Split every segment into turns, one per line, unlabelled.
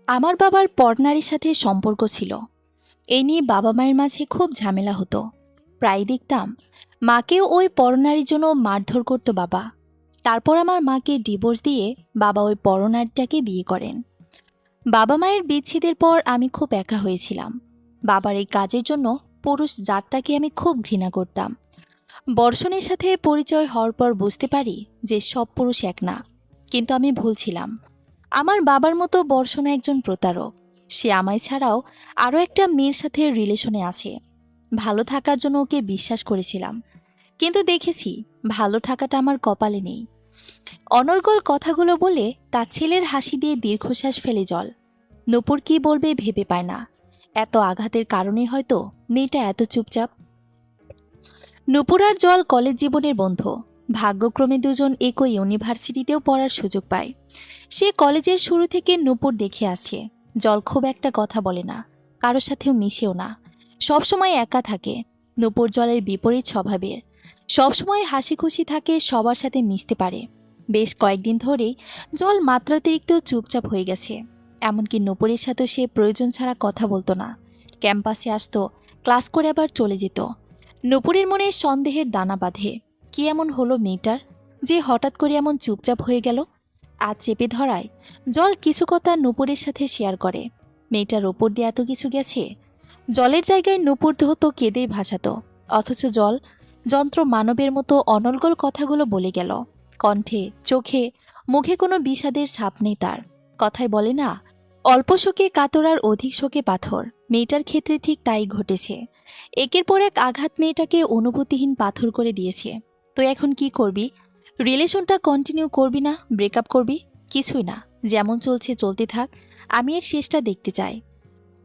আমার বাবার পর সাথে সম্পর্ক ছিল। এ নিয়ে বাবা মায়ের মাঝে খুব ঝামেলা হতো। প্রায় দেখতাম মাকেও ওই পরনারীর জন্য মারধর করত বাবা। তারপর আমার মাকে ডিভোর্স দিয়ে বাবা ওই পরনারীটাকে বিয়ে করেন। বাবা মায়ের বিচ্ছেদের পর আমি খুব একা হয়েছিলাম। বাবার এই কাজের জন্য পুরুষ জাতটাকে আমি খুব ঘৃণা করতাম। বর্ষণের সাথে পরিচয় হওয়ার পর বুঝতে পারি যে সব পুরুষ এক না, কিন্তু আমি ভুল ছিলাম। আমার বাবার মতো বর্ষণ একজন প্রতারক। সে আমায় ছাড়াও আরও একটা মেয়ের সাথে রিলেশনে আছে। ভালো থাকার জন্য ওকে বিশ্বাস করেছিলাম, কিন্তু দেখেছি ভালো থাকাটা আমার কপালে নেই। অনর্গল কথাগুলো বলে তার ছেলের হাসি দিয়ে দীর্ঘশ্বাস ফেলে জল। নূপুর কি বলবে ভেবে পায় না। এত আঘাতের কারণে হয়তো মেয়েটা এত চুপচাপ। নূপুর আর জল কলেজ জীবনের বন্ধু। ভাগ্যক্রমে দুজন একই ইউনিভার্সিটিতেও পড়ার সুযোগ পায়। সে কলেজের শুরু থেকে নূপুর দেখে আসছে জল খুব একটা কথা বলে না, কারোর সাথেও মিশেও না, সবসময় একা থাকে। নূপুর জলের বিপরীত স্বভাবের, সবসময় হাসি খুশি থাকে, সবার সাথে মিশতে পারে। বেশ কয়েকদিন ধরেই জল মাত্রাতিরিক্ত চুপচাপ হয়ে গেছে। এমনকি নূপুরের সাথেও সে প্রয়োজন ছাড়া কথা বলতো না। ক্যাম্পাসে আসতো, ক্লাস করে আবার চলে যেত। নূপুরের মনে সন্দেহের দানা বাঁধে। কি এমন হলো মেয়েটার যে হঠাৎ করে এমন চুপচাপ হয়ে গেল? আজ চেপে ধরায় জল কিছু কথা নূপুরের সাথে শেয়ার করে। মেয়েটার ওপর দিয়ে এত কিছু গেছে। জলের জায়গায় নূপুর হতো কেঁদেই ভাসাতো, অথচ জল যন্ত্র মানবের মতো অনর্গল কথাগুলো বলে গেল। কণ্ঠে, চোখে, মুখে কোনো বিষাদের ছাপ নেই তার। কথায় বলে না, অল্প শোকে কাতর আর অধিক শোকে পাথর। মেয়েটার ক্ষেত্রে ঠিক তাই ঘটেছে। একের পর এক আঘাত মেয়েটাকে অনুভূতিহীন পাথর করে দিয়েছে। তো এখন কি করবি? রিলেশনটা কন্টিনিউ করবি না ব্রেকআপ করবি? কিছুই না, যেমন চলছে চলতে থাক, আমি এর শেষটা দেখতে চাই।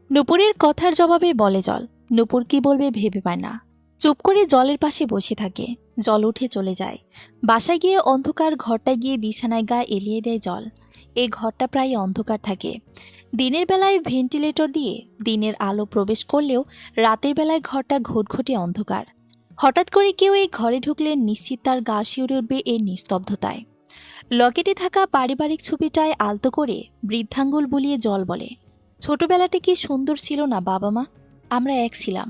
নূপুরের কথার জবাবে বলে জল। নূপুর কি বলবে ভেবে পায় না। চুপ করে জলের পাশে বসে থাকে। জল উঠে চলে যায়। বাসায় গিয়ে অন্ধকার ঘরটায় গিয়ে বিছানায় গা এলিয়ে দেয় জল। এই ঘরটা প্রায় অন্ধকার থাকে। দিনের বেলায় ভেন্টিলেটর দিয়ে দিনের আলো প্রবেশ করলেও রাতের বেলায় ঘরটা ঘুটঘুটে অন্ধকার। হঠাৎ করে কেউ এই ঘরে ঢুকলে নিশ্চিত তার গা শিউরে উঠবে এই নিস্তব্ধতায়। লকেটে থাকা পারিবারিক ছবিটায় আলতো করে বৃদ্ধাঙ্গুল বুলিয়ে জল বলে, ছোটবেলাটা কি সুন্দর ছিল না বাবা মা? আমরা এক ছিলাম,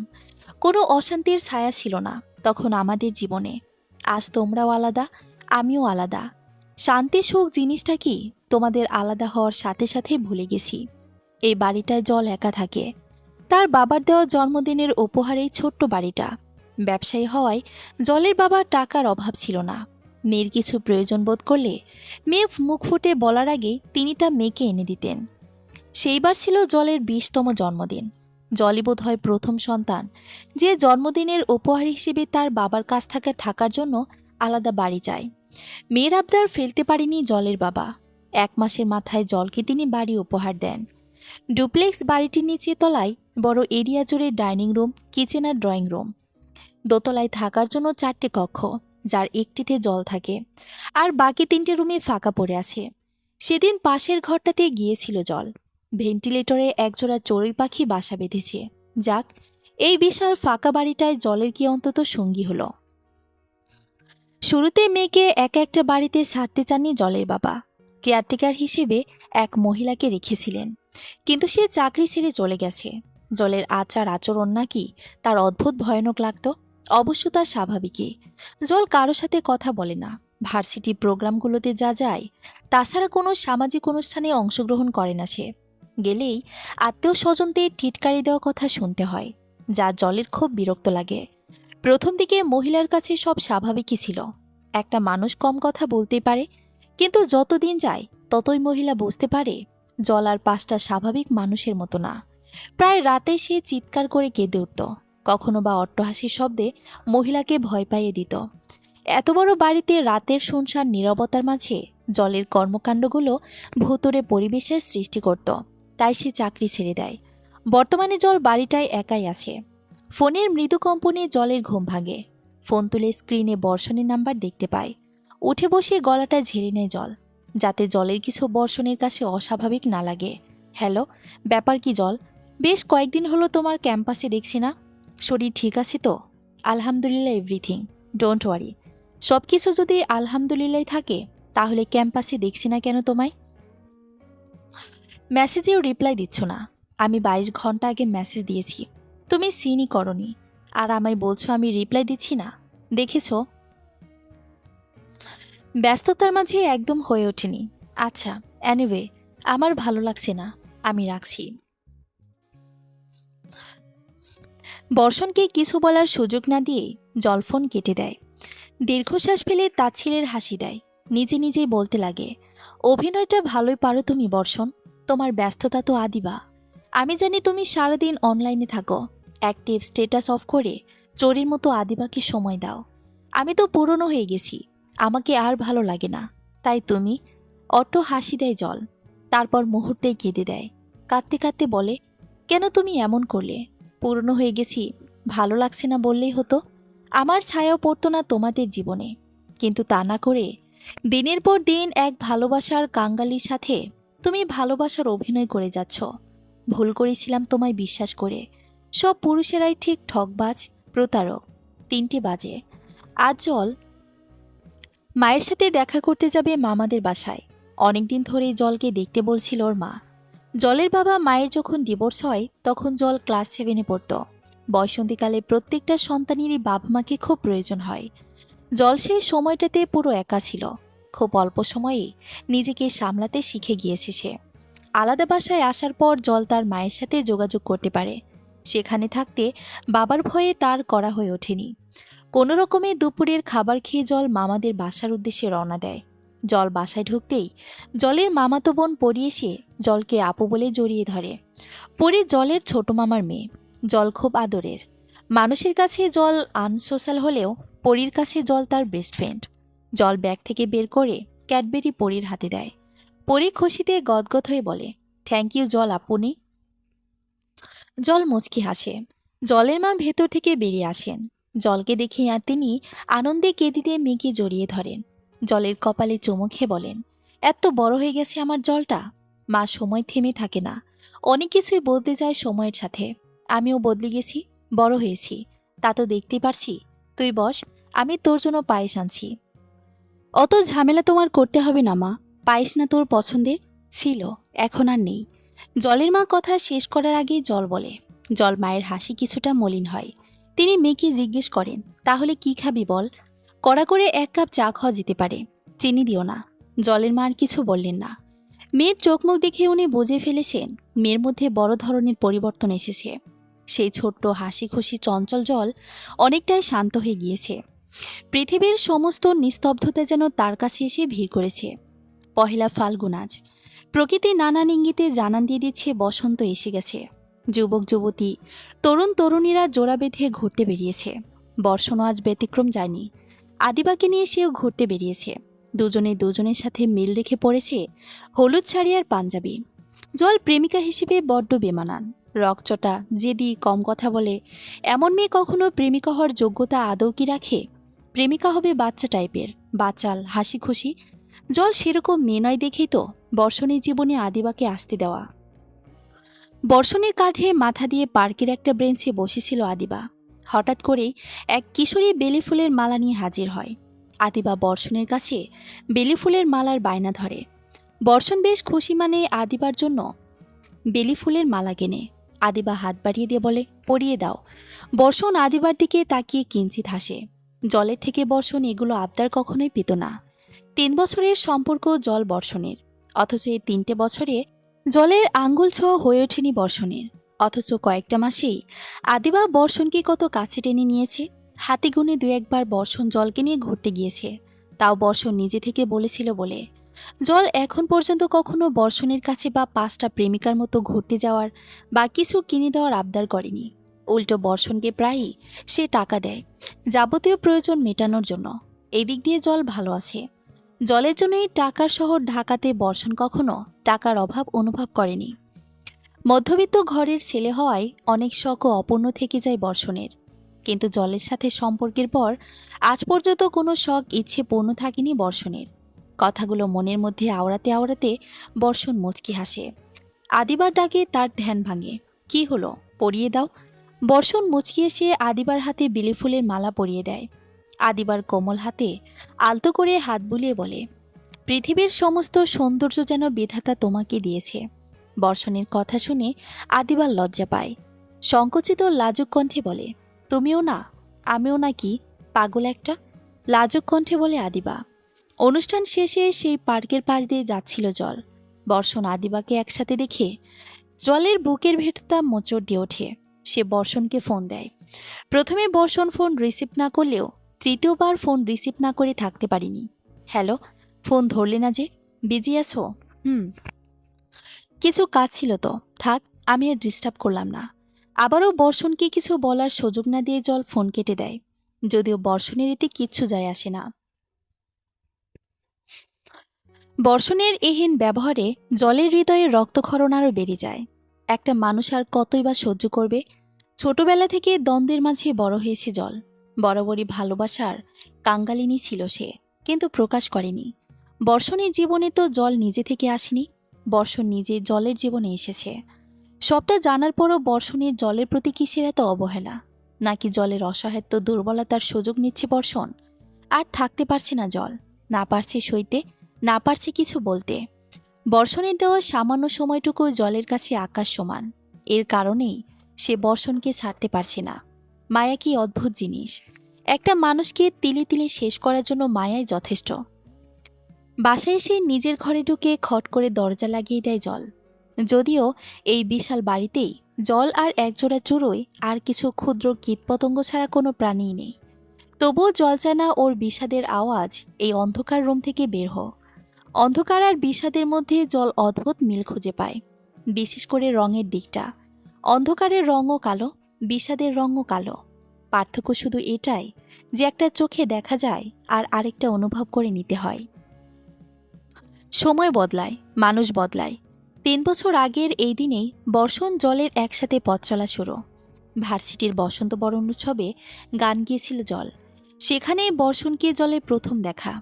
কোনো অশান্তির ছায়া ছিল না তখন আমাদের জীবনে। আজ তোমরাও আলাদা, আমিও আলাদা। শান্তি সুখ জিনিসটা কি তোমাদের আলাদা হওয়ার সাথে সাথে ভুলে গেছি। এই বাড়িটায় জল একা থাকে। তার বাবার দেওয়া জন্মদিনের উপহার এই ছোট্ট বাড়িটা। ব্যবসায়ী হওয়ায় জলের বাবার টাকার অভাব ছিল না। মেয়ের কিছু প্রয়োজন বোধ করলে মেয়ে মুখ ফুটে বলার আগেই তিনি তা মেয়েকে এনে দিতেন। সেইবার ছিল জলের 20তম জন্মদিন। জলই বোধ হয় প্রথম সন্তান যে জন্মদিনের উপহার হিসেবে তার বাবার কাছ থেকে থাকার জন্য আলাদা বাড়ি চায়। মেয়ের আবদার ফেলতে পারেনি জলের বাবা। 1 মাসের মাথায় জলকে তিনি বাড়ি উপহার দেন। ডুপ্লেক্স বাড়িটির নিচে তলায় বড় এরিয়া জুড়ে ডাইনিং রুম, কিচেন আর ড্রয়িং রুম। দোতলায় থাকার জন্য 4টে কক্ষ, যার একটিতে জল থাকে আর বাকি 3টে রুমে ফাঁকা পড়ে আছে। সেদিন পাশের ঘরটাতে গিয়েছিল জল। ভেন্টিলেটরে একজোড়া চড়ুই পাখি বাসা বেঁধেছে। যাক, এই বিশাল ফাঁকা বাড়িটায় জলের কি অন্তত সঙ্গী হলো। শুরুতে মেয়েকে একা একটা বাড়িতে ছাড়তে চাননি জলের বাবা। কেয়ারটেকার হিসেবে এক মহিলাকে রেখেছিলেন, কিন্তু সে চাকরি ছেড়ে চলে গেছে। জলের আচার আচরণ নাকি তার অদ্ভুত ভয়ানক লাগত। অবশ্য তা স্বাভাবিকই। জল কারো সাথে কথা বলে না। ভার্সিটি প্রোগ্রামগুলোতে যা যায়, তাছাড়া কোনো সামাজিক অনুষ্ঠানে অংশগ্রহণ করে না সে। গেলেই আত্মীয় স্বজনদের টিটকারি দেওয়া কথা শুনতে হয়, যা জলের খুব বিরক্ত লাগে। প্রথম দিকে মহিলার কাছে সব স্বাভাবিকই ছিল। একটা মানুষ কম কথা বলতেই পারে, কিন্তু যত দিন যায় ততই মহিলা বুঝতে পারে জল আর 5টা স্বাভাবিক মানুষের মতো না। প্রায় রাতে সে চিৎকার করে কেঁদে উঠত, কখনো বা অট্টহাসির শব্দে মহিলাকে ভয় পাইয়ে দিত। এত বড় বাড়িতে রাতের শুনশান নীরবতার মাঝে জলের কর্মকাণ্ডগুলো ভুতুড়ে পরিবেশের সৃষ্টি করত। তাই সে চাকরি ছেড়ে দেয়। বর্তমানে জল বাড়িটায় একাই আছে। ফোনের মৃদু কম্পনে জলের ঘুম ভাঙে। ফোন তুলে স্ক্রিনে বর্ষণের নাম্বার দেখতে পায়। উঠে বসে গলাটা ঝেড়ে নেয় জল, যাতে জলের কিছু বর্ষণের কাছে অস্বাভাবিক না লাগে। হ্যালো, ব্যাপার কি জল? বেশ কয়েকদিন হলো তোমার ক্যাম্পাসে দেখছি না। শরীর ঠিক আছে তো? আলহামদুলিল্লাহ, এভরিথিং, ডোন্ট ওয়ারি। সব কিছু যদি আলহামদুলিল্লাহ থাকে, তাহলে ক্যাম্পাসে দেখছি না কেন তোমায়? মেসেজেও রিপ্লাই দিচ্ছ না। আমি 22 ঘন্টা আগে মেসেজ দিয়েছি, তুমি সিনই করনি। আর আমায় বলছো আমি রিপ্লাই দিচ্ছি না। দেখেছো, ব্যস্ততার মাঝে একদম হয়ে ওঠেনি। আচ্ছা, এনিওয়ে, আমার ভালো লাগছে না, আমি রাখছি। বর্ষণকে কিছু বলার সুযোগ না দিয়ে জল ফোন কেটে দেয়। দীর্ঘশ্বাস ফেলে তাচ্ছিলের হাসি দেয়। নিজে নিজেই বলতে লাগে, অভিনয়টা ভালোই পারো তুমি বর্ষণ। তোমার ব্যস্ততা তো আদিবা। আমি জানি তুমি সারাদিন অনলাইনে থাকো, অ্যাক্টিভ স্ট্যাটাস অফ করে চোরের মতো আদিবাকে সময় দাও। আমি তো পুরনো হয়ে গেছি, আমাকে আর ভালো লাগে না। তাই তুমি। অট্ট হাসি দেয় জল, তারপর মুহূর্তেই কেঁদে দেয়। কাঁদতে কাঁদতে বলে, কেন তুমি এমন করলে? পুরনো হয়ে গেছি, ভালো লাগছে না বললেই হতো। আমার ছায়াও পড়তো না তোমাদের জীবনে। কিন্তু তা না করে দিনের পর দিন এক ভালোবাসার কাঙ্গালির সাথে তুমি ভালোবাসার অভিনয় করে যাচ্ছ। ভুল করেছিলাম তোমায় বিশ্বাস করে। সব পুরুষেরাই ঠিক ঠকবাজ, প্রতারক। 3টে বাজে। আজ জল মায়ের সাথে দেখা করতে যাবে মামাদের বাসায়। অনেকদিন ধরেই জলকে দেখতে বলছিল ওর মা। জলের বাবা মায়ের যখন ডিভোর্স হয় তখন জল ক্লাস 7-এ পড়ত। বয়সন্ধিকালে প্রত্যেকটা সন্তানেরই বাবা মাকে খুব প্রয়োজন হয়। জল সেই সময়টাতে পুরো একা ছিল। খুব অল্প সময়েই নিজেকে সামলাতে শিখে গিয়েছে সে। আলাদা বাসায় আসার পর জল তার মায়ের সাথে যোগাযোগ করতে পারে। সেখানে থাকতে বাবার ভয়ে তার করা হয়ে ওঠেনি। কোনো রকমে দুপুরের খাবার খেয়ে জল মামাদের বাসার উদ্দেশ্যে রওনা দেয়। জল বাসায় ঢুকতেই জলের মামাতো বোন পরি এসে জলকে আপু বলে জড়িয়ে ধরে। পরি জলের ছোট মামার মেয়ে। জল খুব আদরের। মানুষের কাছে জল আনসোশ্যাল হলেও পরির কাছে জল তার বেস্ট ফ্রেন্ড। জল ব্যাগ থেকে বের করে ক্যাডবেরি পরির হাতে দেয়। পরি খুশিতে গদগদ হয়ে বলে, থ্যাংক ইউ জল আপনি। জল মুচকি হাসে। জলের মা ভেতর থেকে বেরিয়ে আসেন। জলকে দেখে আর তিনি আনন্দে কেঁদে দিয়ে মেয়েকে জড়িয়ে ধরেন। জলের কপালে চুমু খেয়ে বলেন, এত বড় হয়ে গেছে আমার জলটা। মা, সময় থেমে থাকে না, অনেক কিছুই বদলে যায় সময়ের সাথে। আমিও বদলে গেছি, বড় হয়েছি, তা তো দেখতেই পারছি। তুই বস, আমি তোর জন্য পায়েস আনছি। অত ঝামেলা তোমার করতে হবে না মা, পায়েস না তোর পছন্দের? ছিল, এখন আর নেই। জলের মা কথা শেষ করার আগেই জল বলে। জল মায়ের হাসি কিছুটা মলিন হয়। তিনি মেয়েকে জিজ্ঞেস করেন, তাহলে কি খাবি বল? কড়া করে 1 কাপ চা খাওয়া যেতে পারে, চিনি দিও না। জলের মা আর কিছু বললেন না। মেয়ের চোখ মুখ দেখে উনি বুঝে ফেলেছেন মেয়ের মধ্যে বড় ধরনের পরিবর্তন এসেছে। সেই ছোট্ট হাসি খুশি চঞ্চল জল অনেকটাই শান্ত হয়ে গিয়েছে। পৃথিবীর সমস্ত নিস্তব্ধতা যেন তার কাছে এসে ভিড় করেছে। পহেলা ফাল্গুন আজ। প্রকৃতি নানান ইঙ্গিতে জানান দিয়ে দিচ্ছে বসন্ত এসে গেছে। যুবক যুবতী, তরুণ তরুণীরা জোড়া বেঁধে ঘুরতে বেরিয়েছে। বর্ষণও আজ ব্যতিক্রম যায়নি। আদিবাকে নিয়ে সেও ঘুরতে বেরিয়েছে। দুজনে দুজনের সাথে মিল রেখে পড়েছে হলুদ শাড়ি আর পাঞ্জাবি। জল প্রেমিকা হিসেবে বড্ড বেমানান, রকচটা, জেদি, কম কথা বলে। এমন মেয়ে কখনো প্রেমিকা হওয়ার যোগ্যতা আদৌ কি রাখে? প্রেমিকা হবে বাচ্চা টাইপের, বাচাল, হাসি খুশি। জল সেরকম মেয়ে নয় দেখেই তো বর্ষণের জীবনে আদিবাকে আসতে দেওয়া। বর্ষণের কাঁধে মাথা দিয়ে পার্কের একটা বেঞ্চে বসেছিল আদিবা। হঠাৎ করেই এক কিশোরী বেলি ফুলের মালা নিয়ে হাজির হয়। আদিবা বর্ষণের কাছে বেলি ফুলের মালার বায়না ধরে। বর্ষণ বেশ খুশি, মানে আদিবার জন্য বেলি ফুলের মালা কেনে। আদিবা হাত বাড়িয়ে দিয়ে বলে, পরিয়ে দাও। বর্ষণ আদিবার দিকে তাকিয়ে কিঞ্চিত হাসে। জলের থেকে বর্ষণ এগুলো আবদার কখনোই পেত না। 3 বছরের সম্পর্ক জল বর্ষণের, অথচ এই 3টে বছরে জলের আঙ্গুল ছোঁয়া হয়ে ওঠেনি বর্ষণের। অথচ কয়েকটা মাসেই আদিবা বর্ষণকে কত কাছে টেনে নিয়েছে। হাতে গুনে 2-1 বার বর্ষণ জলকে নিয়ে ঘুরতে গিয়েছে, তাও বর্ষণ নিজে থেকে বলেছিল বলে। জল এখন পর্যন্ত কখনো বর্ষণের কাছে বা 5টা প্রেমিকার মতো ঘুরতে যাওয়ার বা কিছু কিনে দেওয়ার আবদার করেনি। উল্টো বর্ষণকে প্রায়ই সে টাকা দেয়, যাবতীয় প্রয়োজন মেটানোর জন্য। এই দিক দিয়ে জল ভালো আছে। জলের জন্যই টাকার শহর ঢাকাতে বর্ষণ কখনো টাকার অভাব অনুভব করেনি। মধ্যবিত্ত ঘরের ছেলে হওয়ায় অনেক শখও অপূর্ণ থেকে যায় বর্ষণের। কিন্তু জলের সাথে সম্পর্কের পর আজ পর্যন্ত কোনো শখ ইচ্ছে পূর্ণ থাকেনি বর্ষণের। কথাগুলো মনের মধ্যে আওড়াতে আওড়াতে বর্ষণ মুচকি হাসে। আদিবার ডাকে তার ধ্যান ভাঙে। কি হলো, পরিয়ে দাও। বর্ষণ মুচকি এসে আদিবার হাতে বেলি ফুলের মালা পরিয়ে দেয়। আদিবার কোমল হাতে আলতো করে হাত বুলিয়ে বলে, পৃথিবীর সমস্ত সৌন্দর্য যেন বিধাতা তোমাকে দিয়েছে। বর্ষণের কথা শুনে আদিবা লজ্জা পায়। সংকুচিত লাজুক কণ্ঠে বলে, তুমিও না, আমিও নাকি, পাগল একটা। লাজুক কণ্ঠে বলে আদিবা। অনুষ্ঠান শেষে সেই পার্কের পাশ দিয়ে যাচ্ছিল জল। বর্ষণ আদিবাকে একসাথে দেখে জলের বুকের ভেতরটা মোচড় দিয়ে ওঠে। সে বর্ষণকে ফোন দেয়। প্রথমে বর্ষণ ফোন রিসিভ না করলেও তৃতীয়বার ফোন রিসিভ না করে থাকতে পারিনি। হ্যালো, ফোন ধরলে না যে? বিজি আছো? কিছু কাজ ছিল তো, থাক, আমি আর ডিস্টার্ব করলাম না। আবারও বর্ষণকে কিছু বলার সুযোগ না দিয়ে জল ফোন কেটে দেয়, যদিও বর্ষণের এতে কিচ্ছু যায় আসে না। বর্ষণের এহেন ব্যবহারে জলের হৃদয়ে রক্তক্ষরণ আরও বেড়ে যায়। একটা মানুষ আর কতই বা সহ্য করবে? ছোটবেলা থেকে দ্বন্দ্বের মাঝে বড় হয়েছে জল। বরাবরই ভালোবাসার কাঙ্গালিনী ছিল সে, কিন্তু প্রকাশ করেনি। বর্ষণের জীবনে তো জল নিজে থেকে আসেনি, বর্ষণ নিজে জলের জীবনে এসেছে। সবটা জানার পরও বর্ষণের জলের প্রতি কিসের এত অবহেলা? নাকি জলের অসহায়ত্ব দুর্বলতার সুযোগ নিচ্ছে বর্ষণ? আর থাকতে পারছে না জল, না পারছে সইতে, না পারছে কিছু বলতে। বর্ষণের দেওয়া সামান্য সময়টুকু জলের কাছে আকাশ সমান। এর কারণেই সে বর্ষণকে ছাড়তে পারছে না। মায়া কি অদ্ভুত জিনিস! একটা মানুষকে তিলে তিলে শেষ করার জন্য মায়াই যথেষ্ট। বাসায় এসে নিজের ঘরে ঢুকে খট করে দরজা লাগিয়ে দেয় জল। যদিও এই বিশাল বাড়িতেই জল আর একজোড়া চুড়োয় আর কিছু ক্ষুদ্র কীটপতঙ্গ ছাড়া কোনো প্রাণীই নেই। তবুও জল চায় না ওর বিষাদের আওয়াজ এই অন্ধকার রুম থেকে বের হোক। অন্ধকার আর বিষাদের মধ্যে জল অদ্ভুত মিল খুঁজে পায়, বিশেষ করে রঙের দিকটা। অন্ধকারের রঙও কালো, বিষাদের রঙও কালো। পার্থক্য শুধু এটাই যে একটা চোখে দেখা যায় আর আরেকটা অনুভব করে নিতে হয়। সময় বদলায়, মানুষ বদলায়। 3 বছর আগের এই দিনেই বর্ষণ জলের একসাথে পথ চলা শুরু। ভার্সিটির বসন্ত বরণ উৎসবে গান গিয়েছিল জল। সেখানেই বর্ষণকে জলের প্রথম দেখা।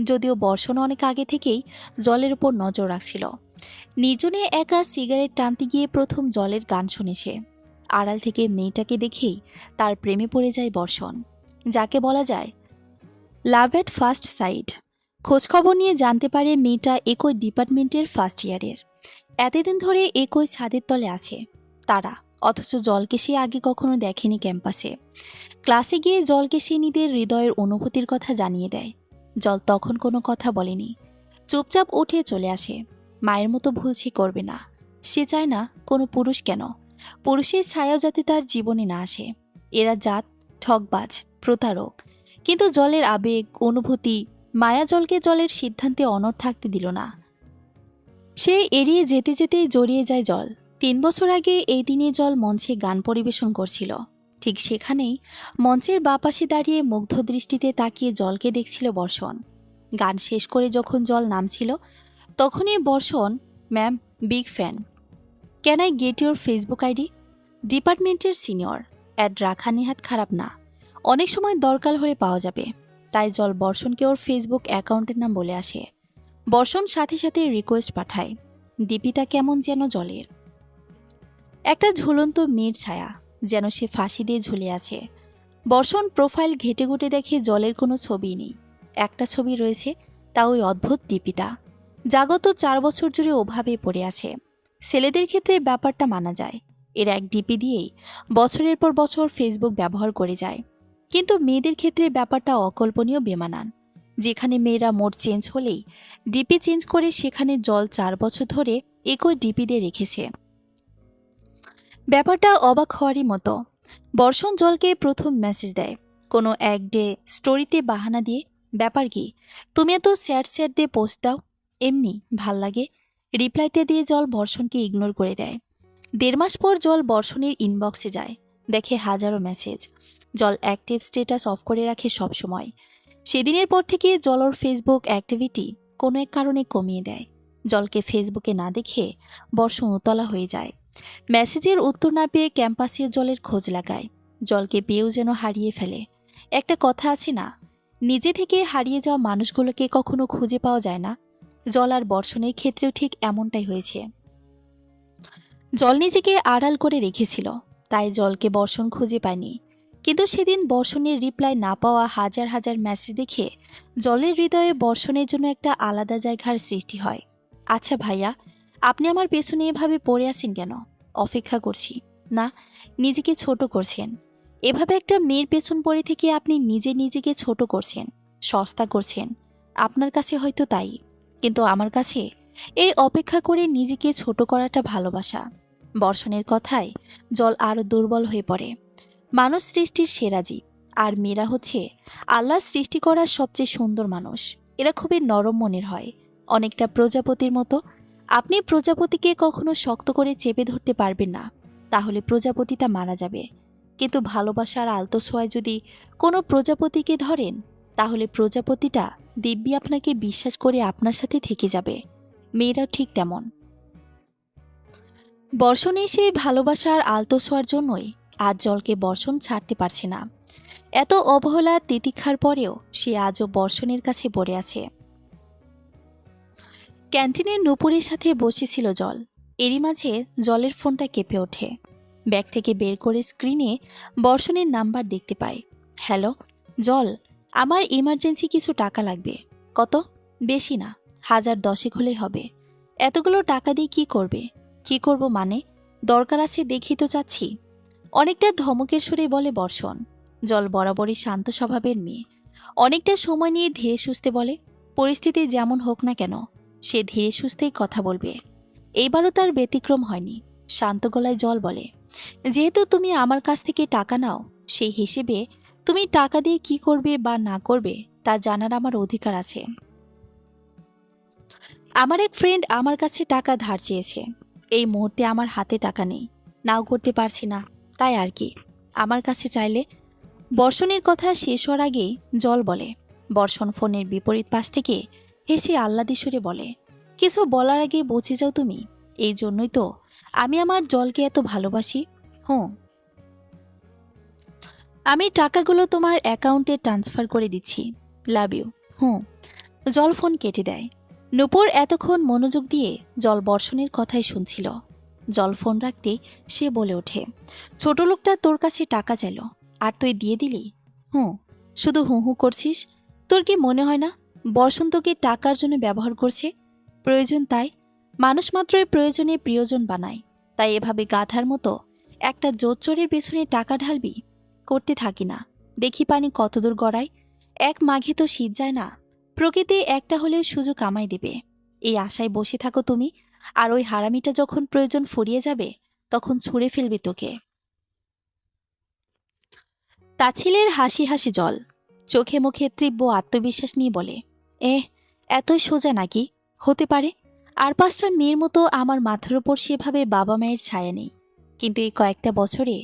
যদিও বর্ষণ অনেক আগে থেকেই জলের উপর নজর রাখছিল। নির্জনে একা সিগারেট টানতে গিয়ে প্রথম জলের গান শুনেছে। আড়াল থেকে মেয়েটাকে দেখেই তার প্রেমে পড়ে যায় বর্ষণ, যাকে বলা যায় লাভ এট ফার্স্ট সাইট। খোঁজখবর নিয়ে জানতে পারে মেয়েটা একই ডিপার্টমেন্টের ফার্স্ট ইয়ারের। এতদিন ধরে একই ছাদের তলে আছে তারা, অথচ জলকে সে আগে কখনো দেখেনি ক্যাম্পাসে। ক্লাসে গিয়ে জলকে সে নিজের হৃদয়ের অনুভূতির কথা জানিয়ে দেয়। জল তখন কোনো কথা বলেনি, চুপচাপ উঠে চলে আসে। মায়ের মতো ভুল সে করবে না। সে চায় না কোনো পুরুষ, কেন পুরুষের ছায়া যাতে তার জীবনে না আসে। এরা জাত, ঠকবাজ, প্রতারক। কিন্তু জলের আবেগ, অনুভূতি, মায়া জলকে জলের সিদ্ধান্তে অনড় থাকতে দিল না। সে এড়িয়ে যেতে যেতে জড়িয়ে যায় জল। 3 বছর আগে এই দিনে জল মঞ্চে গান পরিবেশন করছিল। ঠিক সেখানেই মঞ্চের বাঁ পাশে দাঁড়িয়ে মুগ্ধ দৃষ্টিতে তাকিয়ে জলকে দেখছিল বর্ষণ। গান শেষ করে যখন জল নামছিল, তখনই বর্ষণ, ma'am, big fan, can I get your Facebook ID? ডিপার্টমেন্টের সিনিয়র, অ্যাড রাখা নেহাত খারাপ না, অনেক সময় দরকার হলে পাওয়া যাবে। তাই জল বর্ষণকে ওর ফেসবুক অ্যাকাউন্টের নাম বলে আসে। বর্ষণ সাথে সাথে রিকোয়েস্ট পাঠায়। দীপিতা কেমন যেন জলের একটা ঝুলন্ত মেয়ের ছায়া, যেন সে ফাঁসি দিয়ে ঝুলে আছে। বর্ষণ প্রোফাইল ঘেটে ঘুটে দেখে জলের কোনো ছবি নেই। একটা ছবি রয়েছে, তা ওই অদ্ভুত দীপিতা, যা গত 4 বছর জুড়ে ওভাবে পড়ে আছে। ছেলেদের ক্ষেত্রে ব্যাপারটা মানা যায়, এর এক ডিপি দিয়েই বছরের পর বছর ফেসবুক ব্যবহার করে যায়। কিন্তু মেয়েদের ক্ষেত্রে ব্যাপারটা অকল্পনীয়, বেমানান। যেখানে মেয়েরা মোড চেঞ্জ হলেই ডিপি চেঞ্জ করে, সেখানে জল 4 বছর ধরে একই ডিপি দিয়ে রেখেছে। ব্যাপারটা অবাক হওয়ারই মতো। বর্ষণ জলকে প্রথম মেসেজ দেয় কোনো এক ডে স্টোরিতে বাহানা দিয়ে, ব্যাপার কি, তুমি এত স্যাড স্যাড দিয়ে পোস্ট দাও, এমনি ভাল লাগে। রিপ্লাইতে দিয়ে জল বর্ষণকে ইগনোর করে দেয়। 1.5 মাস পর জল বর্ষণের ইনবক্সে যায়, দেখে হাজারো মেসেজ। জল অ্যাক্টিভ স্ট্যাটাস অফ করে রাখে সব সময়। সেদিনের পর থেকে জল ওর ফেসবুক অ্যাক্টিভিটি কোনো এক কারণে কমিয়ে দেয়। জলকে ফেসবুকে না দেখে বর্ষণ উতলা হয়ে যায়। মেসেজের উত্তর না পেয়ে ক্যাম্পাসে জলের খোঁজ লাগায়। জলকে পেয়েও যেন হারিয়ে ফেলে। একটা কথা আছে না, নিজে থেকে হারিয়ে যাওয়া মানুষগুলোকে কখনো খুঁজে পাওয়া যায় না। জল আর বর্ষণের ক্ষেত্রেও ঠিক এমনটাই হয়েছে। জল নিজেকে আড়াল করে রেখেছিল, তাই জলকে বর্ষণ খুঁজে পায়নি। কিন্তু সেদিন বর্ষণের রিপ্লাই না পাওয়া হাজার হাজার মেসেজ দেখে জলের হৃদয়ে বর্ষণের জন্য একটা আলাদা জায়গার সৃষ্টি হয়। আচ্ছা ভাইয়া, আপনি আমার পেছনে এভাবে পড়ে আছেন কেন? অপেক্ষা করছি। না, নিজেকে ছোট করছেন। এভাবে একটা মেয়ের পেছন পড়ে থেকে আপনি নিজেকে ছোট করছেন, সস্তা করছেন। আপনার কাছে হয়তো তাই, কিন্তু আমার কাছে এই অপেক্ষা করে নিজেকে ছোট করাটা ভালোবাসা। বর্ষণের কথায় জল আরো দুর্বল হয়ে পড়ে। মানুষ সৃষ্টির সেরা জীব, আর মেয়েরা হচ্ছে আল্লাহ সৃষ্টি করা সবচেয়ে সুন্দর মানুষ। এরা খুবই নরম মনের হয়, অনেকটা প্রজাপতির মতো। আপনি প্রজাপতিকে কখনো শক্ত করে চেপে ধরতে পারবেন না, তাহলে প্রজাপতিটা মারা যাবে। কিন্তু ভালোবাসার আলতো ছোঁয়ায় যদি কোনো প্রজাপতিকে ধরেন, তাহলে প্রজাপতিটা দিব্যি আপনাকে বিশ্বাস করে আপনার সাথে থেকে যাবে। মেয়েরাও ঠিক তেমন। বর্ষণে সেই ভালোবাসার আলতো ছোঁয়ার জন্যই আজ জলকে বর্ষণ ছাড়তে পারছে না। এত অবহেলা তিতিক্ষার পরেও সে আজও বর্ষণের কাছে পড়ে আছে। ক্যান্টিনে নূপুরের সাথে বসেছিল জল। এরই মাঝে জলের ফোনটা কেঁপে ওঠে। ব্যাগ থেকে বের করে স্ক্রিনে বর্ষণের নাম্বার দেখতে পায়। হ্যালো জল, আমার ইমার্জেন্সি কিছু টাকা লাগবে। কত? বেশি না, 1010 হলেই হবে। এতগুলো টাকা দিয়ে কি করবে? কি করব মানে? দরকার আছে দেখি তো চাচ্ছি। অনেকটা ধমকের সুরে বলে বর্ষণ। জল বরাবরই শান্ত স্বভাবের মেয়ে। অনেকটা সময় নিয়ে ধীরে সুস্থে বলে, পরিস্থিতি যেমন হোক না কেন সে ধীরে সুস্থেই কথা বলবে। এইবারও তার ব্যতিক্রম হয়নি। শান্ত গলায় জল বলে, যেহেতু তুমি আমার কাছ থেকে টাকা নাও, সেই হিসেবে তুমি টাকা দিয়ে কি করবে বা না করবে তা জানার আমার অধিকার আছে। আমার এক ফ্রেন্ড আমার কাছে টাকা ধার চেয়েছে। এই মুহূর্তে আমার হাতে টাকা নেই, নাও করতে পারছি না, তাই আর কি। আমার কাছে চাইলে। বর্ষণের কথা শেষ হওয়ার আগেই জল বলে। বর্ষণ ফোনের বিপরীত পাশ থেকে হেসে আহ্লাদে সুরে বলে, কিছু বলার আগে বুঝে যাও তুমি। এই জন্যই তো আমি আমার জলকে এত ভালোবাসি। হুঁ, আমি টাকাগুলো তোমার অ্যাকাউন্টে ট্রান্সফার করে দিচ্ছি। Love you. হুঁ। জল ফোন কেটে দেয়। নূপুর এতক্ষণ মনোযোগ দিয়ে জল বর্ষণের কথাই শুনছিল। জল ফোন রাখতে সে বলে ওঠে, ছোট লোকটা তোর কাছে টাকা চাইল, আর তুই দিয়ে দিলি? হুঁ। শুধু হুঁ হুঁ করছিস? তোর কি মনে হয় না বর্ষণ তোকে টাকার জন্য ব্যবহার করছে? প্রয়োজন তাই। মানুষ মাত্রই প্রয়োজনে প্রিয়জন বানায়। তাই এভাবে গাধার মতো একটা জোচ্চরের পেছনে টাকা ঢালবি? করতে থাকি না, দেখি পানি কতদূর গড়ায়। এক মাঘে তো শীত যায় না। প্রকৃতি একটা হলেও সুযোগ আমায় দেবে, এই আশায় বসে থাকো তুমি। আর ওই হারামিটা যখন প্রয়োজন ফুরিয়ে যাবে, তখন ছুঁড়ে ফেলবে তোকে। তাচ্ছিলের হাসি হাসি জল, চোখে মুখে তীব্র আত্মবিশ্বাস নিয়ে বলে, এতই সোজা নাকি? হতে পারে। আর 5টা মেয়ের মতো আমার মাথার উপর সেভাবে বাবা মায়ের ছায়া নেই, কিন্তু এই কয়েকটা বছরে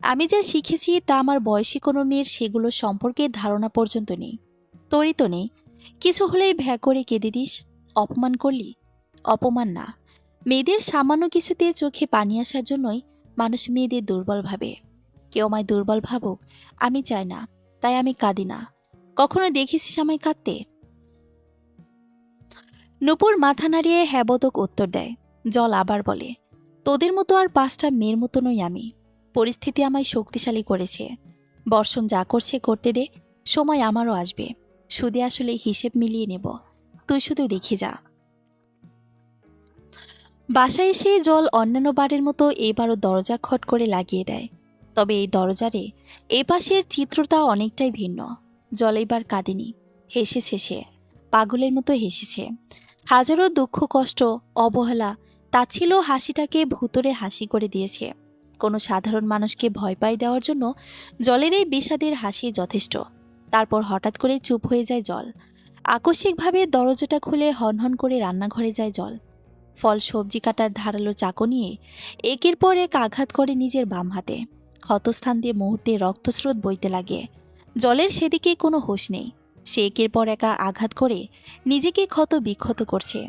আমি যা শিখেছি তা আমার বয়সী কোনো মেয়ের সেগুলো সম্পর্কে ধারণা পর্যন্ত নেই। তোরই তো নেই। কিছু হলেই ভ্যা করে কেঁদে দিস। অপমান করলি? অপমান না, মেয়েদের সামান্য কিছুতে চোখে পানি আসার জন্যই মানুষ মেয়েদের দুর্বল ভাবে। কেউ আমায় দুর্বল ভাবুক আমি চাই না, তাই আমি কাঁদি না। কখনো দেখেছিস আমায় কাঁদতে? নূপুর মাথা নাড়িয়ে হ্যাবোদক উত্তর দেয়। জল আবার বলে, তোদের মতো আর 5টা মেয়ের মতো নই আমি। পরিস্থিতি আমায় শক্তিশালী করেছে। বর্ষণ যা করছে করতে দে, সময় আমারও আসবে। সুদে আসলে হিসেব মিলিয়ে নেব, তুই শুধু দেখে যা। বাসায় এসে জল অন্যান্য বারের মতো এবারও দরজা খট করে লাগিয়ে দেয়। তবে এই দরজারে এ পাশের চিত্রটা অনেকটাই ভিন্ন। জল এবার কাঁদেনি, হেসেছে সে, পাগলের মতো হেসেছে। হাজারো দুঃখ কষ্ট অবহেলা তাচ্ছিল্য হাসিটাকে ভুতুরে হাসি করে দিয়েছে। কোনো সাধারণ মানুষকে ভয় পাই দেওয়ার জন্য জলের এই বিষাদের হাসি যথেষ্ট। তারপর হঠাৎ করে চুপ হয়ে যায় জল। আকস্মিকভাবে দরজাটা খুলে হনহন করে রান্নাঘরে যায় জল। ফল সবজি কাটার ধারালো চাকু নিয়ে একের পর এক আঘাত করে নিজের বাম হাতে। ক্ষতস্থান দিয়ে মুহূর্তে রক্তস্রোত বইতে লাগে। জলের সেদিকে কোনো হোশ নেই। সে একের পর একা আঘাত করে নিজেকে ক্ষত বিক্ষত করছে।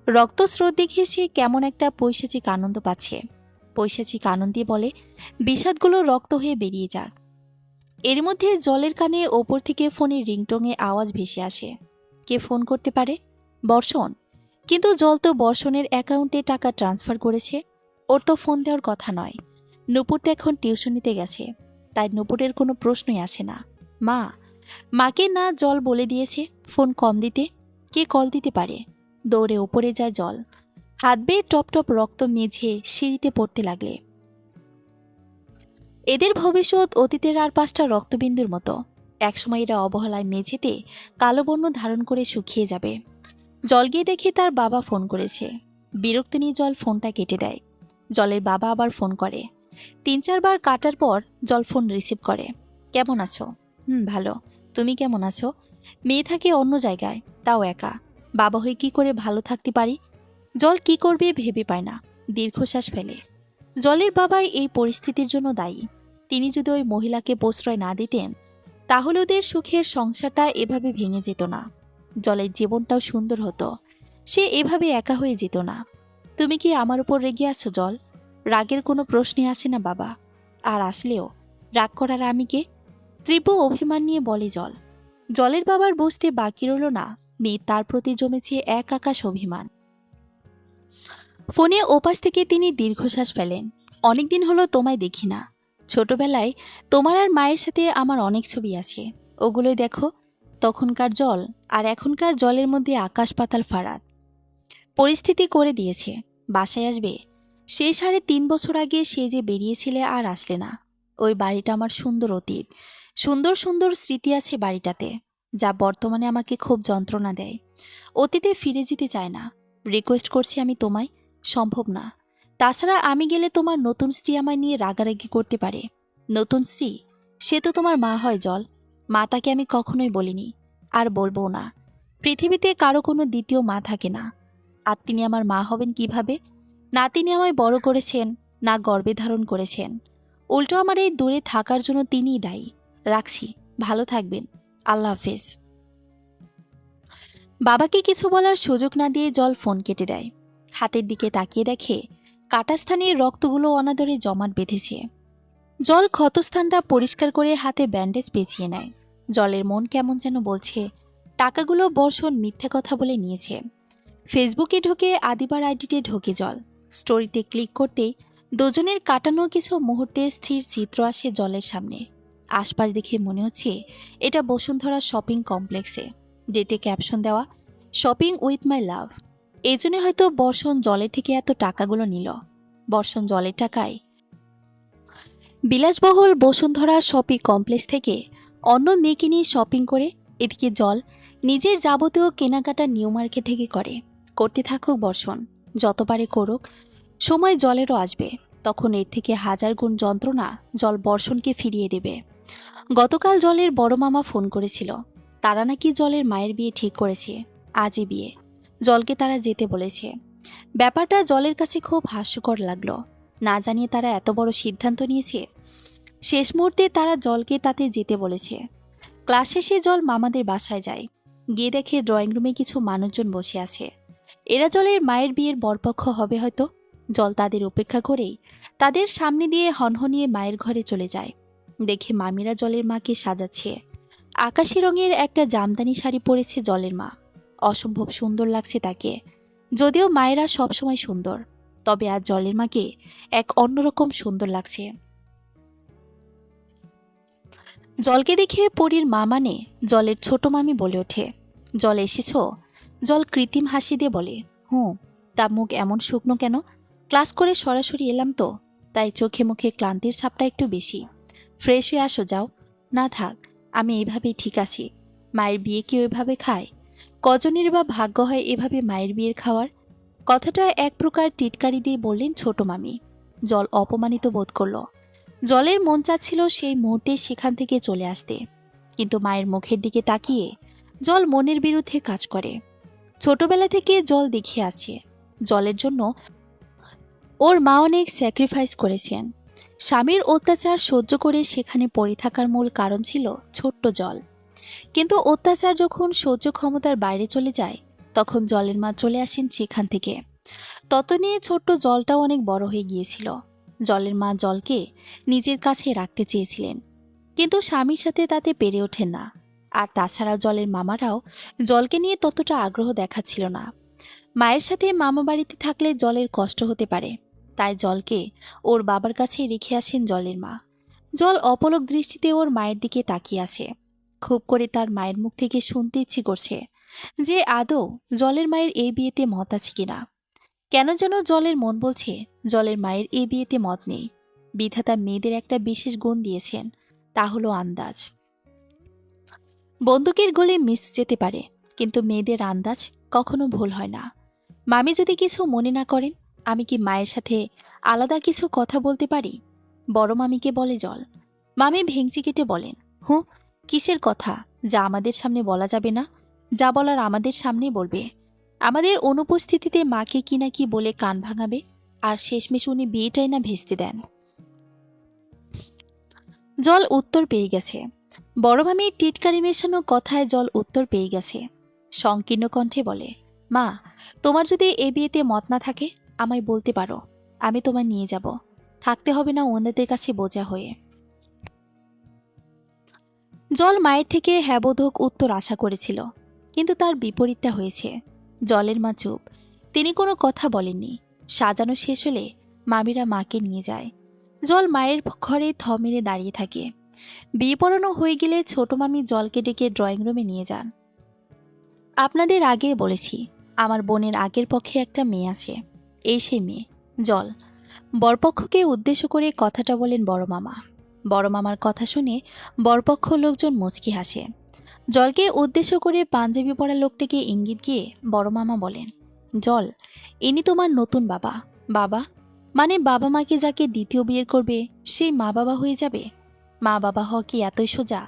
রক্তস্রোত দেখে সে কেমন একটা পৈশাচিক আনন্দ পাচ্ছে। পৈশাচিক আনন্দে বলে, বিষাদগুলো রক্ত হয়ে বেরিয়ে যাক। এর মধ্যে জলের কানে ওপর থেকে ফোনের রিংটংয়ে আওয়াজ ভেসে আসে। কে ফোন করতে পারে? বর্ষণ। কিন্তু জল তো বর্ষণের অ্যাকাউন্টে টাকা ট্রান্সফার করেছে, ওর তো ফোন দেওয়ার কথা নয়। নূপুর তো এখন টিউশনিতে গেছে, তাই নূপুরের কোনো প্রশ্নই আসে না। মাকে না জল বলে দিয়েছে ফোন কম দিতে? কে কল দিতে পারে? দৌড়ে ওপরে যায় জল। হাত বেয়ে টপ টপ রক্ত মেঝে সিঁড়িতে পড়তে লাগলে। এদের ভবিষ্যৎ অতীতের আর 5টা রক্তবিন্দুর মতো। একসময় এরা অবহেলায় মেঝেতে কালো বর্ণ ধারণ করে শুকিয়ে যাবে। জল গিয়ে দেখে তার বাবা ফোন করেছে। বিরক্ত নিয়ে জল ফোনটা কেটে দেয়। জলের বাবা আবার ফোন করে। 3-4 বার কাটার পর জল ফোন রিসিভ করে। কেমন আছো? ভালো। তুমি কেমন আছো? মেয়ে থাকে অন্য জায়গায়, তাও একা। বাবা হয়ে কি করে ভালো থাকতে পারি? জল কি করবে ভেবে পায় না, দীর্ঘশ্বাস ফেলে। জলের বাবাই এই পরিস্থিতির জন্য দায়ী। তিনি যদি ওই মহিলাকে প্রশ্রয় না দিতেন, তাহলে ওদের সুখের সংসারটা এভাবে ভেঙে যেত না। জলের জীবনটাও সুন্দর হতো। সে এভাবে একা হয়ে যেত না। তুমি কি আমার উপর রেগে আছো জল? রাগের কোনো প্রশ্নই আসে না বাবা। আর আসলেও রাগ করার আমি কে? তীব্র অভিমান নিয়ে বলে জল। জলের বাবার বুঝতে বাকি রইল না মেয়ে তার প্রতি জমেছে এক আকাশ অভিমান। ফোনে ওপাশ থেকে তিনি দীর্ঘশ্বাস ফেলেন। অনেকদিন হলো তোমায় দেখি না। ছোটবেলায় তোমার আর মায়ের সাথে আমার অনেক ছবি আছে, ওগুলোই দেখো। তখনকার জল আর এখনকার জলের মধ্যে আকাশ পাতাল ফারাক। পরিস্থিতি করে দিয়েছে। বাসায় আসবে? সেই 3.5 বছর আগে সে যে বেরিয়েছিলে আর আসলে না। ওই বাড়িটা আমার সুন্দর অতীত। সুন্দর সুন্দর স্মৃতি আছে বাড়িটাতে, যা বর্তমানে আমাকে খুব যন্ত্রণা দেয়। অতীতে ফিরে যেতে চায় না। রিকোয়েস্ট করছি আমি তোমায়, সম্ভব না। তাছাড়া আমি গেলে তোমার নতুন স্ত্রী আমায় নিয়ে রাগারাগি করতে পারে। নতুন স্ত্রী? সে তো তোমার মা হয় জল। মা তাকে আমি কখনোই বলিনি, আর বলবো না। পৃথিবীতে কারো কোনো দ্বিতীয় মা থাকে না। আর তিনি আমার মা হবেন কিভাবে? না তিনি আমায় বড় করেছেন, না গর্ভে ধারণ করেছেন। উল্টো আমার এই দূরে থাকার জন্য তিনিই দায়ী। রাখছি, ভালো থাকবেন। আল্লাহ হাফেজ। বাবাকে কিছু বলার সুযোগ না দিয়ে জল ফোন কেটে দেয়। হাতের দিকে তাকিয়ে দেখে কাটাস্থানের রক্তগুলো অনাদরে জমাট বেঁধেছে। জল ক্ষতস্থানটা পরিষ্কার করে হাতে ব্যান্ডেজ পেঁচিয়ে নেয়। জলের মন কেমন যেন বলছে টাকাগুলো বর্ষণ মিথ্যে কথা বলে নিয়েছে। ফেসবুকে ঢুকে আদিবার আইডিতে ঢোকে জল। স্টোরিতে ক্লিক করতেই দুজনের কাটানো কিছু মুহূর্তের স্থির চিত্র আসে জলের সামনে। আশপাশ দেখে মনে হচ্ছে এটা বসুন্ধরা শপিং কমপ্লেক্সে। ডেটে ক্যাপশন দেওয়া, শপিং উইথ মাই লাভ। এই জন্য হয়তো বর্ষণ জলের থেকে এত টাকাগুলো নিল। বর্ষণ জলের টাকায় বিলাসবহুল বসুন্ধরা শপিং কমপ্লেক্স থেকে অন্য মেয়েকে নিয়ে শপিং করে, এদিকে জল নিজের যাবতীয় কেনাকাটা নিউ মার্কেট থেকে করতে থাকুক বর্ষণ। যত পারে করুক, সময় জলেরও আসবে। তখন এর থেকে 1000 গুণ যন্ত্রণা জল বর্ষণকে ফিরিয়ে দেবে। গতকাল জলের বড় মামা ফোন করেছিল। তারা নাকি জলের মায়ের বিয়ে ঠিক করেছে। আজই বিয়ে। জলকে তারা যেতে বলেছে। ব্যাপারটা জলের কাছে খুব হাস্যকর লাগলো। না জানিয়ে তারা এত বড় সিদ্ধান্ত নিয়েছে। শেষ মুহূর্তে তারা জলকে তাতে যেতে বলেছে। ক্লাস শেষে জল মামাদের বাসায় যায়। গিয়ে দেখে ড্রয়িং রুমে কিছু মানুষজন বসে আছে। এরা জলের মায়ের বিয়ের বরপক্ষ হবে হয়তো। জল তাদের উপেক্ষা করেই তাদের সামনে দিয়ে হনহনিয়ে মায়ের ঘরে চলে যায়। দেখে মামিরা জলের মাকে সাজাচ্ছে। আকাশি রঙের একটা জামদানি শাড়ি পরেছে জলের মা। অসম্ভব সুন্দর লাগছে তাকে। যদিও মায়েরা সবসময় সুন্দর, তবে আজ জলের মাকে এক অন্যরকম সুন্দর লাগছে। জলকে দেখে পরীর মা মানে জলের ছোট মামি বলে ওঠে, জল এসেছ? জল কৃত্রিম হাসি দিয়ে বলে, হুঁ। তার মুখ এমন শুকনো কেন? ক্লাস করে সরাসরি এলাম তো, তাই চোখে মুখে ক্লান্তির ছাপটা একটু বেশি। ফ্রেশ হয়ে আসো যাও। না থাক, আমি এভাবেই ঠিক আছি। মায়ের বিয়ে কি ওইভাবে খায়? কজনের বা ভাগ্য হয় এভাবে মায়ের বিয়ের খাওয়ার? কথাটা এক প্রকার টিটকারি দিয়ে বললেন ছোট মামি। জল অপমানিত বোধ করল। জলের মন চাচ্ছিল সেই মুহূর্তে সেখান থেকে চলে আসতে, কিন্তু মায়ের মুখের দিকে তাকিয়ে জল মনের বিরুদ্ধে কাজ করে। ছোটবেলা থেকে জল দেখে আছে জলের জন্য ওর মা অনেক স্যাক্রিফাইস করেছেন। স্বামীর অত্যাচার সহ্য করে সেখানে পড়ে থাকার মূল কারণ ছিল ছোট্ট জল। কিন্তু অত্যাচার যখন সহ্য ক্ষমতার বাইরে চলে যায়, তখন জলের মা চলে আসেন সেখান থেকে। তত নিয়ে ছোট্ট জলটাও অনেক বড় হয়ে গিয়েছিল। জলের মা জলকে নিজের কাছে রাখতে চেয়েছিলেন, কিন্তু স্বামীর সাথে তাতে পেরে ওঠেন না। আর তাছাড়াও জলের মামারাও জলকে নিয়ে ততটা আগ্রহ দেখাচ্ছিল না। মায়ের সাথে মামা বাড়িতে থাকলে জলের কষ্ট হতে পারে, তাই জলকে ওর বাবার কাছে রেখে আসেন জলের মা। জল অপলক দৃষ্টিতে ওর মায়ের দিকে তাকিয়ে আছে। খুব করে তার মায়ের মুখ থেকে শুনতে ইচ্ছে করছে যে আদৌ জলের মায়ের এই বিয়েতে মত আছে কিনা। কেন যেন জলের মন বলছে জলের মায়ের এ বিয়েতে মত নেই। বিধাতা মেয়েদের একটা বিশেষ গুণ দিয়েছেন, তা হলো আন্দাজ। বন্দুকের গুলি মিস যেতে পারে, কিন্তু মেয়েদের আন্দাজ কখনো ভুল হয় না। মামি যদি কিছু মনে না করেন, আমি কি মায়ের সাথে আলাদা কিছু কথা বলতে পারি? বড় মামিকে বলে জল। মামি ভেঙচি কেটে বলেন, কিসের কথা যা আমাদের সামনে বলা যাবে না? যা বলার আমাদের সামনে বলবে। আমাদের অনুপস্থিতিতে মাকে কি না কি বলে কান ভাঙাবে, আর শেষমেশ উনি বিয়েটাই না ভেস্তে দেন। জল উত্তর পেয়ে গেছে। বড় মামির টিটকারি মেশানো কথায় জল উত্তর পেয়ে গেছে। সংকীর্ণ কণ্ঠে বলে, মা, তোমার যদি এ বিয়েতে মত না থাকে আমায় বলতে পারো, আমি তোমায় নিয়ে যাব। থাকতে হবে না ওনাদের কাছে বোঝা হয়ে। জল মায়ের থেকে হ্যাবোধক উত্তর আশা করেছিল, কিন্তু তার বিপরীতটা হয়েছে। জলের মা চুপ, তিনি কোনো কথা বলেননি। সাজানো শেষ হলে মামিরা মাকে নিয়ে যায়। জল মায়ের ঘরে থ মেরে দাঁড়িয়ে থাকে। বিয়ে পড়ানো হয়ে গেলে ছোট মামি জলকে ডেকে ড্রয়িং রুমে নিয়ে যান। আপনাদের আগে বলেছি, আমার বোনের আগের পক্ষে একটা মেয়ে আছে, এই সেই মেয়ে জল। বরপক্ষকে উদ্দেশ্য করে কথাটা বলেন বড় মামা। বড় মামার কথা শুনে বরপক্ষ লোকজন মুচকি হাসে। জলকে উদ্দেশ্য করে পাঞ্জাবি পরা লোকটিকে ইঙ্গিত গিয়ে বড় মামা বলেন, জল, ইনি তোমার নতুন বাবা। বাবা মানে বাবা মাকে যাকে দ্বিতীয় বিয়ের করবে সেই মা বাবা হয়ে যাবে? মা বাবা হওয়া কি এতই সোজা?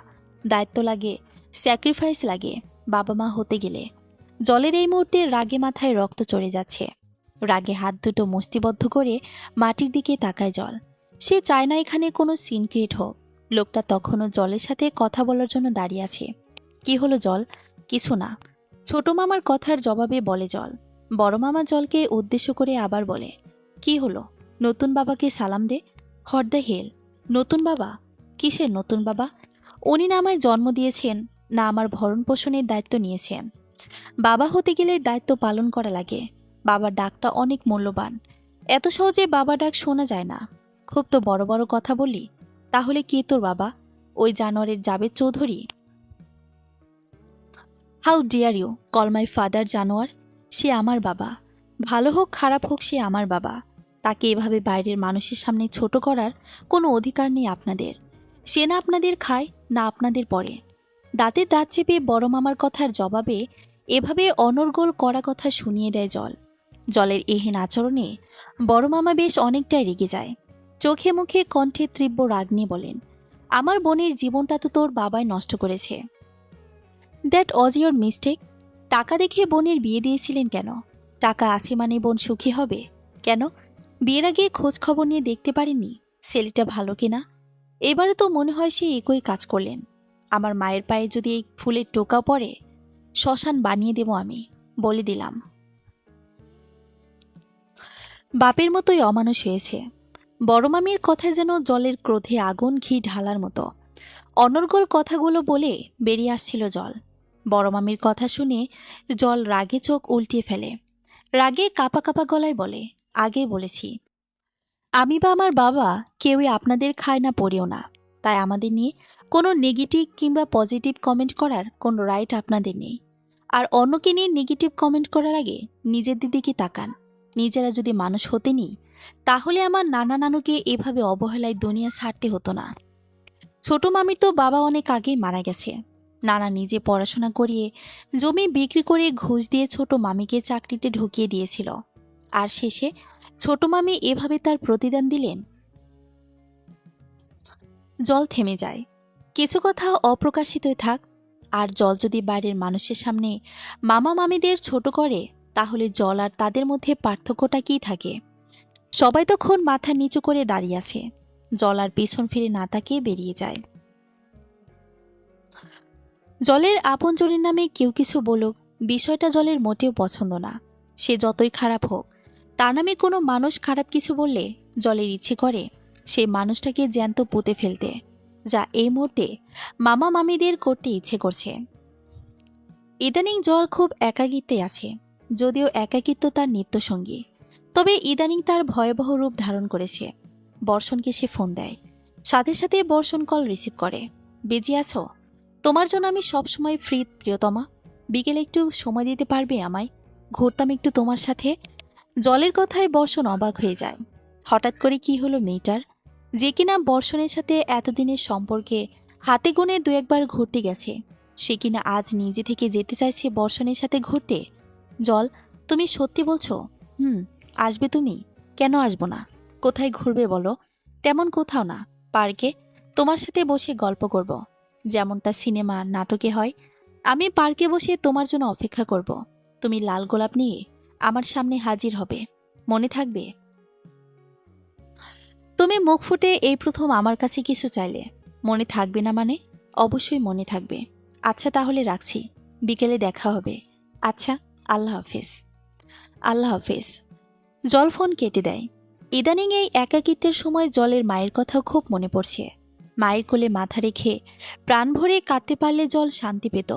দায়িত্ব লাগে, স্যাক্রিফাইস লাগে বাবা মা হতে গেলে। জলের এই মুহূর্তে রাগে মাথায় রক্ত চড়ে যাচ্ছে। রাগে হাত দুটো মুষ্টিবদ্ধ করে মাটির দিকে তাকায় জল। সে চায় না এখানে কোনো সিন ক্রিয়েট হোক। লোকটা তখনও জলের সাথে কথা বলার জন্য দাঁড়িয়ে আছে। কি হলো জল? কিছু না, ছোট মামার কথার জবাবে বলে জল। বড় মামা জলকে উদ্দেশ্য করে আবার বলে, কি হলো? নতুন বাবাকে সালাম দে। What the hell? নতুন বাবা? কিসের নতুন বাবা? উনি না আমায় জন্ম দিয়েছেন, না আমার ভরণ পোষণের দায়িত্ব নিয়েছেন। বাবা হতে গেলে দায়িত্ব পালন করা লাগে। বাবার ডাকটা অনেক মূল্যবান। এত সহজে বাবা ডাক শোনা যায় না। খুব তো বড় বড় কথা বলি। তাহলে কে তোর বাবা? ওই জানোয়ারের Javed Chowdhury? How dare you call my father জানোয়ার? সে আমার বাবা। ভালো হোক খারাপ হোক সে আমার বাবা। তাকে এভাবে বাইরের মানুষের সামনে ছোট করার কোনো অধিকার নেই আপনাদের। সে না আপনাদের খায়, না আপনাদের পরে। দাঁতের দাঁত চেপে বড় মামার কথার জবাবে এভাবে অনর্গল করা কথা শুনিয়ে দেয় জল। জলের এহেন আচরণে বড় মামা বেশ অনেকটাই রেগে যায়। চোখে মুখে কণ্ঠে তীব্র রাগ নিয়ে বলেন, আমার বোনের জীবনটা তো তোর বাবাই নষ্ট করেছে। That was your mistake. টাকা দেখে বোনের বিয়ে দিয়েছিলেন কেন? টাকা আছে মানে বোন সুখী হবে কেন? বিয়ের আগে খোঁজ খবর নিয়ে দেখতে পারেননি ছেলেটা ভালো কিনা? এবারে তো মনে হয় সে একই কাজ করলেন। আমার মায়ের পায়ে যদি এই ফুলের টোকা পড়ে, শ্মশান বানিয়ে দেব আমি, বলে দিলাম। বাপের মতোই অমানুষ হয়েছে। বড় মামির কথা যেন জলের ক্রোধে আগুন ঘি ঢালার মতো। অনর্গল কথাগুলো বলে বেরিয়ে আসছিল জল। বড় মামির কথা শুনে জল রাগে চোখ উল্টিয়ে ফেলে। রাগে কাপা কাপা গলায় বলে, আগে বলেছি, আমি বা আমার বাবা কেউই আপনাদের খায় না পড়েও না। তাই আমাদের নিয়ে কোনো নেগেটিভ কিংবা পজিটিভ কমেন্ট করার কোনো রাইট আপনাদের নেই। আর অন্যকে নিয়ে নেগেটিভ কমেন্ট করার আগে নিজের দিকে তাকান। নিজেরা যদি মানুষ হতেনি, তাহলে আমার নানা নানুকে এভাবে অবহেলায় দুনিয়া ছাড়তে হতো না। ছোট মামির তো বাবা অনেক আগেই মারা গেছে। নানা নিজে পড়াশোনা করিয়ে জমি বিক্রি করে ঘুষ দিয়ে ছোট মামিকে চাকরিতে ঢুকিয়ে দিয়েছিল। আর শেষে ছোট মামি এভাবে তার প্রতিদান দিলেন। জল থেমে যায়। কিছু কথা অপ্রকাশিতই থাক। আর জল যদি বাইরের মানুষের সামনে মামা মামিদের ছোট করে, তাহলে জল আর তাদের মধ্যে পার্থক্যটা কী থাকে? সবাই তখন মাথা নিচু করে দাঁড়িয়ে আছে। জল আর পিছন ফিরে না তাকিয়ে বেরিয়ে যায়। জলের আপনজনের নামে কেউ কিছু বলুক, বিষয়টা জলের মোটেও পছন্দ না। সে যতই খারাপ হোক, তার নামে কোনো মানুষ খারাপ কিছু বললে জলের ইচ্ছে করে সেই মানুষটাকে জ্যান্ত পুঁতে ফেলতে, যা এই মুহূর্তে মামা মামিদের করতে ইচ্ছে করছে। ইদানিং জল খুব একাকিত্বে আছে, যদিও একাকিত্ব তার নিত্যসঙ্গী। তবে ইদানিং তার ভয়াবহ রূপ ধারণ করেছে। বর্ষণকে সে ফোন দেয়, সাথে সাথে বর্ষণ কল রিসিভ করে। বেজে আছো? তোমার জন্য আমি সবসময় ফ্রি প্রিয়তমা। বিকেলে একটু সময় দিতে পারবে আমায়? ঘুরতাম একটু তোমার সাথে। জলের কথায় বর্ষণ অবাক হয়ে যায়। হঠাৎ করে কি হলো মেয়েটার, যে কিনা বর্ষণের সাথে এতদিনের সম্পর্কে হাতে গুনে দু একবার ঘুরতে গেছে, সে কিনা আজ নিজে থেকে যেতে চাইছে বর্ষণের সাথে ঘুরতে। জল, তুমি সত্যি বলছো? আসবে তুমি? কেন আসবো না? কোথায় ঘুরবে বলো? তেমন কোথাও না, পার্কে তোমার সাথে বসে গল্প করব, যেমনটা সিনেমা নাটকে হয়। আমি পার্কে বসে তোমার জন্য অপেক্ষা করব। তুমি লাল গোলাপ নিয়ে আমার সামনে হাজির হবে, মনে থাকবে? তুমি মুখ ফুটে এই প্রথম আমার কাছে কিছু চাইলে, মনে থাকবে না মানে? অবশ্যই মনে থাকবে। আচ্ছা তাহলে রাখছি, বিকেলে দেখা হবে। আচ্ছা, আল্লাহ হাফেজ। আল্লাহ হাফেজ। জল ফোন কেটে দেয়। ইদানিং এই একাকিত্বের সময় জলের মায়ের কথাও খুব মনে পড়ছে। মায়ের কোলে মাথা রেখে প্রাণ ভরে কাঁদতে পারলে জল শান্তি পেত।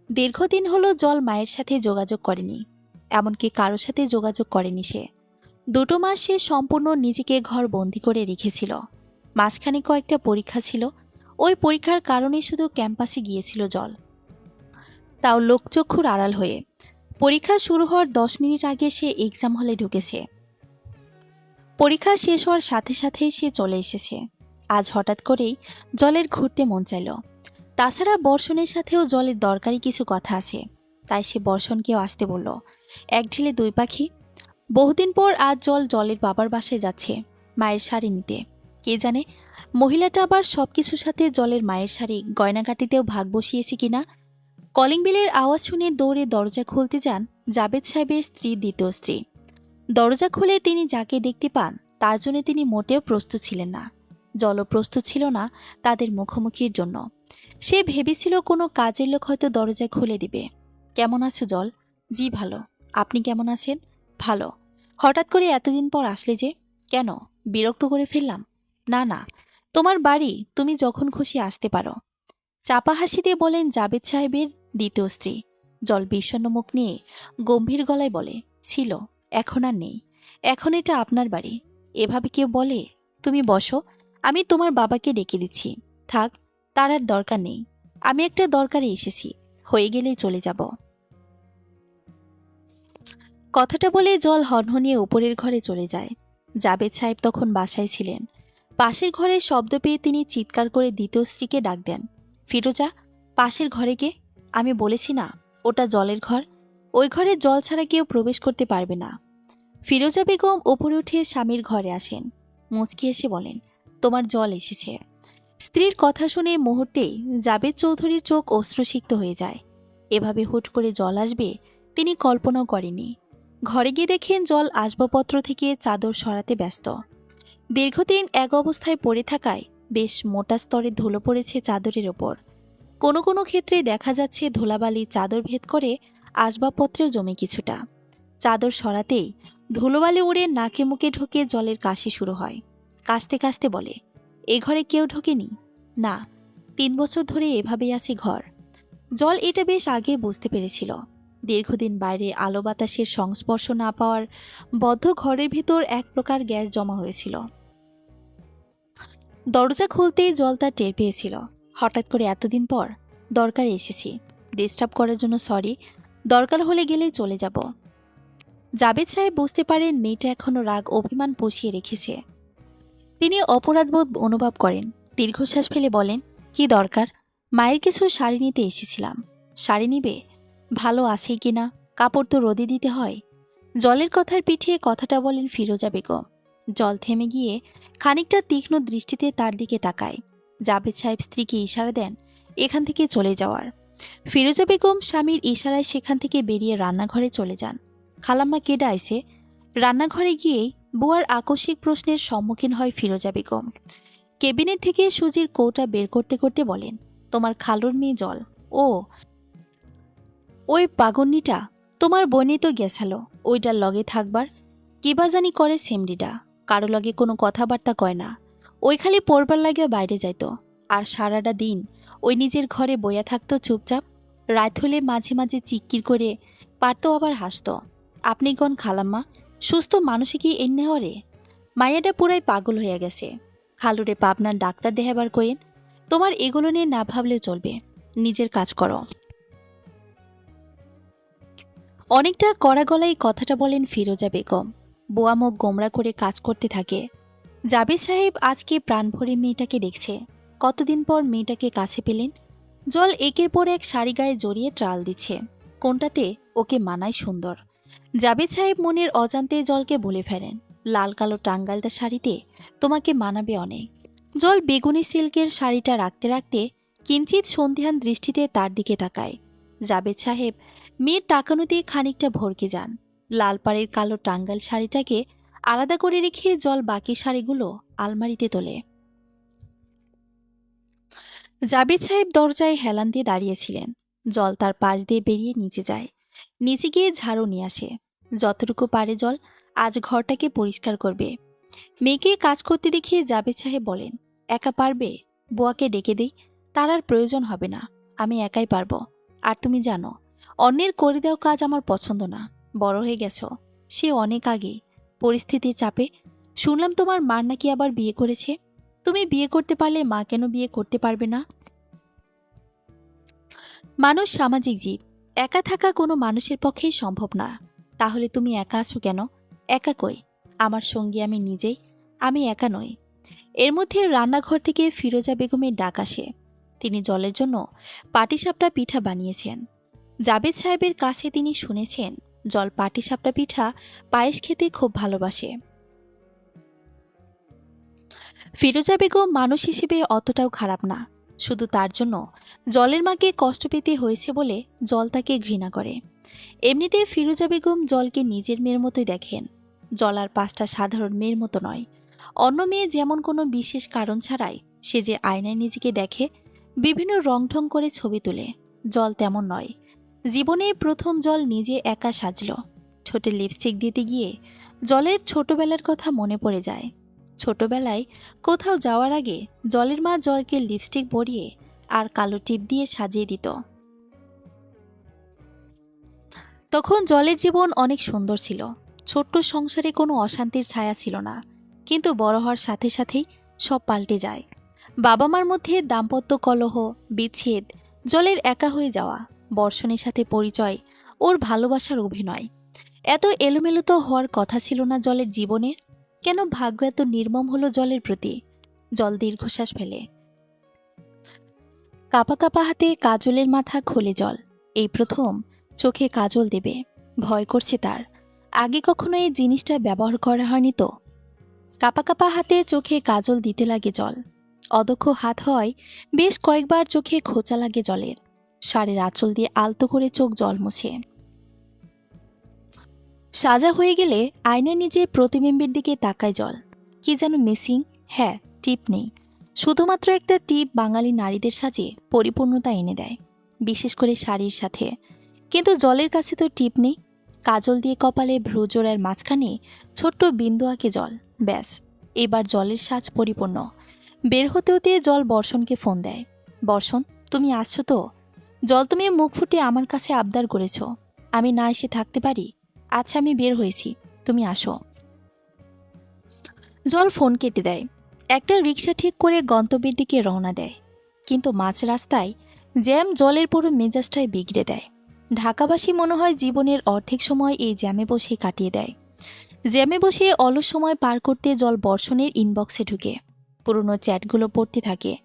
দীর্ঘদিন হলো জল মায়ের সাথে যোগাযোগ করেনি, এমনকি কারোর সাথে যোগাযোগ করেনি সে। 2 মাস সে সম্পূর্ণ নিজেকে ঘর বন্দি করে রেখেছিল। মাঝখানে কয়েকটা পরীক্ষা ছিল, ওই পরীক্ষার কারণে শুধু ক্যাম্পাসে গিয়েছিল জল, তাও লোকচক্ষুর আড়াল হয়ে। পরীক্ষা শুরু হওয়ার 10 মিনিট আগে সে এক্সাম হলে ঢুকেছে। পরীক্ষা শেষ হওয়ার সাথে সাথেই সে চলে এসেছে। আজ হঠাৎ করেই জলের ঘুরতে মন চাইল। তাছাড়া বর্ষণের সাথেও জলের দরকারি কিছু কথা আছে, তাই সে বর্ষণকেও আসতে বলল। এক ঢিলে দুই পাখি। বহুদিন পর আজ জলের বাবার বাসায় যাচ্ছে মায়ের শাড়ি নিতে। কে জানে মহিলাটা আবার সবকিছুর সাথে জলের মায়ের শাড়ি গয়নাগাটিতেও ভাগ বসিয়েছে কিনা। কলিং বেলের আওয়াজ শুনে দৌড়ে দরজা খুলতে যান জাবেদ সাহেবের স্ত্রী, দ্বিতীয় স্ত্রী। দরজা খুলে তিনি যাকে দেখতে পান তার জন্য তিনি মোটেও প্রস্তুত ছিলেন না। জলও প্রস্তুত ছিল না তাদের মুখোমুখির জন্য। সে ভেবেছিল কোনো কাজের লোক হয়তো দরজা খুলে দিবে। কেমন আছো জল? জি ভালো। আপনি কেমন আছেন? ভালো। হঠাৎ করে এতদিন পর আসলে যে? কেন, বিরক্ত করে ফেললাম? না না, তোমার বাড়ি, তুমি যখন খুশি আসতে পারো। চাপা হাসি দিয়ে বলেন জাবেদ সাহেবের দ্বিতীয় স্ত্রী। জল বিষণ্ণ মুখ নিয়ে গম্ভীর গলায় বলে, ছিল, এখন আর নেই। এখন এটা আপনার বাড়ি। এভাবে কেউ বলে? তুমি বসো, আমি তোমার বাবাকে ডেকে দিচ্ছি। থাক, তার আর দরকার নেই। আমি একটা দরকারে এসেছি, হয়ে গেলেই চলে যাব। কথাটা বলে জল হনহনিয়ে উপরের ঘরে চলে যায়। জাবেদ সাহেব তখন বাসায় ছিলেন। পাশের ঘরে শব্দ পেয়ে তিনি চিৎকার করে দ্বিতীয় স্ত্রীকে ডাক দেন, ফিরোজা, পাশের ঘরে কে? আমি বলেছি না ওটা জলের ঘর, ওই ঘরে জল ছাড়া কেউ প্রবেশ করতে পারবে না। ফিরোজা বেগম ওপরে উঠে স্বামীর ঘরে আসেন। মুচকি এসে বলেন, তোমার জল এসেছে। স্ত্রীর কথা শুনে মুহূর্তেই জাবেদ চৌধুরীর চোখ অশ্রুসিক্ত হয়ে যায়। এভাবে হুট করে জল আসবে তিনি কল্পনাও করেনি। ঘরে গিয়ে দেখেন জল আসবাবপত্র থেকে চাদর সরাতে ব্যস্ত। দীর্ঘদিন এক অবস্থায় পড়ে থাকায় বেশ মোটা স্তরে ধুলো পড়েছে চাদরের ওপর। কোনো কোনো ক্ষেত্রে দেখা যাচ্ছে ধুলাবালি চাদর ভেদ করে আসবাবপত্রেও জমে কিছুটা। চাদর সরাতেই ধুলোবালি উড়ে নাকে মুখে ঢুকে জলের কাশি শুরু হয়। কাশতে কাশতে বলে, এ ঘরে কেউ ঢোকেনি? না, 3 বছর ধরে এভাবেই আছে ঘর। জল এটা বেশ আগে বুঝতে পেরেছিল। দীর্ঘদিন বাইরে আলো বাতাসের সংস্পর্শ না পাওয়ার বদ্ধ ঘরের ভিতর এক প্রকার গ্যাস জমা হয়েছিল। দরজা খুলতেই জল তা টের পেয়েছিল। হঠাৎ করে এতদিন পর দরকারে এসেছি, ডিস্টার্ব করার জন্য সরি, দরকার হলে গেলেই চলে যাব। জাবেদ সাহেব বুঝতে পারেন মেয়েটা এখনো রাগ অভিমান পুষিয়ে রেখেছে। তিনি অপরাধবোধ অনুভব করেন। দীর্ঘশ্বাস ফেলে বলেন, কি দরকার? মায়ের কিছু শাড়ি নিতে এসেছিলাম। শাড়ি নিবে? ভালো আছেই কিনা, কাপড় তো রোদে দিতে হয়। জলের কথার পিঠিয়ে কথাটা বলেন ফিরোজা বেগম। জল থেমে গিয়ে খানিকটা তীক্ষ্ণ দৃষ্টিতে তার দিকে তাকায়। জাবেদ সাহেব স্ত্রীকে ইশারা দেন এখান থেকে চলে যাওয়ার। ফিরোজা বেগম স্বামীর ইশারায় সেখান থেকে বেরিয়ে রান্নাঘরে চলে যান। খালাম্মা কেডা আইছে? রান্নাঘরে গিয়েই বুয়ার আকস্মিক প্রশ্নের সম্মুখীন হয় ফিরোজা বেগম। কেবিনেট থেকে সুজির কৌটা বের করতে করতে বলেন, তোমার খালুর মেয়ে জল। ও, ওই পাগন্নিটা তোমার বনে তো গেছালো ওইটার লগে থাকবার। কিবা জানি করে সেমডিটা, কারো লগে কোনো কথাবার্তা কয় না। ওই খালি পড়বার লাগে বাইরে যাইতো, আর সারাটা দিন ওই নিজের ঘরে বইয়া থাকতো চুপচাপ। রাত হলে মাঝে মাঝে চিক্কির করে পারতো, আবার হাসতো। আপনি কোন খালাম্মা, সুস্থ মানুষে কি এনে হরে? মায়াটা পুরাই পাগল হইয়া গেছে। খালুরে পাবনার ডাক্তার দেখাবার কইন। তোমার এগুলো নিয়ে না ভাবলেও চলবে, নিজের কাজ করো। অনেকটা কড়া গলায় কথাটা বলেন ফিরোজা বেগম। বোয়া মুখ গোমরা করে কাজ করতে থাকে। জাবেদ সাহেব আজকে প্রাণ ভরে মেয়েটাকে দেখছে। কতদিন পর মেয়েটাকে কাছে পেলেন। জল একের পর এক শাড়ি গায়ে জড়িয়ে ট্রাল দিচ্ছে। কোনটাতে ওকে মানায় সুন্দর। জাবেদ সাহেব মনের অজান্তে জলকে বলে ফেলেন, লাল কালো টাঙ্গালদা শাড়িতে তোমাকে মানাবে অনেক। জল বেগুনি সিল্কের শাড়িটা রাখতে রাখতে কিঞ্চিত সন্ধিহান দৃষ্টিতে তার দিকে তাকায়। জাবেদ সাহেব মেয়ের তাকানোতে খানিকটা ভরকে যান। লাল পাড়ের কালো টাঙ্গাল শাড়িটাকে আলাদা করে রেখে জল বাকি শাড়িগুলো আলমারিতে তোলে। জাবেদ সাহেব দরজায় হেলান দিয়ে দাঁড়িয়েছিলেন। জল তার পাশ দিয়ে বেরিয়ে নিচে যায়। নিচে গিয়ে ঝাড়ু নিয়ে আসে। যতটুকু পারে জল আজ ঘরটাকে পরিষ্কার করবে। মেয়েকে কাজ করতে দেখিয়ে জাবেদ সাহেব বলেন, একা পারবে? বুয়াকে ডেকে দেই। তার আর প্রয়োজন হবে না, আমি একাই পারবো। আর তুমি জানো, অন্যের করে দেওয়া কাজ আমার পছন্দ না। বড় হয়ে গেছো, সে অনেক আগেই। পরিস্থিতির চাপে শুনলাম তোমার মার নাকি আবার বিয়ে করেছে। তুমি বিয়ে করতে পারলে মা কেন বিয়ে করতে পারবে না? মানুষ সামাজিক জীব, একা থাকা কোনো মানুষের পক্ষেই সম্ভব না। তাহলে তুমি একা আছো কেন? একা কই? আমার সঙ্গী আমি নিজেই। আমি একা নই। এর মধ্যে রান্নাঘর থেকে ফিরোজা বেগমের ডাক আসে। তিনি জলের জন্য পাটিসাপটা পিঠা বানিয়েছেন। জাবেদ সাহেবের কাছে তিনি শুনেছেন জল পাটিসাপটা পিঠা পায়েস খেতে খুব ভালোবাসে। ফিরোজা বেগম মানুষ হিসেবে অতটাও খারাপ না। শুধু তার জন্য জলের মাকে কষ্ট পেতে হয়েছে বলে জল তাকে ঘৃণা করে। এমনিতে ফিরোজা বেগম জলকে নিজের মেয়ের মতোই দেখেন। জল আর পাঁচটা সাধারণ মেয়ের মতো নয়। অন্য মেয়ে যেমন কোনো বিশেষ কারণ ছাড়াই সে যে আয়নায় নিজেকে দেখে, বিভিন্ন রংঢং করে ছবি তোলে, জল তেমন নয়। জীবনে প্রথম জল নিজে একা সাজল। ঠোঁটে লিপস্টিক দিতে গিয়ে জলের ছোটবেলার কথা মনে পড়ে যায়। ছোটবেলায় কোথাও যাওয়ার আগে জলের মা জলকে লিপস্টিক পরিয়ে আর কালো টিপ দিয়ে সাজিয়ে দিত। তখন জলের জীবন অনেক সুন্দর ছিল। ছোট্ট সংসারে কোনো অশান্তির ছায়া ছিল না। কিন্তু বড় হওয়ার সাথে সাথেই সব পাল্টে যায়। বাবা মার মধ্যে দাম্পত্য কলহ, বিচ্ছেদ, জলের একা হয়ে যাওয়া, বর্ষণের সাথে পরিচয়, ওর ভালোবাসার অভিনয়। এত এলোমেলো তো হওয়ার কথা ছিল না জলের জীবনের। কেন ভাগ্য এত নির্মম হলো জলের প্রতি? জল দীর্ঘশ্বাস ফেলে। কাপা কাপা হাতে কাজলের মাথা খোলে জল। এই প্রথম চোখে কাজল দেবে। ভয় করছে তার। আগে কখনো এই জিনিসটা ব্যবহার করা হয়নি তো। কাপা কাপা হাতে চোখে কাজল দিতে লাগে জল। অদক্ষ হাত হয়, বেশ কয়েকবার চোখে খোঁচা লাগে জলের। শাড়ির আঁচল দিয়ে আলতো করে চোখ জল মুছে। সাজা হয়ে গেলে আয়নায় নিজের প্রতিবিম্বের দিকে তাকায় জল। কি যেন মিসিং। হ্যাঁ, টিপ নেই। শুধুমাত্র একটা টিপ বাঙালি নারীদের সাজে পরিপূর্ণতা এনে দেয়, বিশেষ করে শাড়ির সাথে। কিন্তু জলের কাছে তো টিপ নেই। কাজল দিয়ে কপালে ভ্রুজোড়ার মাঝখানে ছোট্ট বিন্দু আঁকে জল। ব্যাস, এবার জলের সাজ পরিপূর্ণ। বের হতে হতে জল বর্ষণকে ফোন দেয়। বর্ষণ, তুমি আসছো তো? জল, তুমি মুখ ফুটে আমার কাছে আবদার করেছ, আমি না এসে থাকতে পারি? আচ্ছা, আমি বের হয়েছি, তুমি আসো। জল ফোন কেটে দেয়। একটা রিক্সা ঠিক করে গন্তব্যের দিকে রওনা দেয়। কিন্তু মাঝ রাস্তায় জ্যাম জলের পুরো মেজাজটাই বিগড়ে দেয়। ঢাকাবাসী মনে হয় জীবনের অর্ধেক সময় এই জ্যামে বসে কাটিয়ে দেয়। জ্যামে বসে অলস সময় পার করতে জল বর্ষণের ইনবক্সে ঢুকে পুরনো চ্যাটগুলো পড়তে থাকে।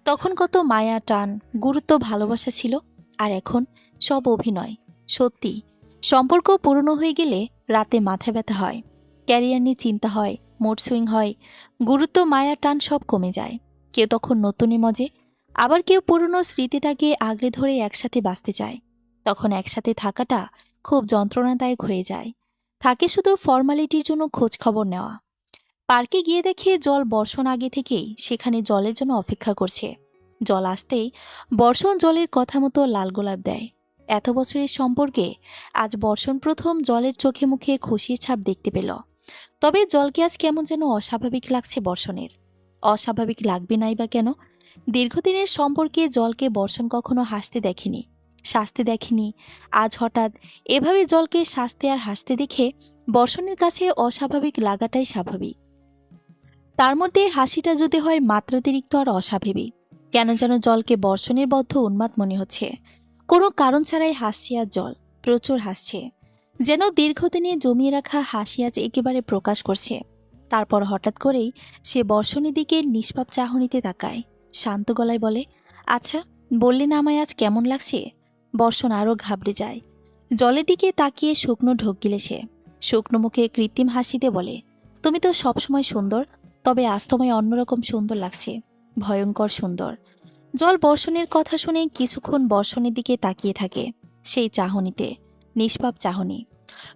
তখন কত মায়া, টান, গুরুত্ব, ভালোবাসা ছিল। আর এখন সব অভিনয়। সত্যি, সম্পর্ক পুরনো হয়ে গেলে রাতে মাথা ব্যথা হয়, ক্যারিয়ার নিয়ে চিন্তা হয়, মুড সুইং হয়, গুরুত্ব, মায়া, টান সব কমে যায়। কেউ তখন নতুনে মজে, আবার কেউ পুরনো স্মৃতিটাকে আগলে ধরে একসাথে বাঁচতে চায়। তখন একসাথে থাকাটা খুব যন্ত্রণাদায়ক হয়ে যায়। থাকে শুধু ফর্মালিটির জন্য খোঁজ খবর নেওয়া। পার্কে গিয়ে দেখে জল বর্ষণ আগে থেকেই সেখানে জলের জন্য অপেক্ষা করছে। জল আসতেই বর্ষণ জলের কথা মতো লাল গোলাপ দেয়। এত বছরের সম্পর্কে আজ বর্ষণ প্রথম জলের চোখে মুখে খুশির ছাপ দেখতে পেল। তবে জলকে আজ কেমন যেন অস্বাভাবিক লাগছে বর্ষণের। অস্বাভাবিক লাগবে নাই বা কেন? দীর্ঘদিনের সম্পর্কে জলকে বর্ষণ কখনো হাসতে দেখেনি, সাজতে দেখেনি। আজ হঠাৎ এভাবে জলকে সাজতে আর হাসতে দেখে বর্ষণের কাছে অস্বাভাবিক লাগাটাই স্বাভাবিক। তার মধ্যে হাসিটা যদি হয় মাত্রাতিরিক্ত আর অস্বাভাবিক। কেন যেন জলকে বর্ষণের বদ্ধ উন্মাদ মনে হচ্ছে। কোনো কারণ ছাড়াই হাসছে আজ জল, প্রচুর হাসছে। যেন দীর্ঘদিনে জমিয়ে রাখা হাসি আজ একেবারে প্রকাশ করছে। তারপর হঠাৎ করেই সে বর্ষণের দিকে নিষ্পাপ চাহনিতে তাকায়, শান্ত গলায় বলে, আচ্ছা, বললে না আমায় আজ কেমন লাগছে? বর্ষণ আরও ঘাবড়ে যায়। জলের দিকে তাকিয়ে শুকনো ঢোক গিলে সে শুকনো মুখে কৃত্রিম হাসিতে বলে, তুমি তো সবসময় সুন্দর, তবে আজ তোমায় অন্যরকম সুন্দর লাগছে, ভয়ঙ্কর সুন্দর। জল বর্ষণের কথা শুনে কিছুক্ষণ বর্ষণের দিকে তাকিয়ে থাকে, সেই চাহনিতে, নিষ্পাপ চাহনি।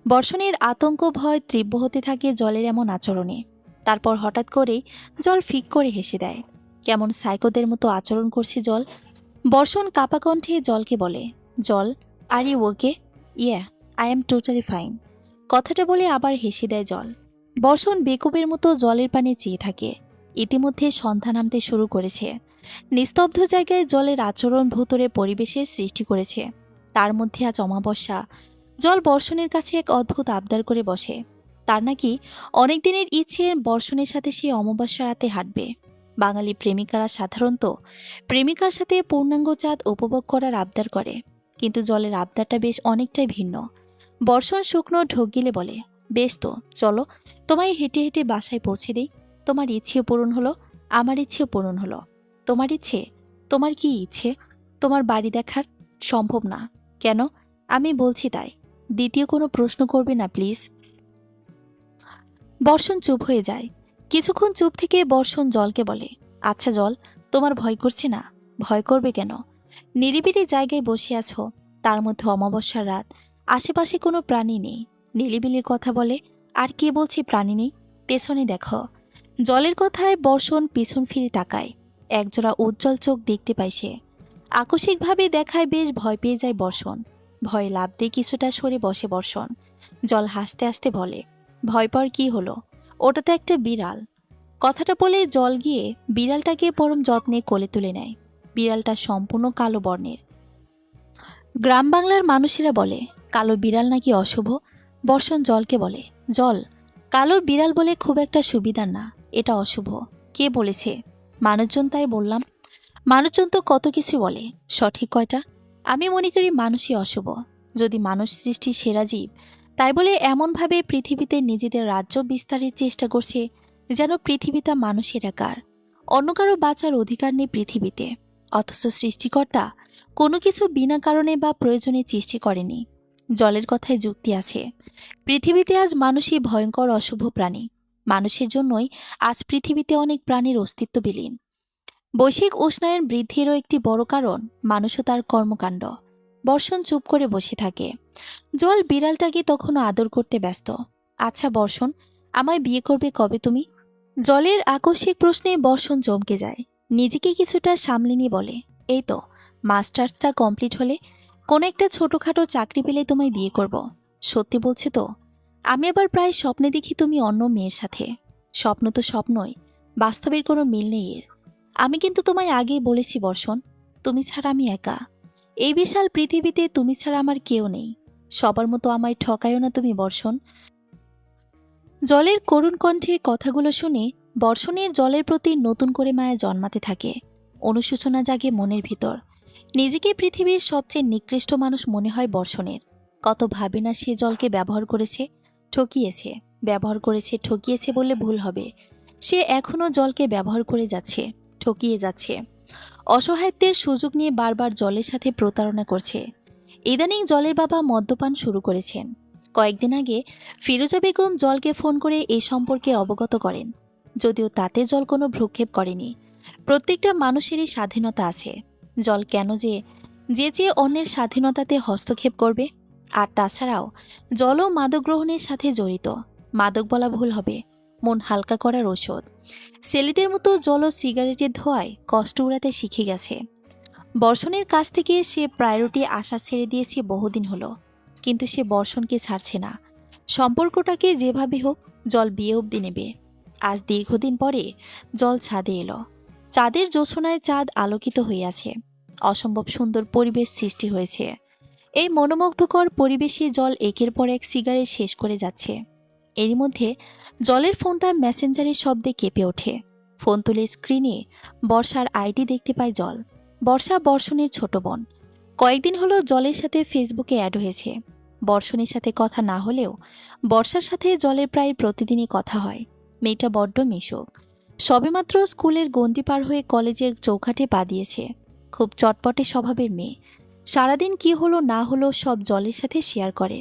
বর্ষণের আতঙ্ক ভয় তীব্র হতে থাকে জলের এমন আচরণে। তারপর হঠাৎ করেই জল ফিক করে হেসে দেয়। কেমন সাইকোদের মতো আচরণ করছে জল। বর্ষণ কাপা কণ্ঠে জলকে বলে, জল, are you okay? Yeah, I am totally fine. কথাটা বলে আবার হেসে দেয় জল। বর্ষণ বেকুবের মতো জলের পানে চেয়ে থাকে। ইতিমধ্যে সন্ধ্যা নামতে শুরু করেছে। নিস্তব্ধ জায়গায় জলের আচরণ ভূতরে পরিবেশের সৃষ্টি করেছে। তার মধ্যে আজ অমাবস্যা। জল বর্ষণের কাছে এক অদ্ভুত আবদার করে বসে। তার নাকি অনেক দিনের ইচ্ছে বর্ষণের সাথে সে অমাবস্যা রাতে হাঁটবে। বাঙালি প্রেমিকারা সাধারণত প্রেমিকার সাথে পূর্ণাঙ্গ চাঁদ উপভোগ করার আবদার করে, কিন্তু জলের আবদারটা বেশ অনেকটাই ভিন্ন। বর্ষণ শুকনো ঢোক গিলে বলে, বেশ তো, চলো, তোমায় হেঁটে হেঁটে বাসায় পৌঁছে দিই। তোমার ইচ্ছেও পূরণ হলো, আমার ইচ্ছেও পূরণ হলো। তোমার ইচ্ছে? তোমার কি ইচ্ছে? তোমার বাড়ি দেখার? সম্ভব না। কেন? আমি বলছি তাই। দ্বিতীয় কোনো প্রশ্ন করবে না প্লিজ। বর্ষণ চুপ হয়ে যায়। কিছুক্ষণ চুপ থেকে বর্ষণ জলকে বলে, আচ্ছা জল, তোমার ভয় করছে না? ভয় করবে কেন? নিরিবিলি জায়গায় বসে আছো, তার মধ্যে অমাবস্যার রাত, আশেপাশে কোনো প্রাণী নেই। নিরিবিলির কথা বলে, আর কে বলছে প্রাণী নেই? পেছনে দেখো। জলের কথায় বর্ষণ পিছন ফিরে তাকায়। একজোড়া উজ্জ্বল চোখ দেখতে পায় সে। আকস্মিকভাবে দেখায় বেশ ভয় পেয়ে যায় বর্ষণ। ভয়ে লাফ দিয়ে কিছুটা সরে বসে বর্ষণ। জল হাসতে হাসতে বলে, ভয় পাওয়ার কি হলো? ওটা তো একটা বিড়াল। কথাটা বলে জল গিয়ে বিড়ালটাকে পরম যত্নে কোলে তুলে নেয়। বিড়ালটা সম্পূর্ণ কালো বর্ণের। গ্রাম বাংলার মানুষেরা বলে, কালো বিড়াল নাকি অশুভ। বর্ষণ জলকে বলে, জল, কালো বিড়াল বলে খুব একটা সুবিধার না, এটা অশুভ। কে বলেছে? মানুষজন, তাই বললাম। মানুষজন তো কত কিছু বলে, সঠিক কয়টা? আমি মনে করি মানুষই অশুভ। যদি মানুষ সৃষ্টির সেরা জীব, তাই বলে এমনভাবে পৃথিবীতে নিজেদের রাজ্য বিস্তারের চেষ্টা করছে যেন পৃথিবীটা মানুষের একার, অন্য কারো বাঁচার অধিকার নেই পৃথিবীতে। অথচ সৃষ্টিকর্তা কোনো কিছু বিনা কারণে বা প্রয়োজনে সৃষ্টি করেনি। জলের কথায় যুক্তি আছে। পৃথিবীতে আজ মানুষই ভয়ঙ্কর অশুভ প্রাণী। মানুষের জন্যই আজ পৃথিবীতে অনেক প্রাণীর অস্তিত্ব বিলীন। বৈশ্বিক উষ্ণায়ন বৃদ্ধিরও একটি বড় কারণ মানুষ ও তার কর্মকাণ্ড। বর্ষণ চুপ করে বসে থাকে। জল বিড়ালটাকে তখনও আদর করতে ব্যস্ত। আচ্ছা বর্ষণ, আমায় বিয়ে করবে কবে তুমি? জলের আকস্মিক প্রশ্নে বর্ষণ চমকে যায়। নিজেকে কিছুটা সামলে নিয়ে বলে, এই তো, মাস্টার্সটা কমপ্লিট হলে কোনো একটা ছোটখাটো চাকরি পেলে তোমায় বিয়ে করব। সত্যি বলছে তো? আমি আবার প্রায় স্বপ্নে দেখি তুমি অন্য মেয়ের সাথে। স্বপ্ন তো স্বপ্নই, বাস্তবের কোনো মিল নেই এর। আমি কিন্তু তোমায় আগেই বলেছি বর্ষণ, তুমি ছাড়া আমি একা। এই বিশাল পৃথিবীতে তুমি ছাড়া আমার কেউ নেই। সবার মতো আমায় ঠকায়ও না তুমি বর্ষণ। জলের করুণ কণ্ঠে কথাগুলো শুনে বর্ষণের জলের প্রতি নতুন করে মায়া জন্মাতে থাকে। অনুশোচনা জাগে মনের ভিতর। নিজেকে পৃথিবীর সবচেয়ে নিকৃষ্ট মানুষ মনে হয় বর্ষণের। কত ভাবে না সে জলকে ব্যবহার করেছে, ঠকিয়েছে। ব্যবহার করেছে, ঠকিয়েছে বললে ভুল হবে। সে এখনও জলকে ব্যবহার করে যাচ্ছে, ঠকিয়ে যাচ্ছে। অসহায়ত্বের সুযোগ নিয়ে বারবার জলের সাথে প্রতারণা করছে। ইদানিং জলের বাবা মদ্যপান শুরু করেছেন। কয়েকদিন আগে ফিরোজা বেগম জলকে ফোন করে এই সম্পর্কে অবগত করেন। যদিও তাতে জল কোনো ভ্রুক্ষেপ করেনি। প্রত্যেকটা মানুষেরই স্বাধীনতা আছে। জল কেন যে অন্যের স্বাধীনতাতে হস্তক্ষেপ করবে? আর তাছাড়াও জলও মাদক গ্রহণের সাথে জড়িত। মাদক বলা ভুল হবে, মন হালকা করার ঔষধ। ছেলেদের মতো জলও সিগারেটের ধোঁয়ায় কষ্ট উড়াতে শিখে গেছে। বর্ষণের কাছ থেকে সে প্রায়োরিটি আশা ছেড়ে দিয়েছে বহুদিন হলো, কিন্তু সে বর্ষণকে ছাড়ছে না। সম্পর্কটাকে যেভাবে হোক জল বিয়ে অবধি নেবে। আজ দীর্ঘদিন পরে জল ছাদে এলো। চাঁদের জোছনায় চাঁদ আলোকিত হইয়াছে। অসম্ভব সুন্দর পরিবেশ সৃষ্টি হয়েছে। এই মনোমুগ্ধকর পরিবেশে জল একের পর এক সিগারেট শেষ করে যাচ্ছে। এরই মধ্যে জলের ফোনটা মেসেঞ্জারের শব্দে কেঁপে ওঠে। ফোন তুলে স্ক্রিনে বর্ষার আইডি দেখতে পায় জল। বর্ষা বর্ষণের ছোট বোন। কয়েকদিন হলো জলের সাথে ফেসবুকে অ্যাড হয়েছে। বর্ষণের সাথে কথা না হলেও বর্ষার সাথে জলের প্রায় প্রতিদিনই কথা হয়। মেয়েটা বড্ড মিশুক। সবেমাত্র স্কুলের গণ্ডি পার হয়ে কলেজের চৌকাঠে পা দিয়েছে। খুব চটপটে স্বভাবের মেয়ে। সারাদিন কি হলো না হলো সব জলের সাথে শেয়ার করে।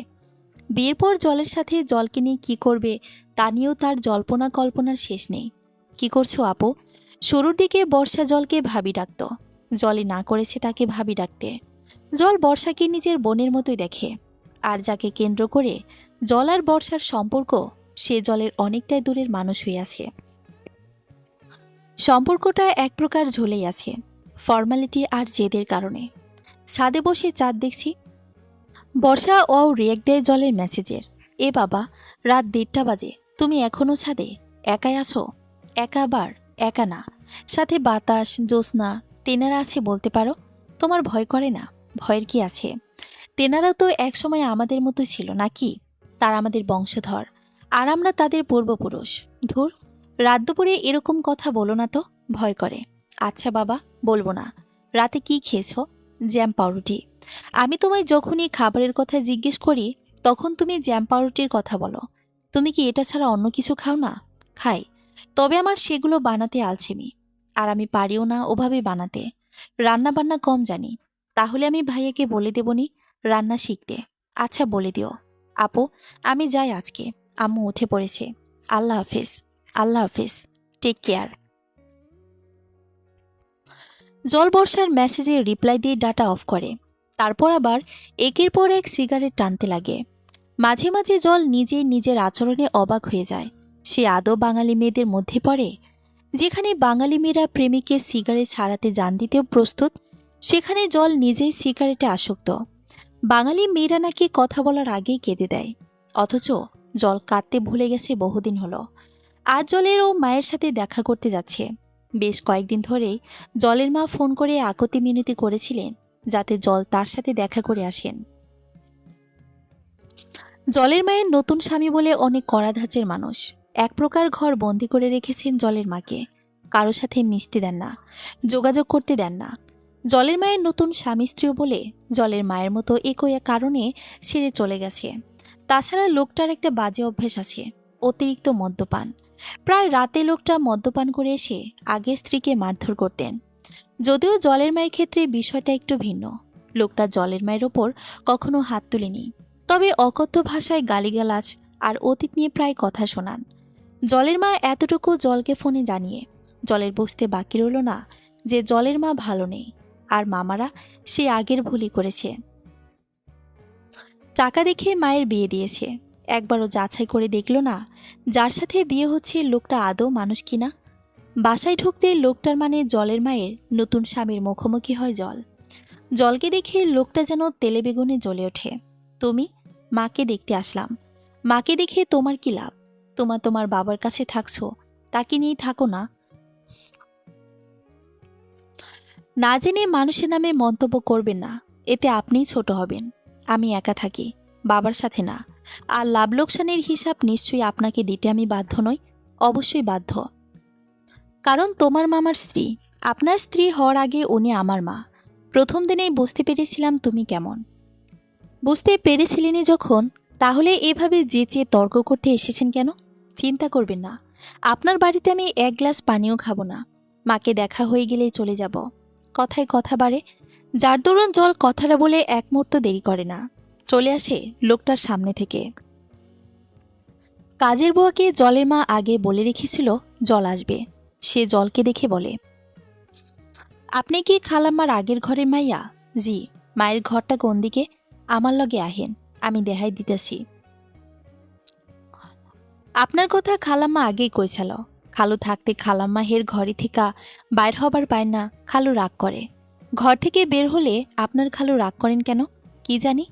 বিয়ের পর জলের সাথে জলকে নিয়ে কী করবে তা নিয়েও তার জল্পনা কল্পনার শেষ নেই। কি করছো আপু? শুরুর দিকে বর্ষা জলকে ভাবি ডাকত। জলে না করেছে তাকে ভাবি ডাকতে। জল বর্ষাকে নিজের বোনের মতোই দেখে। আর যাকে কেন্দ্র করে জল আর বর্ষার সম্পর্ক, সে জলের অনেকটাই দূরের মানুষ হয়ে আছে। সম্পর্কটা এক প্রকার ঝুলেই আছে, ফর্মালিটি আর জেদের কারণে। ছাদে বসে চাঁদ দেখছি। বর্ষা ও রিয়েক্ট দেয় জলের মেসেজের। এ বাবা, রাত 1:30 বাজে, তুমি এখনো ছাদে? একাই আছো? একা আবার একা না, সাথে বাতাস, জ্যোৎস্না, তেনারা আছে বলতে পারো। তোমার ভয় করে না? ভয়ের কি আছে? তেনারাও তো একসময় আমাদের মতো ছিল নাকি? তারা আমাদের বংশধর, আর আমরা তাদের পূর্বপুরুষ। ধুর, রাত দুপুরে এরকম কথা বলো না তো, ভয় করে। আচ্ছা বাবা, বলবো না। রাতে কি খেয়েছো? জ্যাম পাউরুটি। আমি তোমায় যখনই খাবারের কথা জিজ্ঞেস করি তখন তুমি জ্যাম পাউরুটির কথা বলো। তুমি কি এটা ছাড়া অন্য কিছু খাও না? খাই, তবে আমার সেগুলো বানাতে আলসেমি, আর আমি পারিও না ওভাবে বানাতে। রান্না বান্না কম জানি। তাহলে আমি ভাইয়াকে বলে দেবনি রান্না শিখতে। আচ্ছা, বলে দিও। আপু, আমি যাই আজকে। আম্মু উঠে পড়েছে। আল্লাহ হাফেজ। আল্লাহ হাফেজ। Take care. জল বর্ষার মেসেজে রিপ্লাই দিয়ে ডাটা অফ করে। তারপর আবার একের পর এক সিগারেট টানতে লাগে। মাঝে মাঝে জল নিজেই নিজের আচরণে অবাক হয়ে যায়। সে আদৌ বাঙালি মেয়েদের মধ্যে পড়ে? যেখানে বাঙালি মেয়েরা প্রেমিককে সিগারেট ছাড়াতে জান দিতেও প্রস্তুত, সেখানে জল নিজেই সিগারেটে আসক্ত। বাঙালি মেয়েরা নাকি কথা বলার আগেই কেঁদে দেয়, অথচ জল কাঁদতে ভুলে গেছে বহুদিন হলো। আজ জলের ও মায়ের সাথে দেখা করতে যাচ্ছে। বেশ কয়েকদিন ধরেই জলের মা ফোন করে আকতি মিনতি করেছিলেন যাতে জল তার সাথে দেখা করে আসেন। জলের মায়ের নতুন স্বামী বলে অনেক কড়া ধাঁচের মানুষ। এক প্রকার ঘর বন্দি করে রেখেছেন জলের মাকে। কারো সাথে মিশতে দেন না, যোগাযোগ করতে দেন না। জলের মায়ের নতুন স্বামী স্ত্রীও বলে জলের মায়ের মতো একই এক কারণে ছেড়ে চলে গেছে। তাছাড়া লোকটার একটা বাজে অভ্যেস আছে, অতিরিক্ত মদ্যপান। প্রায় রাতে লোকটা মদ্যপান করে এসে আগের স্ত্রীকে মারধর করতেন। যদিও জলের মায়ের ক্ষেত্রে বিষয়টা একটু ভিন্ন। লোকটা জলের মায়ের ওপর কখনো হাত তুলেনি, তবে অকথ্য ভাষায় গালিগালাজ আর অতীত নিয়ে প্রায় কথা শোনান। জলের মা এতটুকু জলকে ফোনে জানিয়ে জলের বুঝতে বাকি রইল না যে জলের মা ভালো নেই, আর মামারা সে আগের ভুলই করেছে। টাকা দেখে মায়ের বিয়ে দিয়েছে। একবারও যাচাই করে দেখল না যার সাথে বিয়ে হচ্ছে লোকটা আদৌ মানুষ কিনা। বাসায় ঢুকতে লোকটার মানে জলের মায়ের নতুন স্বামীর মুখোমুখি হয় জল। জলকে দেখে লোকটা যেন তেলে বেগুনে জ্বলে ওঠে। তুমি? মাকে দেখতে আসলাম। মাকে দেখে তোমার কি লাভ? তোমার বাবার কাছে থাকছো, তাকে নিয়েই থাকো না। না জেনে মানুষের নামে মন্তব্য করবেন না, এতে আপনিই ছোট হবেন। আমি একা থাকি, বাবার সাথে না। আর লাভ লোকসানের হিসাব নিশ্চয়ই আপনাকে দিতে আমি বাধ্য নই। অবশ্যই বাধ্য, কারণ তোমার মামার স্ত্রী। আপনার স্ত্রী হওয়ার আগে উনি আমার মা। প্রথম দিনেই বুঝতে পেরেছিলাম তুমি কেমন। বুঝতে পেরেছিলেনই যখন, তাহলে এভাবে যেচে তর্ক করতে এসেছেন কেন? চিন্তা করবেন না, আপনার বাড়িতে আমি এক গ্লাস পানিও খাবো না। মাকে দেখা হয়ে গেলেই চলে যাব। কথায় কথা বাড়ে, যার দরুন জল কথাটা বলে এক মুহূর্ত দেরি করে না, চলে আসে লোকটার সামনে থেকে। কাজের বুয়াকে জলের মা আগে বলে রেখেছিল জল আসবে। সে জলকে দেখে বলে, আপনি কি খালাম্মার আগের ঘরের মাইয়া? জি। মায়ের ঘরটা কোন দিকে? আমার লগে আহেন, আমি দেখাই দিতেছি। আপনার কথা খালাম্মা আগেই কইছিল। খালু থাকতে খালাম্মা হের ঘরে থেকে বাইর হবার পায় না, খালু রাগ করে। ঘর থেকে বের হলে আপনার খালু রাগ করেন কেন কি জানি।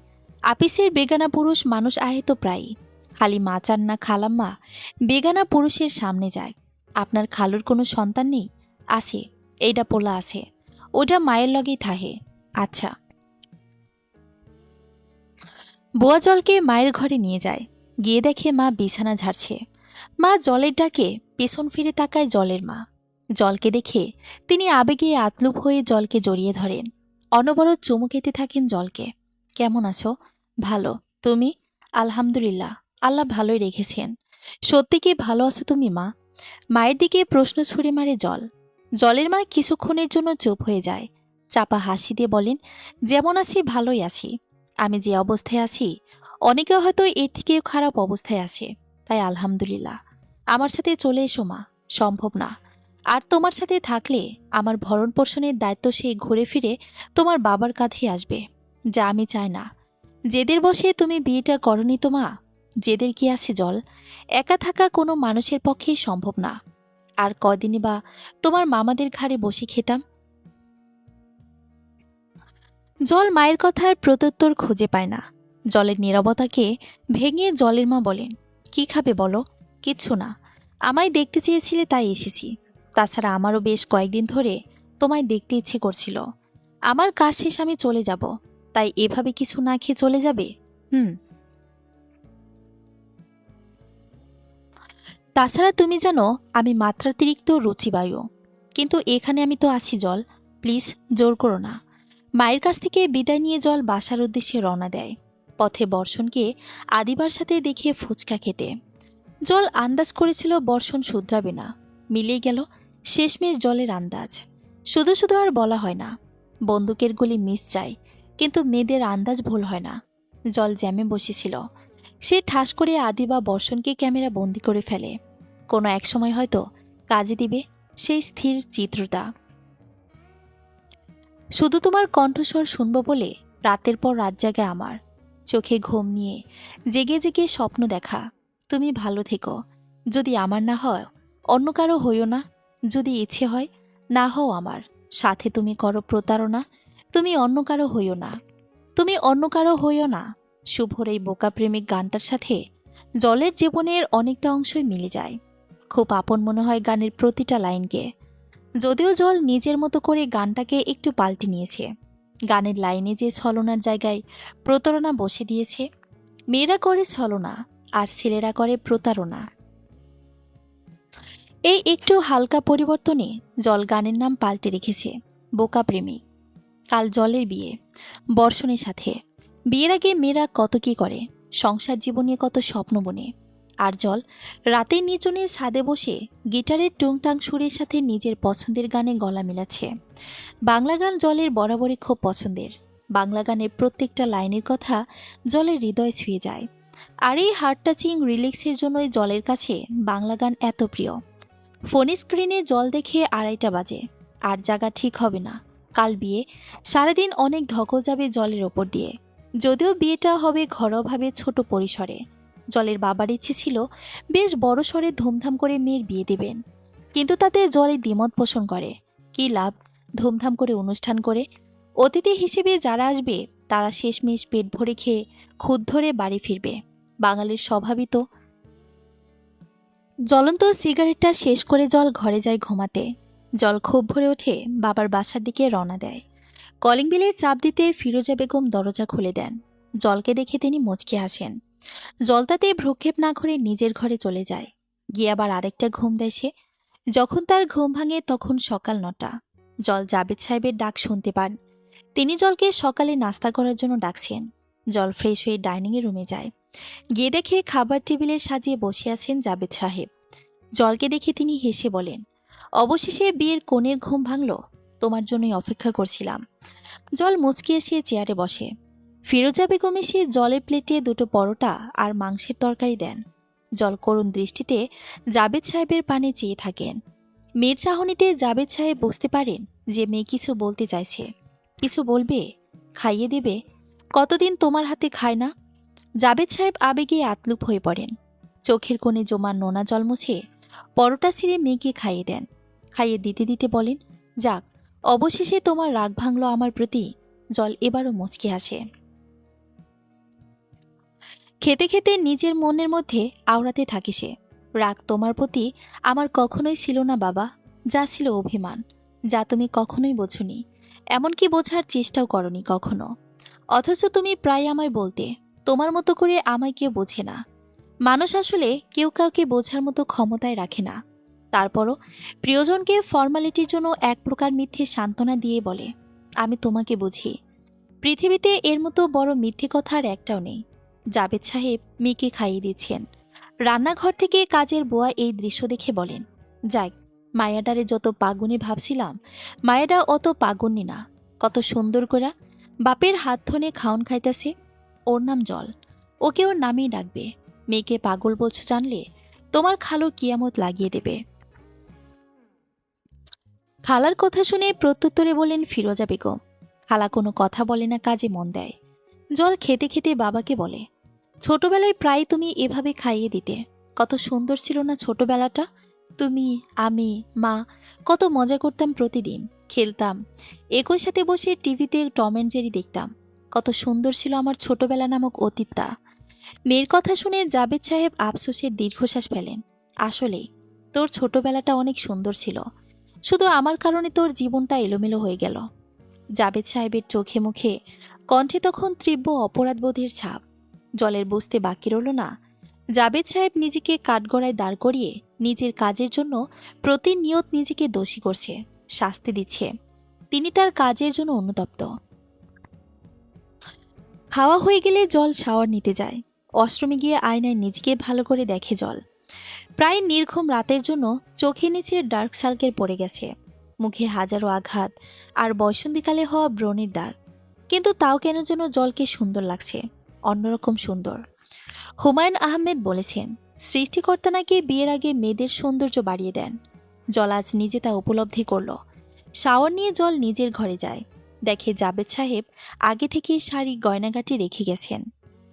আপিসের বেগানা পুরুষ মানুষ আহে তো প্রায়ই। খালি মা চান না খালাম্মা বেগানা পুরুষের সামনে যায়। আপনার খালুর কোনো সন্তান নেই? আছে, এইটা পোলা আছে, ওটা মায়ের লগেই থাহে। আচ্ছা। বুয়া জলকে মায়ের ঘরে নিয়ে যায়। গিয়ে দেখে মা বিছানা ঝাড়ছে। মা জলের ডাকে পেছন ফিরে তাকায় জলের মা। জলকে দেখে তিনি আবেগে আতলুপ হয়ে জলকে জড়িয়ে ধরেন। অনবরত চুমু খেতে থাকেন জলকে। কেমন আছো? ভালো। তুমি? আলহামদুলিল্লাহ, আল্লাহ ভালোই রেখেছেন। সত্যি কি ভালো আছো তুমি মা? মায়ের দিকে প্রশ্ন ছুড়ে মারে জল। জলের মা কিছুক্ষণের জন্য চুপ হয়ে যায়। চাপা হাসি দিয়ে বলেন, যেমন আছি ভালোই আছি। আমি যে অবস্থায় আছি অনেকে হয়তো এর থেকেও খারাপ অবস্থায় আছে, তাই আলহামদুলিল্লাহ। আমার সাথে চলে এসো মা। সম্ভব না। আর তোমার সাথে থাকলে আমার ভরণ পোষণের দায়িত্ব সে ঘুরে ফিরে তোমার বাবার কাঁধে আসবে, যা আমি চাই না। জেদের বসে তুমি বিয়েটা করনি তো মা? জেদের কি আছে জল? একা থাকা কোনো মানুষের পক্ষেই সম্ভব না। আর কদিনই বা তোমার মামাদের ঘাড়ে বসে খেতাম। জল মায়ের কথার প্রত্যুত্তর খুঁজে পায় না। জলের নীরবতাকে ভেঙে জলের মা বলেন, কি খাবে বলো? কিচ্ছু না। আমায় দেখতে চেয়েছিলে তাই এসেছি। তাছাড়া আমারও বেশ কয়েকদিন ধরে তোমায় দেখতে ইচ্ছে করছিল। আমার কাজ শেষ আমি চলে যাব, তাই এভাবে কিছু না খেয়ে চলে যাবে? হুম। তাছাড়া তুমি জানো আমি মাত্রাতিরিক্ত রুচিবায়ু। কিন্তু এখানে আমি তো আছি জল। প্লিজ, জোর করো না। মায়ের কাছ থেকে বিদায় নিয়ে জল বাসার উদ্দেশ্যে রওনা দেয়। পথে বর্ষণকে আদিবার সাথে দেখে ফুচকা খেতে। জল আন্দাজ করেছিল বর্ষণ শুধরাবে না। মিলিয়ে গেল শেষমেশ জলের আন্দাজ। শুধু শুধু আর বলা হয় না, বন্দুকের গুলি মিস যায়, কিন্তু মেয়েদের আন্দাজ ভুল হয় না। জল জ্যামে বসেছিল। সে ঠাস করে আদিবা বর্ষণকে ক্যামেরা বন্দি করে ফেলে। কোনো এক সময় হয়তো কাজে দিবে সেই স্থির চিত্রটা। শুধু তোমার কণ্ঠস্বর শুনব বলে রাতের পর রাত জাগে আমার। চোখে ঘুম নিয়ে জেগে জেগে স্বপ্ন দেখা। তুমি ভালো থেকো। যদি আমার না হয় অন্য কারো হইও না। যদি ইচ্ছে হয় না হও আমার সাথে, তুমি করো প্রতারণা। তুমি অন্য কারো হইও না। তুমি অন্য কারো হইও না। শুভর এই বোকা প্রেমিক গানটার সাথে জলের জীবনের অনেকটা অংশই মিলে যায়। খুব আপন মনে হয় গানের প্রতিটা লাইনকে। যদিও জল নিজের মতো করে গানটাকে একটু পাল্টে নিয়েছে। গানের লাইনে যে ছলনার জায়গায় প্রতারণা বসে দিয়েছে। মেয়েরা করে ছলনা আর ছেলেরা করে প্রতারণা। এই একটু হালকা পরিবর্তনে জল গানের নাম পাল্টে রেখেছে বোকা প্রেমিক। কাল জলের বিয়ে বর্ষণের সাথে। বিয়ের আগে মেয়েরা কত কি করে, সংসার জীবনে কত স্বপ্ন বনে। আর জল রাতের নিচনে ছাদে বসে গিটারের টুংটাং সুরের সাথে নিজের পছন্দের গানে গলা মেলাচ্ছে। বাংলা গান জলের বরাবরই খুব পছন্দের। বাংলা গানের প্রত্যেকটা লাইনের কথা জলের হৃদয় ছুঁয়ে যায়। আর এই হার্ট টাচিং রিলিক্সের জন্যই জলের কাছে বাংলা গান এত প্রিয়। ফোন স্ক্রিনে জল দেখে 2:30 বাজে। আর জাগা ঠিক হবে না। কাল বিয়ে, সারাদিন অনেক ধকল যাবে জলের ওপর দিয়ে। যদিও বিয়েটা হবে ঘরোয়াভাবে ছোট পরিসরে। জলের বাবার ইচ্ছে ছিল বেশ বড় সড়ে ধুমধাম করে মেয়ের বিয়ে দেবেন, কিন্তু তাতে জলে দ্বিমত পোষণ করে। কি লাভ ধুমধাম করে অনুষ্ঠান করে? অতিথি হিসেবে যারা আসবে তারা শেষমেশ পেট ভরে খেয়ে খুদ ধরে বাড়ি ফিরবে। বাঙালির স্বভাবই তো। জ্বলন্ত সিগারেটটা শেষ করে জল ঘরে যায় ঘুমাতে। জল খুব ভরে ওঠে বাবার বাসার দিকে রওনা দেয়। কলিং বেলের চাপ দিতে ফিরোজা বেগম দরজা খুলে দেন। জলকে দেখে তিনি মুচকে হাসেন। জল তাতে ভ্রুক্ষেপ না করে নিজের ঘরে চলে যায়। গিয়ে আবার আরেকটা ঘুম দেয় সে। যখন তার ঘুম ভাঙে তখন সকাল 9টা। জল জাবেদ সাহেবের ডাক শুনতে পান। তিনি জলকে সকালে নাস্তা করার জন্য ডাকছেন। জল ফ্রেশ হয়ে ডাইনিংয়ে রুমে যায়। গিয়ে দেখে খাবার টেবিলে সাজিয়ে বসে আছেন জাবেদ সাহেব। জলকে দেখে তিনি হেসে বলেন, অবশেষে বিয়ের কনের ঘুম ভাঙল। তোমার জন্যই অপেক্ষা করছিলাম। জল মুচকি এসে চেয়ারে বসে। ফিরোজা বেগম এসে জলের প্লেটে 2টো পরোটা আর মাংসের তরকারি দেন। জল করুণ দৃষ্টিতে জাবেদ সাহেবের পানে চেয়ে থাকেন। মেয়ের চাহনিতে জাবেদ সাহেব বুঝতে পারেন যে মেয়ে কিছু বলতে চাইছে। কিছু বলবে, খাইয়ে দেবে। কতদিন তোমার হাতে খায় না? জাবেদ সাহেব আবেগে আতলুপ হয়ে পড়েন। চোখের কোণে জমা নোনা জল মুছে পরোটা ছিঁড়ে মেয়েকে খাইয়ে দেন। খাইয়ে দিতে দিতে বলেন, যাক, অবশেষে তোমার রাগ ভাঙল আমার প্রতি। জল এবারও মুচকি হাসে। খেতে খেতে নিজের মনের মধ্যে আওড়াতে থাকে সে, রাগ তোমার প্রতি আমার কখনোই ছিল না বাবা। যা ছিল অভিমান, যা তুমি কখনোই বোঝনি, এমনকি বোঝার চেষ্টাও করনি কখনো। অথচ তুমি প্রায় আমায় বলতে, তোমার মতো করে আমায় কেউ বোঝে না। মানুষ আসলে কেউ কাউকে বোঝার মতো ক্ষমতায় রাখে না। তারপরও প্রিয়জনকে ফর্মালিটির জন্য এক প্রকার মিথ্যে সান্ত্বনা দিয়ে বলে, আমি তোমাকে বুঝি। পৃথিবীতে এর মতো বড় মিথ্যে কথা আর একটাও নেই। জাবেদ সাহেব মেয়েকে খাইয়ে দিচ্ছেন। রান্নাঘর থেকে কাজের বুয়া এই দৃশ্য দেখে বলেন, যাক, মায়াডারে যত পাগুনি ভাবছিলাম, মায়াডা অত পাগুনি না। কত সুন্দর করে বাপের হাত ধনে খাওন খাইতেছে। ওর নাম জল, ওকে ওর নামেই ডাকবে। মেয়েকে পাগল বলছো জানলে তোমার খালুর কিয়ামত লাগিয়ে দেবে। খালার কথা শুনে প্রত্যুত্তরে বলেন ফিরোজা বেগম, খালা কোনো কথা বলে না, কাজে মন দেয়। জল খেতে খেতে বাবাকে বলে, ছোটবেলায় প্রায় তুমি এভাবে খাইয়ে দিতে। কত সুন্দর ছিল না ছোটবেলাটা। তুমি, আমি, মা কত মজা করতাম, প্রতিদিন খেলতাম, একই সাথে বসে টিভিতে টম অ্যান্ড জেরি দেখতাম। কত সুন্দর ছিল আমার ছোটবেলা নামক অতীতটা। মেয়ের কথা শুনে জাবেদ সাহেব আফসোসের দীর্ঘশ্বাস ফেলেন। আসলেই তোর ছোটবেলাটা অনেক সুন্দর ছিল, শুধু আমার কারণে তোর জীবনটা এলোমেলো হয়ে গেল। জাবেদ সাহেবের চোখে মুখে কণ্ঠে তখন তীব্র অপরাধবোধের ছাপ। জলের বুঝতে বাকি রইল না, জাবেদ সাহেব নিজেকে কাঠগড়ায় দাঁড় করিয়ে নিজের কাজের জন্য প্রতিনিয়ত নিজেকে দোষী করছে, শাস্তি দিচ্ছে। তিনি তার কাজের জন্য অনুতপ্ত। খাওয়া হয়ে গেলে জল শাওয়ার নিতে যায়। অশ্রমে গিয়ে আয়নায় নিজেকে ভালো করে দেখে জল। প্রায় নির্ঘুম রাতের জন্য চোখের নিচে ডার্ক সার্কেল পড়ে গেছে, মুখে হাজারো আঘাত আর বয়সন্ধিকালে হওয়া ব্রণের দাগ। কিন্তু তাও কেন যেন জলকে সুন্দর লাগছে, অন্যরকম সুন্দর। হুমায়ুন আহমেদ বলেছেন, সৃষ্টিকর্তা নাকি বিয়ের আগে মেয়েদের সৌন্দর্য বাড়িয়ে দেন। জল আজ নিজে তা উপলব্ধি করল। শাওয়ার নিয়ে জল নিজের ঘরে যায়, দেখে জাবেদ সাহেব আগে থেকে শাড়ি গয়নাগাটি রেখে গেছেন।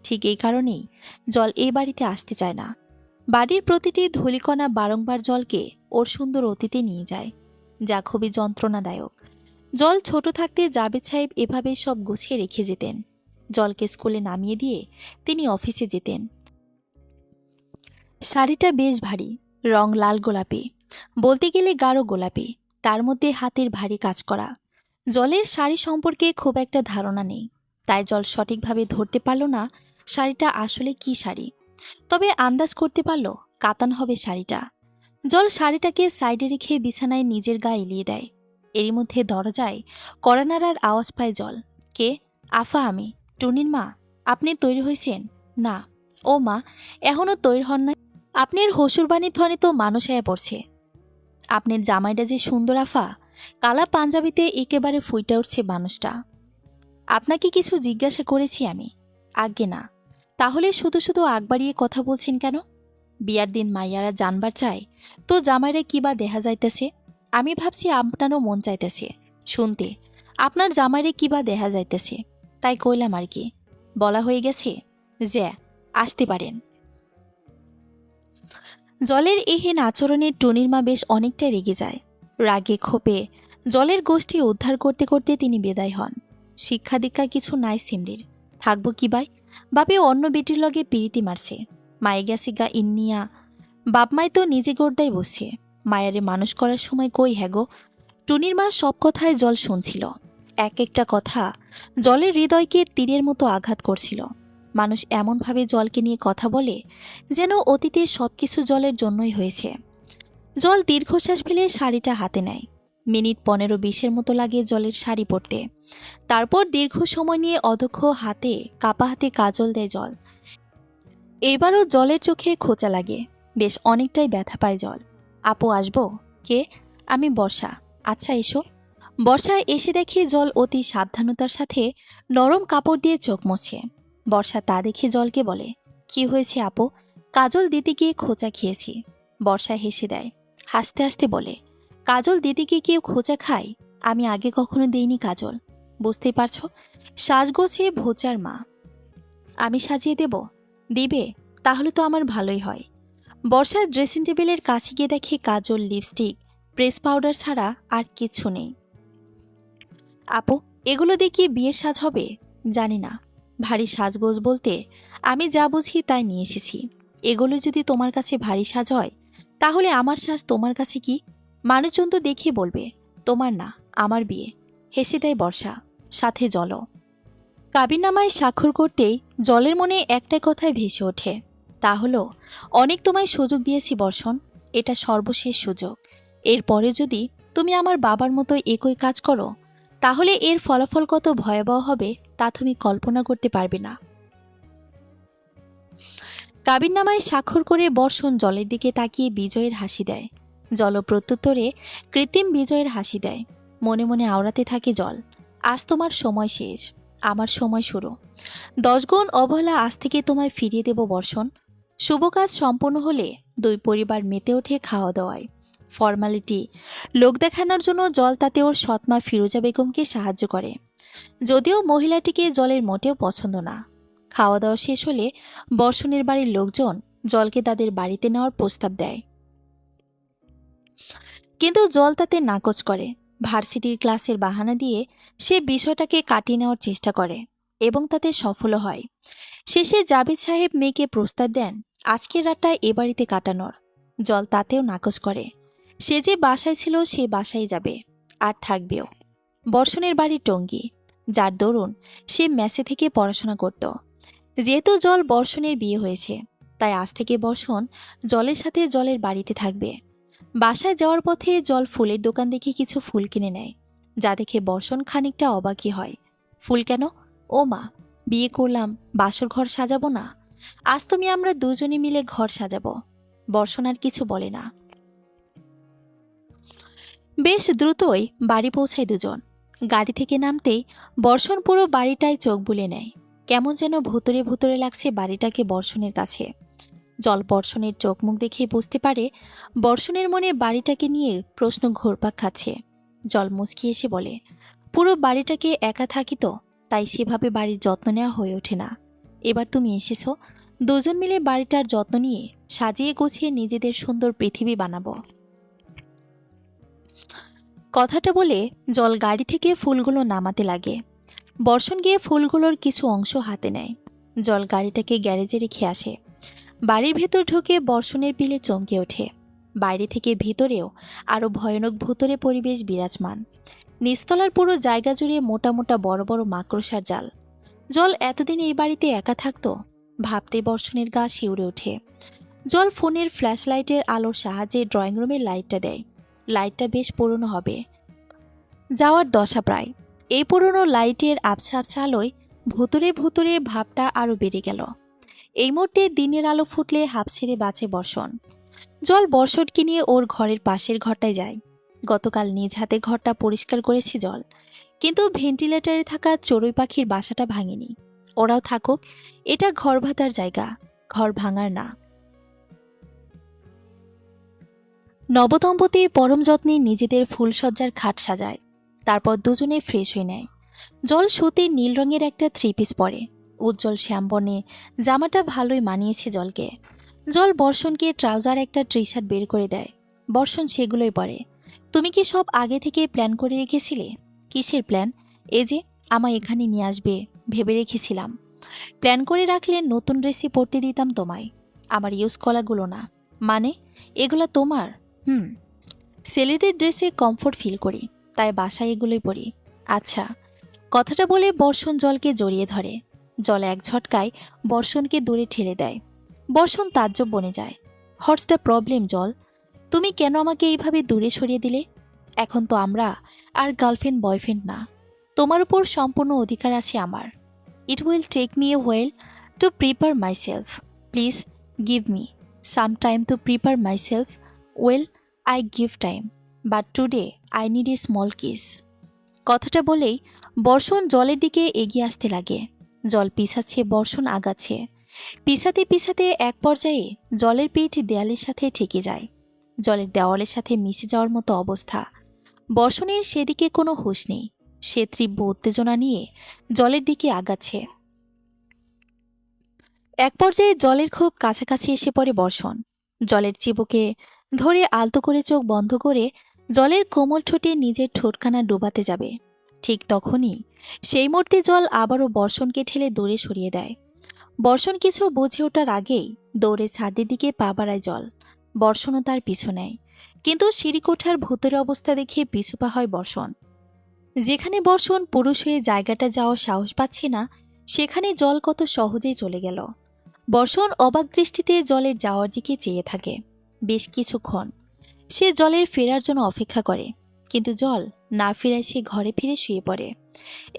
ঠিক এই কারণেই জল এই বাড়িতে আসতে চায় না। বাড়ির প্রতিটি ধূলিকণা বারংবার জলকে ওর সুন্দর অতীতে নিয়ে যায়, যা খুবই যন্ত্রণাদায়ক। জল ছোট থাকতে জাবেদ সাহেব এভাবেই সব গুছিয়ে রেখে যেতেন। জলকে স্কুলে নামিয়ে দিয়ে তিনি অফিসে যেতেন। শাড়িটা বেশ ভারী, রং লাল গোলাপি, বলতে গেলে গাঢ় গোলাপি, তার মধ্যে হাতের ভারী কাজ করা। জলের শাড়ি সম্পর্কে খুব একটা ধারণা নেই, তাই জল সঠিকভাবে ধরতে পারল না শাড়িটা আসলে কি শাড়ি। তবে আন্দাজ করতে পারল কাতান হবে শাড়িটা। জল শাড়িটাকে সাইডে রেখে বিছানায় নিজের গা এলিয়ে দেয়। এরই মধ্যে দরজায় কড়া নাড়ার আওয়াজ পায় জল। কে? আফা, আমি, টুনির মা। আপনি তৈরি হয়েছেন? না। ও মা, এখনও তৈরি হন নাই? আপনার হসুরবাণীর ধ্বনি তো মানুষ আয়া পড়ছে। আপনার জামাইটা যে সুন্দর আফা, কালা পাঞ্জাবিতে একেবারে ফুইটা উঠছে মানুষটা। আপনাকে কিছু জিজ্ঞাসা করেছি আমি? আজ্ঞে না। তাহলে শুধু শুধু আগ বাড়িয়ে কথা বলছেন কেন? বিয়ার দিন মাইয়ারা জানবার চায় তো জামাইরা কিবা দেখা যাইতেছে। আমি ভাবছি আপনারও মন চাইতেছে শুনতে, আপনার জামাইরে কিবা দেখা যাইতেছে, তাই কইলাম আর কি। বলা হয়ে গেছে যে আসতে পারেন। জলের এহেন আচরণে টুনির মা বেশ অনেকটাই রেগে যায়। রাগে ক্ষোভে জলের গোষ্ঠী উদ্ধার করতে করতে তিনি বিদায় হন। শিক্ষা দীক্ষা কিছু নাই সিমরির, থাকবো কি বাই? বাপে অন্য বেটির লগে পিরিতি মারছে, মায়ে গেছে গা ইন্নিয়া। বাপ মাই তো নিজে গোড্ডাই বসছে, মায়ারে মানুষ করার সময় কই হ্যাগো। টুনির মা সব কথায় জল শুনছিল। এক একটা কথা জলের হৃদয়কে তীরের মতো আঘাত করছিল। মানুষ এমনভাবে জলকে নিয়ে কথা বলে যেন অতীতে সবকিছু জলের জন্যই হয়েছে। জল দীর্ঘশ্বাস ফেলে শাড়িটা হাতে নেয়। মিনিট 15-20 মতো লাগে জলের শাড়ি পরতে। তারপর দীর্ঘ সময় নিয়ে অদক্ষ হাতে কাপা হাতে কাজল দেয় জল। এবারও জলের চোখে খোঁচা লাগে, বেশ অনেকটাই ব্যথা পায় জল। আপু, আসবো? কে? আমি বর্ষা। আচ্ছা এসো। বর্ষা এসে দেখে জল অতি সাবধানতার সাথে নরম কাপড় দিয়ে চোখ মোছে। বর্ষা তা দেখে জলকে বলে, কি হয়েছে আপু? কাজল দিতে গিয়ে খোঁচা খেয়েছি। বর্ষা হেসে দেয়, হাসতে হাসতে বলে, কাজল দিতে গিয়ে কেউ খোঁচা খায়? আমি আগে কখনো দেইনি কাজল, বুঝতেই পারছো। সাজগোছে ভোচার মা। আমি সাজিয়ে দেব? দিবে? তাহলে তো আমার ভালোই হয়। বর্ষার ড্রেসিং টেবিলের কাছে গিয়ে দেখে কাজল, লিপস্টিক, প্রেস পাউডার ছাড়া আর কিচ্ছু নেই। আপু, এগুলো দিয়ে কি বিয়ের সাজ হবে? জানি না, ভারী সাজগোজ বলতে আমি যা বুঝি তাই নিয়ে এসেছি। এগুলো যদি তোমার কাছে ভারী সাজ হয় তাহলে আমার সাজ তোমার কাছে কি? মানুষজন তো দেখে বলবে তোমার না আমার বিয়ে। হেসে দেয় বর্ষা, সাথে জলও। কাবিননামায় স্বাক্ষর করতেই জলের মনে একটাই কথায় ভেসে ওঠে, তা হলো, অনেক তোমায় সুযোগ দিয়েছি বর্ষণ, এটা সর্বশেষ সুযোগ। এরপরে যদি তুমি আমার বাবার মতো একই কাজ করো তাহলে এর ফলাফল কত ভয়াবহ হবে তা তুমি কল্পনা করতে পারবে না। কাবিননামায় স্বাক্ষর করে বর্ষণ জলের দিকে তাকিয়ে বিজয়ের হাসি দেয়। জল প্রত্যুত্তরে কৃত্রিম বিজয়ের হাসি দেয়। মনে মনে আওড়াতে থাকে জল, আজ তোমার সময় শেষ, আমার সময় শুরু। 10 গুণ অবহেলা আজ থেকে তোমায় ফিরিয়ে দেব বর্ষণ। শুভ কাজ সম্পন্ন হলে দুই পরিবার মেতে ওঠে খাওয়া দাওয়ায়। ফর্মালিটি লোক দেখানোর জন্য জল তাতে ওর সৎমা ফিরোজা বেগমকে সাহায্য করে, যদিও মহিলাটিকে জলের মোটেও পছন্দ না। খাওয়া দাওয়া শেষ হলে বর্ষণের বাড়ির লোকজন জলকে তাদের বাড়িতে নেওয়ার প্রস্তাব দেয়, কিন্তু জল তাতে নাকচ করে। ভার্সিটির ক্লাসের বাহানা দিয়ে সে বিষয়টাকে কাটিয়ে নেওয়ার চেষ্টা করে এবং তাতে সফলও হয়। শেষে জাবেদ সাহেব মেয়েকে প্রস্তাব দেন আজকের রাতটা এ বাড়িতে কাটানোর। জল তাতেও নাকচ করে। সে যে বাসায় ছিল সে বাসায় যাবে, আর থাকবেও। বর্ষণের বাড়ি টঙ্গী, যার দরুন সে মেসে থেকে পড়াশোনা করত। যেহেতু জল বর্ষণের বিয়ে হয়েছে, তাই আজ থেকে বর্ষণ জলের সাথে জলের বাড়িতে থাকবে। বাসায় যাওয়ার পথে জল ফুলের দোকান দেখে কিছু ফুল কিনে নেয়, যা দেখে বর্ষণ খানিকটা অবাকই হয়। ফুল কেন? ও মা, বিয়ে করলাম, বাসর ঘর সাজাবো না? আজ তুমি আমরা দুজনে মিলে ঘর সাজাবো। বর্ষণ আর কিছু বলে না। বেশ দ্রুতই বাড়ি পৌঁছায় দুজন। গাড়ি থেকে নামতেই বর্ষণ পুরো বাড়িটায় চোখ বুলে নেয়। কেমন যেন ভুতুরে ভুতুরে লাগছে বাড়িটাকে বর্ষণের কাছে। জল বর্ষণের চোখ মুখ দেখে বুঝতে পারে বর্ষণের মনে বাড়িটাকে নিয়ে প্রশ্ন ঘুরপাক খাচ্ছে। জল মুচকি এসে বলে, পুরো বাড়িটাকে একা থাকি তো, তাই সেভাবে বাড়ির যত্ন নেওয়া হয়ে ওঠে না। এবার তুমি এসেছ, দুজন মিলে বাড়িটার যত্ন নিয়ে সাজিয়ে গুছিয়ে নিজেদের সুন্দর পৃথিবী বানাবো। কথাটা বলে জল গাড়ি থেকে ফুলগুলো নামাতে লাগে। বর্ষণ গিয়ে ফুলগুলোর কিছু অংশ হাতে নেয়। জল গাড়িটাকে গ্যারেজে রেখে আসে। বাড়ির ভেতর ঢুকে বর্ষণের পিলে চমকে ওঠে। বাইরে থেকে ভিতরেও আরও ভয়ানক ভুতুরে পরিবেশ বিরাজমান। নিচতলার পুরো জায়গা জুড়ে মোটা মোটা বড় বড় মাকড়সার জাল। জল এতদিন এই বাড়িতে একা থাকতো, ভাবতে বর্ষণের গা শিউরে ওঠে। জল ফোনের ফ্ল্যাশ লাইটের আলোর সাহায্যে ড্রয়িং রুমের লাইটটা দেয়। লাইটটা বেশ পুরনো হবে, যাওয়ার দশা প্রায়। এই পুরনো লাইটের আবছা আবছা আলোয় ভুতুরে ভুতুরে ভাবটা আরও বেড়ে গেল। এই মুহূর্তে দিনের আলো ফুটলে হাঁপ ছেড়ে বাঁচে বর্ষণ। জল বর্ষণকে নিয়ে ওর ঘরের পাশের ঘরটায় যায়। গতকাল নিজ হাতে ঘরটা পরিষ্কার করেছে জল, কিন্তু ভেন্টিলেটরে থাকা চড়ুই পাখির বাসাটা ভাঙেনি। ওরাও থাকুক, এটা ঘর ভাতার জায়গা, ঘর ভাঙার না। নবদম্পতি পরম যত্নে নিজেদের ফুলসজ্জার খাট সাজায়। তারপর দুজনে ফ্রেশ হয়ে নেয়। জল সুতির নীল রঙের একটা 3 পিস পরে। উজ্জ্বল শ্যামবর্ণে জামাটা ভালোই মানিয়েছে জলকে। জল বর্ষণকে ট্রাউজার একটা টি শার্ট বের করে দেয়। বর্ষণ সেগুলোই পরে। তুমি কি সব আগে থেকে প্ল্যান করে রেখেছিলে? কিসের প্ল্যান? এই যে আমায় এখানে নিয়ে আসবে ভেবে রেখেছিলাম। প্ল্যান করে রাখলে নতুন ড্রেসই পরতে দিতাম তোমায়, আমার ইউজ করাগুলো না। মানে এগুলো তোমার? ছেলেদের ড্রেসে কমফোর্ট ফিল করি, তাই বাসায় এগুলোই পরি। আচ্ছা। কথাটা বলে বর্ষণ জলকে জড়িয়ে ধরে। জল এক ঝটকায় বর্ষণকে দূরে ঠেলে দেয়। বর্ষণ তাজ্জব বনে যায়। হোয়াটস দ্য প্রবলেম জল? তুমি কেন আমাকে এইভাবে দূরে সরিয়ে দিলে? এখন তো আমরা আর গার্লফ্রেন্ড বয়ফ্রেন্ড না। তোমার উপর সম্পূর্ণ অধিকার আছে আমার। It will take me a while to prepare myself. Please give me some time to prepare myself. Well, I give time, but today I need a small kiss. কথাটা বলেই বর্ষণ জলের দিকে এগিয়ে আসতে লাগে। জল পিছাচ্ছে, বর্ষণ আগাচ্ছে। পিছাতে পিছাতে এক পর্যায়ে জলের পিঠ দেয়ালের সাথে ঠেকে যায়। জলের দেওয়ালের সাথে মিশে যাওয়ার মতো অবস্থা। বর্ষণের সেদিকে কোনো হুঁশ নেই। সে তীব্র উত্তেজনা নিয়ে জলের দিকে আগাচ্ছে। এক পর্যায়ে জলের খুব কাছাকাছি এসে পড়ে বর্ষণ। জলের চিবুকে ধরে আলতো করে চোখ বন্ধ করে জলের কোমল ঠোঁটে নিজের ঠোঁটখানা ডোবাতে যাবে। ঠিক তখনই সেই মুহূর্তে জল আবারও বর্ষণকে ঠেলে দূরে সরিয়ে দেয়। বর্ষণ কিছু বুঝে ওঠার আগেই দৌড়ে ছাদের দিকে পা বাড়ায় জল। বর্ষণও তার পিছু নেয়, কিন্তু সিঁড়িকোঠার ভূতের অবস্থা দেখে পিছু পা হয় বর্ষণ। যেখানে বর্ষণ পুরুষ হয়ে জায়গাটা যাওয়ার সাহস পাচ্ছে না, সেখানে জল কত সহজেই চলে গেল। বর্ষণ অবাক দৃষ্টিতে জলের যাওয়ার দিকে চেয়ে থাকে বেশ কিছুক্ষণ। সে জলের ফেরার জন্য অপেক্ষা করে, কিন্তু জল না ফেরায় সে ঘরে ফিরে শুয়ে পড়ে।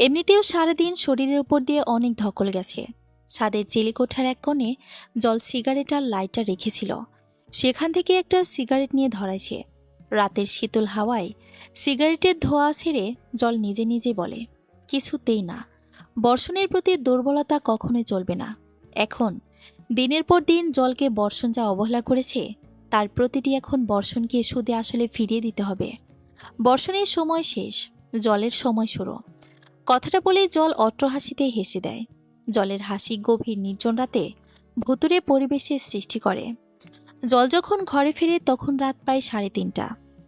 এমনিতেও সারাদিন শরীরের উপর দিয়ে অনেক ধকল গেছে। ছাদের চেলিকোঠার এক কোণে জল সিগারেট আর লাইটার রেখেছিল। সেখান থেকে একটা সিগারেট নিয়ে ধরাইছে। রাতের শীতল হাওয়ায় সিগারেটের ধোঁয়া ছেড়ে জল নিজে নিজে বলে, কিছুতেই না, বর্ষণের প্রতি দুর্বলতা কখনোই চলবে না। এখন দিনের পর দিন জলকে বর্ষণ যা অবহেলা করেছে, তার প্রতিটি এখন বর্ষণকে সুদে আসলে ফিরিয়ে দিতে হবে। বর্ষণের সময় শেষ, জলের সময় শুরু। কথাটা বলে জল অট্র হাসিতে হেসে দেয়। জলের হাসি গভীর নির্জন রাতে ভুতুরে পরিবেশের সৃষ্টি করে। জল যখন ঘরে ফেরে তখন রাত প্রায় 3:30।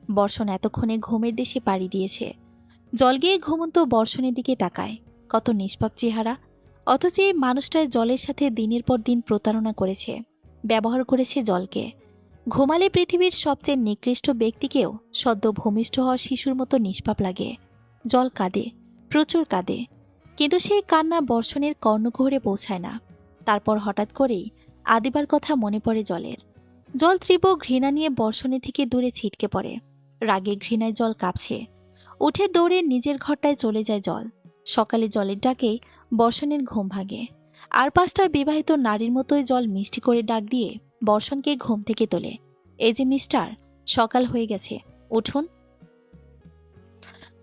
বর্ষণ এতক্ষণে ঘুমের দেশে পাড়ি দিয়েছে। জল গিয়ে ঘুমন্ত বর্ষণের দিকে তাকায়। কত নিষ্পাপ চেহারা, অথচ এই মানুষটায় জলের সাথে দিনের পর দিন প্রতারণা করেছে, ব্যবহার করেছে জলকে। ঘুমালে পৃথিবীর সবচেয়ে নিকৃষ্ট ব্যক্তিকেও সদ্য ভূমিষ্ঠ হওয়া শিশুর মতো নিষ্পাপ লাগে। জল কাঁদে, প্রচুর কাঁদে, কিন্তু সেই কান্না বর্ষণের কর্ণকুহরে পৌঁছায় না। তারপর হঠাৎ করেই আদিবার কথা মনে পড়ে জলের। জল তীব্র ঘৃণা নিয়ে বর্ষণের থেকে দূরে ছিটকে পড়ে। রাগে ঘৃণায় জল কাঁপছে। উঠে দৌড়ে নিজের ঘরটায় চলে যায় জল। সকালে জলের ডাকে বর্ষণের ঘুম ভাঙে। আর 5টা বিবাহিত নারীর মতোই জল মিষ্টি করে ডাক দিয়ে বর্ষণকে ঘুম থেকে তোলে। এই যে মিস্টার, সকাল হয়ে গেছে, উঠুন।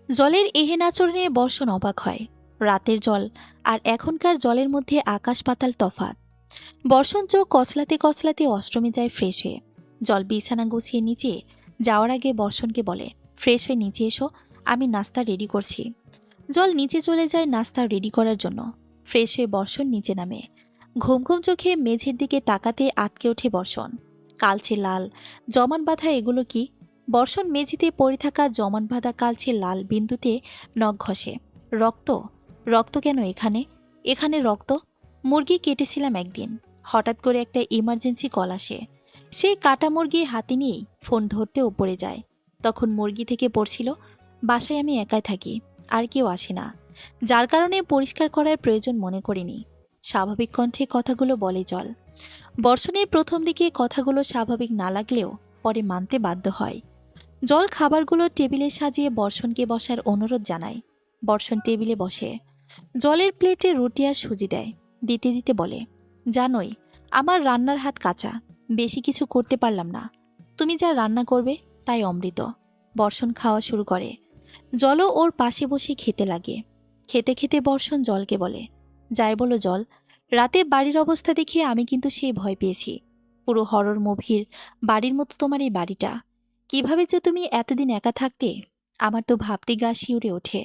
জলের এহেন আচরণে বর্ষণ অবাক হয়। রাতের জল আর এখনকার জলের মধ্যে আকাশ পাতাল তফাৎ। বর্ষণ চোখ কচলাতে কচলাতে অষ্টমে যায় ফ্রেশ হয়ে। জল বিছানা গুছিয়ে নিচে যাওয়ার আগে বর্ষণকে বলে, ফ্রেশ হয়ে নিচে এসো, আমি নাস্তা রেডি করছি। জল নিচে চলে যায় নাস্তা রেডি করার জন্য। ফ্রেশ হয়ে বর্ষণ নিচে নামে। ঘুম ঘুম চোখে মেঝের দিকে তাকাতে আটকে ওঠে বর্ষণ। কালচে লাল জমান বাঁধা এগুলো কি? বর্ষণ মেঝেতে পড়ে থাকা জমান বাঁধা কালচে লাল বিন্দুতে নখ ঘষে। রক্ত? রক্ত কেন এখানে? এখানে রক্ত? মুরগি কেটেছিলাম একদিন, হঠাৎ করে একটা ইমার্জেন্সি কল আসে। সেই কাটা মুরগি হাতে নিয়েই ফোন ধরতে ওপরে যায়। তখন মুরগি থেকে পড়ছিল, বাসায় আমি একাই থাকি, আর কেউ আসে না, যার কারণে পরিষ্কার করার প্রয়োজন মনে করিনি। স্বাভাবিক কণ্ঠে কথাগুলো বলে জল। বর্ষণের প্রথম দিকে কথাগুলো স্বাভাবিক না লাগলেও পরে মানতে বাধ্য হয়। জল খাবারগুলো টেবিলে সাজিয়ে বর্ষণকে বসার অনুরোধ জানায়। বর্ষণ টেবিলে বসে। জলের প্লেটে রুটি আর সুজি দেয়। দিতে দিতে বলে, জানোই আমার রান্নার হাত কাঁচা, বেশি কিছু করতে পারলাম না। তুমি যা রান্না করবে তাই অমৃত। বর্ষণ খাওয়া শুরু করে। জলও ওর পাশে বসে খেতে লাগে। খেতে খেতে বর্ষণ জলকে বলে, যাই বলো জল, রাতে বাড়ির অবস্থা দেখে আমি কিন্তু সেই ভয় পেয়েছি। পুরো হরর মুভির বাড়ির মতো তোমার এই বাড়িটা। কিভাবে যে তুমি এতদিন একা থাকতে, আমার তো ভাবতে গা শিউরে ওঠে।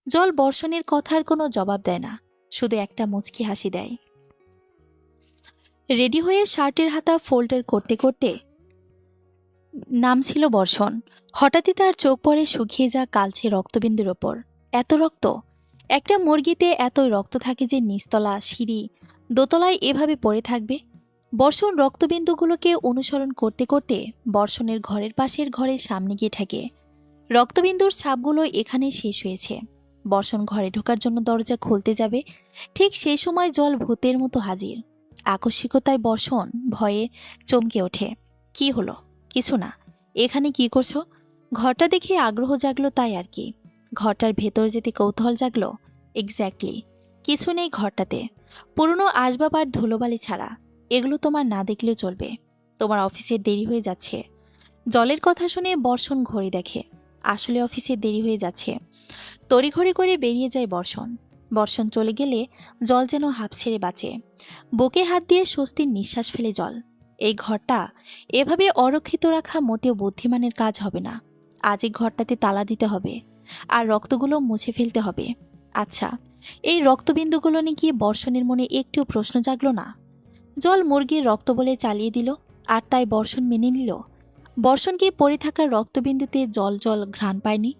জল বর্ষণের কথার কোনো জবাব দেয় না, শুধু একটা মুচকি হাসি দেয়। রেডি হয়ে শার্টের হাতা ফোল্ডার করতে করতে নামছিল বর্ষণ। হঠাৎই তার চোখ পড়ে শুকিয়ে যা কালছে রক্তবিন্দুর ওপর। এত রক্ত! একটা মুরগিতে এতই রক্ত থাকে যে নিচতলা সিঁড়ি দোতলায় এভাবে পড়ে থাকবে। বর্ষণ রক্তবিন্দুগুলোকে অনুসরণ করতে করতে বর্ষণের ঘরের পাশের ঘরের সামনে গিয়ে ঠেকে। রক্তবিন্দুর ছাপগুলো এখানে শেষ হয়েছে। বর্ষণ ঘরে ঢোকার জন্য দরজা খুলতে যাবে, ঠিক সেই সময় জল ভূতের মতো হাজির। আকস্মিকতায় বর্ষণ ভয়ে চমকে ওঠে। কি হলো? কিছু না। এখানে কি করছো? ঘরটা দেখে আগ্রহ জাগলো, তাই আর কি। ঘরটার ভেতর যেতে কৌতূহল জাগলো। এক্স্যাক্টলি, কিছু নেই ঘরটাতে, পুরনো আসবাব আর ধুলোবালি ছাড়া। এগুলো তোমার না দেখলেও চলবে, তোমার অফিসের দেরি হয়ে যাচ্ছে। জলের কথা শুনে বর্ষণ ঘড়ি দেখে। আসলে অফিসে দেরি হয়ে যাচ্ছে। তড়িঘড়ি করে বেরিয়ে যায় বর্ষণ। বর্ষণ চলে গেলে জল যেন হাঁপ ছেড়ে বাঁচে। বুকে হাত দিয়ে স্বস্তির নিঃশ্বাস ফেলে জল। এই ঘরটা এভাবে অরক্ষিত রাখা মোটেও বুদ্ধিমানের কাজ হবে না। আজ এই ঘরটাতে তালা দিতে হবে, আর রক্তগুলো মুছে ফেলতে হবে। আচ্ছা, এই রক্তবিন্দুগুলো নিয়ে কি বর্ষণের মনে একটু প্রশ্ন জাগলো না? জল মুরগির রক্ত বলে চালিয়ে দিল, আর তাই বর্ষণ মেনে নিল। বর্ষণকে পড়ে থাকা রক্তবিন্দুতে জল জল ঘ্রাণ পায়নি।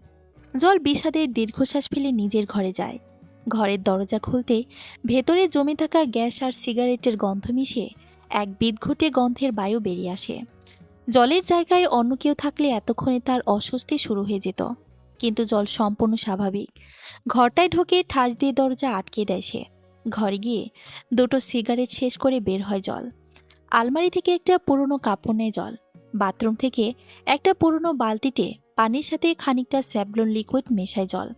জল বিষাদে দীর্ঘশ্বাস ফেলে নিজের ঘরে যায়। ঘরের দরজা খুলতে ভেতরে জমে থাকা গ্যাস আর সিগারেটের গন্ধ মিশে এক বিদঘুটে গন্ধের বায়ু বেরিয়ে আসে। জলের জায়গায় অন্য কেউ থাকলে এতক্ষণে তার অস্বস্তি শুরু হয়ে যেত, কিন্তু জল সম্পূর্ণ স্বাভাবিক। ঘরটায় ঢোকে ঠাস দিয়ে দরজা আটকে দেয় সে। ঘরে গিয়ে 2টো সিগারেট শেষ করে বের হয় জল। আলমারি থেকে একটা পুরনো কাপড় নেয় জল। বাথরুম থেকে একটা পুরনো বালতিতে পানির সাথে খানিকটা স্যাভলন লিকুইড মেশায় জল।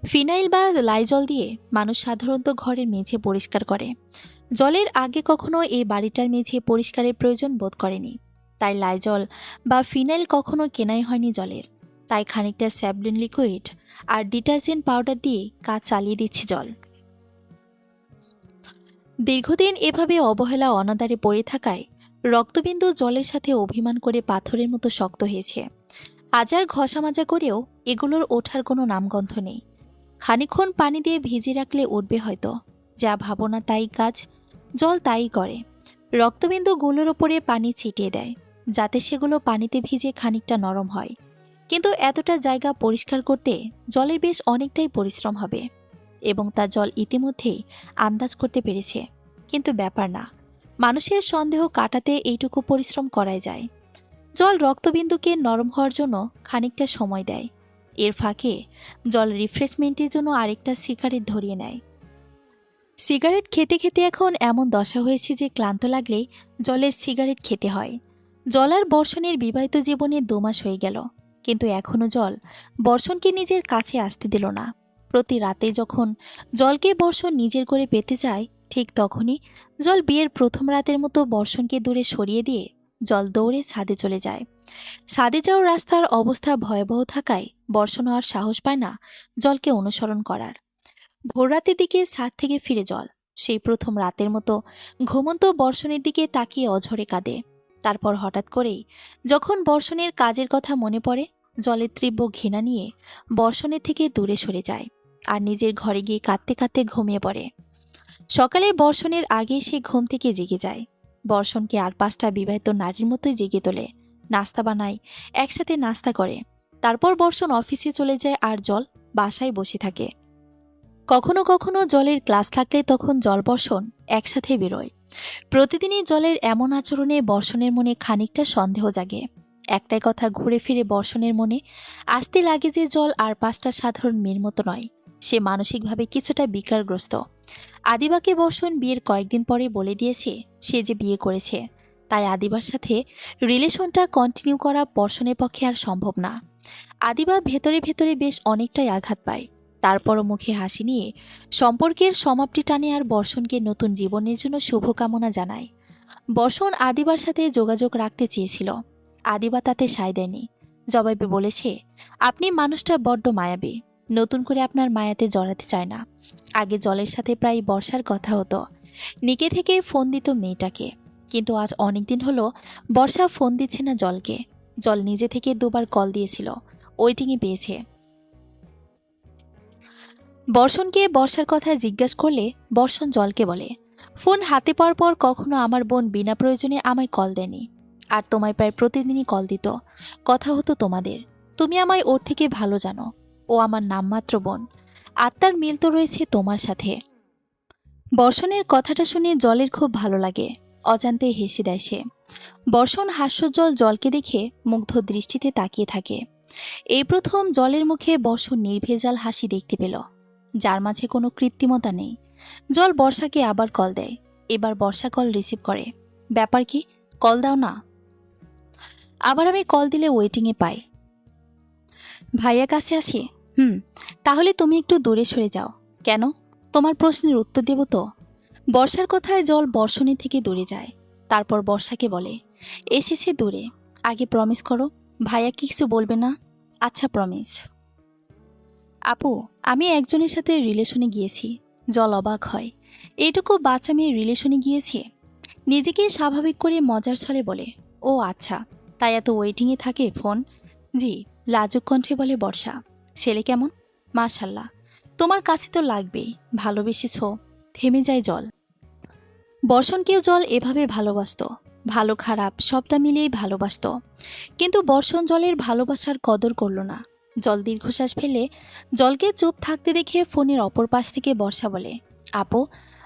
ফিনাইল বা লাইজল দিয়ে মানুষ সাধারণত ঘরের মেঝে পরিষ্কার করে। জলের আগে কখনো এই বাড়িটার মেঝে পরিষ্কারের প্রয়োজন বোধ করেনি, তাই লাইজল বা ফিনাইল কখনো কেনাই হয়নি জলের। তাই খানিকটা স্যাভলিন লিকুইড আর ডিটারজেন্ট পাউডার দিয়ে কাজ চালিয়ে দিচ্ছে জল। দীর্ঘদিন এভাবে অবহেলা অনাদারে পড়ে থাকায় রক্তবিন্দু জলের সাথে অভিমান করে পাথরের মতো শক্ত হয়েছে। হাজার ঘষা মাজা করেও এগুলোর ওঠার কোনো নামগন্ধ নেই। খানিকক্ষণ পানি দিয়ে ভিজিয়ে রাখলে উঠবে হয়তো, যা ভাবনা তাই কাজ। জল তাই করে, রক্তবিন্দুগুলোর ওপরে পানি ছিটিয়ে দেয় যাতে সেগুলো পানিতে ভিজে খানিকটা নরম হয়। কিন্তু এতটা জায়গা পরিষ্কার করতে জলের বেশ অনেকটাই পরিশ্রম হবে, এবং তা জল ইতিমধ্যেই আন্দাজ করতে পেরেছে। কিন্তু ব্যাপার না, মানুষের সন্দেহ কাটাতে এইটুকু পরিশ্রম করাই যায়। জল রক্তবিন্দুকে নরম হওয়ার জন্য খানিকটা সময় দেয়। এর ফাঁকে জল রিফ্রেশমেন্টের জন্য আরেকটা সিগারেট ধরিয়ে নেয়। সিগারেট খেতে খেতে এখন এমন দশা হয়েছে যে ক্লান্ত লাগলেই জলের সিগারেট খেতে হয়। জল আর বর্ষণের বিবাহিত জীবনে 2 মাস হয়ে গেল, কিন্তু এখনও জল বর্ষণকে নিজের কাছে আসতে দিল না। প্রতি রাতে যখন জলকে বর্ষণ নিজের করে পেতে চায়, ঠিক তখনই জল বিয়ের প্রথম রাতের মতো বর্ষণকে দূরে সরিয়ে দিয়ে জল দৌড়ে ছাদে চলে যায়। ছাদে যাওয়ার রাস্তার অবস্থা ভয়াবহ থাকায় বর্ষণও আর সাহস পায় না জলকে অনুসরণ করার। ভোররাতের দিকে ছাদ থেকে ফিরে জল সেই প্রথম রাতের মতো ঘুমন্ত বর্ষণের দিকে তাকিয়ে অঝরে কাঁদে। তারপর হঠাৎ করেই যখন বর্ষণের কাজের কথা মনে পড়ে, জলের তীব্র ঘৃণা নিয়ে বর্ষণের থেকে দূরে সরে যায় আর নিজের ঘরে গিয়ে কাঁদতে কাঁদতে ঘুমিয়ে পড়ে। সকালে বর্ষণের আগে সে ঘুম থেকে জেগে যায়। বর্ষণকে আর 5টা বিবাহিত নারীর মতোই জেগে তোলে, নাস্তা বানায়, একসাথে নাস্তা করে। তারপর বর্ষণ অফিসে চলে যায় আর জল বাসায় বসে থাকে। কখনো কখনো জলের ক্লাস থাকলে তখন জল বর্ষণ একসাথে বেরোয়। প্রতিদিনই জলের এমন আচরণে বর্ষণের মনে খানিকটা সন্দেহ জাগে। একটাই কথা ঘুরে ফিরে বর্ষণের মনে আসতে লাগে যে জল আর 5টা সাধারণ মেয়ের মতো নয়, সে মানসিকভাবে কিছুটা বিকারগ্রস্ত। আদিবাকে বর্ষণ বিয়ের কয়েকদিন পরে বলে দিয়েছে সে যে বিয়ে করেছে, তাই আদিবার সাথে রিলেশনটা কন্টিনিউ করা বর্ষণের পক্ষে আর সম্ভব না। আদিবা ভেতরে ভেতরে বেশ অনেকটাই আঘাত পায়। তারপরও মুখে হাসি নিয়ে সম্পর্কের সমাপ্তি টানে আর বর্ষণকে নতুন জীবনের জন্য শুভকামনা জানায়। বর্ষণ আদিবার সাথে যোগাযোগ রাখতে চেয়েছিল, আদিবা তাতে সায় দেয়নি। জবাবে বলেছে, আপনি মানুষটা বড্ড মায়াবী, নতুন করে আপনার মায়াতে জড়াতে চায় না। আগে জলের সাথে প্রায় বর্ষার কথা হতো, নিকে থেকে ফোন দিত মেয়েটাকে, কিন্তু আজ অনেকদিন হলো বর্ষা ফোন দিচ্ছে না জলকে। জল নিজে থেকে 2বার কল দিয়েছিল, ওয়েটিংয়ে পেয়েছে। বর্ষণকে বর্ষার কথা জিজ্ঞাসা করলে বর্ষণ জলকে বলে, ফোন হাতে পাওয়ার পর কখনো আমার বোন বিনা প্রয়োজনে আমায় কল দেয়নি, আর তোমায় প্রায় প্রতিদিনই কল দিত, কথা হতো তোমাদের। তুমি আমায় ওর থেকে ভালো জানো, ও আমার নামমাত্র বোন, আত্মার মিল তো রয়েছে তোমার সাথে। বর্ষণের কথাটা শুনে জলের খুব ভালো লাগে, অজান্তে হেসে দেয় সে। বর্ষণ হাস্যজ্জ্বল জলকে দেখে মুগ্ধ দৃষ্টিতে তাকিয়ে থাকে। এই প্রথম জলের মুখে বর্ষণ নির্ভেজাল হাসি দেখতে পেল, যার মাঝে কোনো কৃত্রিমতা নেই। জল বর্ষাকে আবার কল দেয়, এবার বর্ষা কল রিসিভ করে। ব্যাপার কি, কল দাও না। আবার আমি কল দিলে ওয়েটিংয়ে পাই। ভাইয়া কাছে আসি? তাহলে তুমি একটু দূরে সরে যাও। কেন? তোমার প্রশ্নের উত্তর দেব তো। বর্ষার কথায় জল বর্ষণী থেকে দূরে যায়। তারপর বর্ষাকে বলে, এসেছে দূরে, আগে প্রমিস করো ভাইয়া কিছু বলবে না। আচ্ছা, প্রমিস। আপু, আমি একজনের সাথে রিলেশনে গিয়েছি। জল অবাক হয়, এইটুকু বাচ্চা মেয়ে রিলেশনে গিয়েছে। নিজেকে স্বাভাবিক করে মজার ছলে বলে, ও আচ্ছা, তাই এত ওয়েটিংয়ে থাকে ফোন? জি, লাজুক কণ্ঠে বলে বর্ষা। ছেলে কেমন? মাশাল্লাহ, তোমার কাছে তো লাগবেই, ভালোবেসেছ। থেমে যায় জল। বর্ষণকেও জল এভাবে ভালোবাসত, ভালো খারাপ সবটা মিলিয়েই ভালোবাসত। কিন্তু বর্ষণ জলের ভালোবাসার কদর করল না। জল দীর্ঘশ্বাস ফেলে জলকে চুপ থাকতে দেখে ফোনের অপর পাশ থেকে বর্ষা বলে, আপু।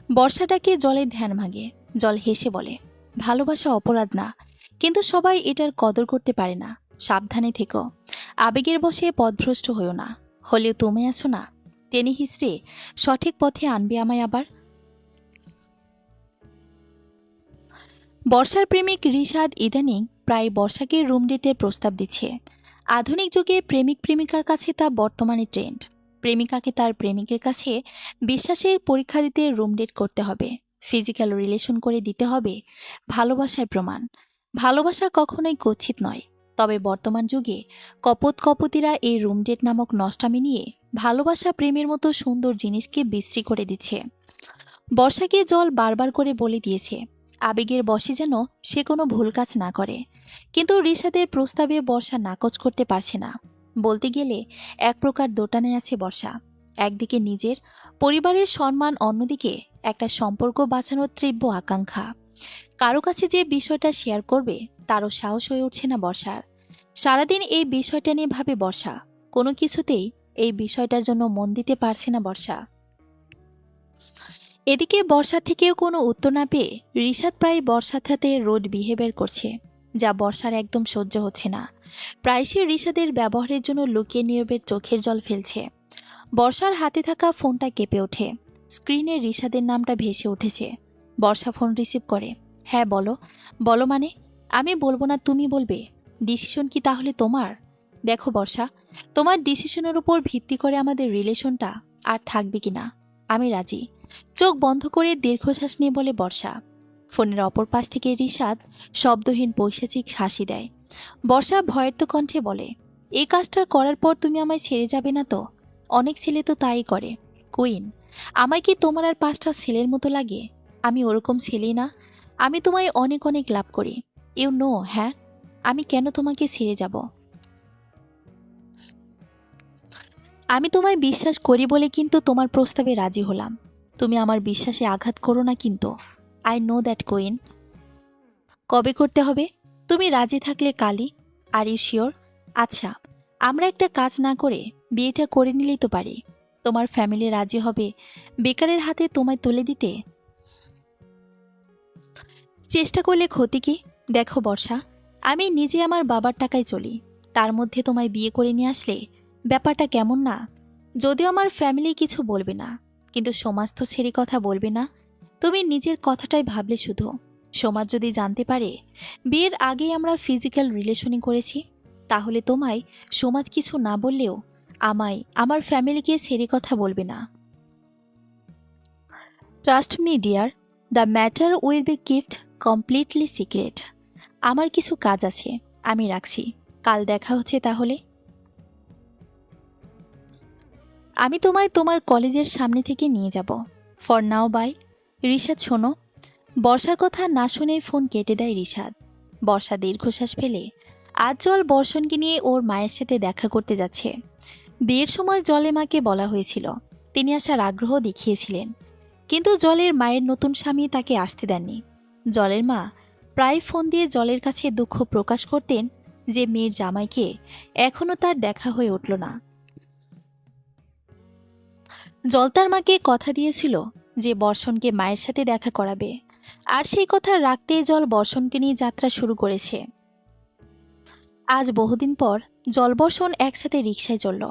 বর্ষাটাকে জলের ধ্যান ভাঙে। জল হেসে বলে, ভালোবাসা অপরাধ না, কিন্তু সবাই এটার কদর করতে পারে না। সাবধানে থেকো, আবেগের বশে পথভ্রষ্ট হইও না। হলেও তুমি আছো না, টেনে হিসড়ে সঠিক পথে আনবে আমায় আবার। বর্ষার প্রেমিক রিশাদ ইদানিং প্রায় বর্ষাকে রুম ডেটের প্রস্তাব দিচ্ছে। আধুনিক যুগে প্রেমিক প্রেমিকার কাছে তা বর্তমানে ট্রেন্ড। প্রেমিকাকে তার প্রেমিকের কাছে বিশ্বাসের পরীক্ষা দিতে রুম ডেট করতে হবে, ফিজিক্যাল রিলেশন করে দিতে হবে ভালোবাসার প্রমাণ। ভালোবাসা কখনোই গচ্ছিত নয়। তবে বর্তমান যুগে কপতিরা এই রুম ডেট নামক নষ্টামি নিয়ে ভালোবাসা প্রেমের মতো সুন্দর জিনিসকে বিশ্রী করে দিচ্ছে। বর্ষাকে জল বারবার করে বলে দিয়েছে আবেগের বশে যেন সে কোনো ভুল কাজ না করে, কিন্তু রিশাদের প্রস্তাবে বর্ষা নাকচ করতে পারছে না। বলতে গেলে এক প্রকার দোটানে আছে বর্ষা। একদিকে নিজের পরিবারের সম্মান, অন্যদিকে একটা সম্পর্ক বাঁচানোর তীব্র আকাঙ্ক্ষা। কারো কাছে যে বিষয়টা শেয়ার করবে তারও সাহস হয়ে উঠছে না বর্ষার। সারাদিন এই বিষয়টা নিয়ে ভাবে বর্ষা, কোনো কিছুতেই এই বিষয়টার জন্য মন দিতে পারছে না বর্ষা। এদিকে বর্ষা থেকেও কোনো উত্তর না পেয়ে রিশাদ প্রায় বর্ষার সাথে রোড বিহেভিয়ার করছে, যা বর্ষার একদম সহ্য হচ্ছে না। প্রায়শই রিশাদের ব্যবহারের জন্য লুকিয়ে নীরবের চোখের জল ফেলছে। বর্ষার হাতে থাকা ফোনটা কেঁপে ওঠে। স্ক্রিনে রিশাদের নামটা ভেসে উঠেছে। বর্ষা ফোন রিসিভ করে। হ্যাঁ বলো। বলো মানে? আমি বলবো না তুমি বলবে? ডিসিশন কি তাহলে তোমার? দেখো বর্ষা, তোমার ডিসিশনের উপর ভিত্তি করে আমাদের রিলেশনটা আর থাকবে কিনা আমি রাজি। চোখ বন্ধ করে দীর্ঘশ্বাস নিয়ে বলে বর্ষা। ফোনের অপর পাশ থেকে রিশাদ শব্দহীন পৈশাচিক হাসি দেয়। বর্ষা ভয়ের তো কণ্ঠে বলে, এই কাজটা করার পর তুমি আমায় ছেড়ে যাবে না তো? অনেক ছেলে তো তাই করে। কুইন, আমায় কি তোমার আর 5টা ছেলের মতো লাগে? আমি ওরকম ছেলে না। আমি তোমায় অনেক অনেক লাভ করি, ইউ নো। হ্যাঁ, আমি কেন তোমাকে ছেড়ে যাব? আমি তোমায় বিশ্বাস করি বলে কিন্তু তোমার প্রস্তাবে রাজি হলাম। তুমি আমার বিশ্বাসে আঘাত করো না কিন্তু। I know that queen. কবে করতে হবে? তুমি রাজি থাকলে কালই। Are you sure? আচ্ছা, আমরা একটা কাজ না করে বিয়েটা করে নিলেই তো পারি। তোমার ফ্যামিলি রাজি হবে বেকারের হাতে তোমায় তুলে দিতে? চেষ্টা করলে ক্ষতি কি? দেখো বর্ষা, আমি নিজে আমার বাবার টাকায় চলি। তার মধ্যে তোমায় বিয়ে করে নিয়ে আসলে ব্যাপারটা কেমন না? যদিও আমার ফ্যামিলি কিছু বলবে না, কিন্তু সমাজ তো ছেড়ে কথা বলবে না। তুমি নিজের কথাটাই ভাবলে শুধু। সমাজ যদি জানতে পারে বিয়ের আগেই আমরা ফিজিক্যাল রিলেশনই করেছি, তাহলে তোমায় সমাজ কিছু না বললেও আমায়, আমার ফ্যামিলিকে ছেড়ে কথা বলবে না। Trust me deer, the matter will be kept completely secret. আমার কিছু কাজ আছে, আমি রাখছি। কাল দেখা হচ্ছে তাহলে। আমি তোমায় তোমার কলেজের সামনে থেকে নিয়ে যাব। For now by. রিশাদ শোনো। বর্ষার কথা না শুনেই ফোন কেটে দেয় রিশাদ। বর্ষা দীর্ঘশ্বাস ফেলে আজ জল বর্ষণকে নিয়ে ওর মায়ের সাথে দেখা করতে যাচ্ছে। বিয়ের সময় জলে মাকে বলা হয়েছিল, তিনি আসার আগ্রহ দেখিয়েছিলেন, কিন্তু জলের মায়ের নতুন স্বামী তাকে আসতে দেননি। জলের মা প্রায় ফোন দিয়ে জলের কাছে দুঃখ প্রকাশ করতেন যে মেয়ের জামাইকে এখনও তার দেখা হয়ে উঠল না। জল তার মাকে কথা দিয়েছিল যে বর্ষণকে মায়ের সাথে দেখা করাবে, আর সেই কথা রাখতে জল বর্ষণকে নিয়ে যাত্রা শুরু করেছে। আজ বহুদিন পর জলবর্ষণ একসাথে রিকশায় চলল।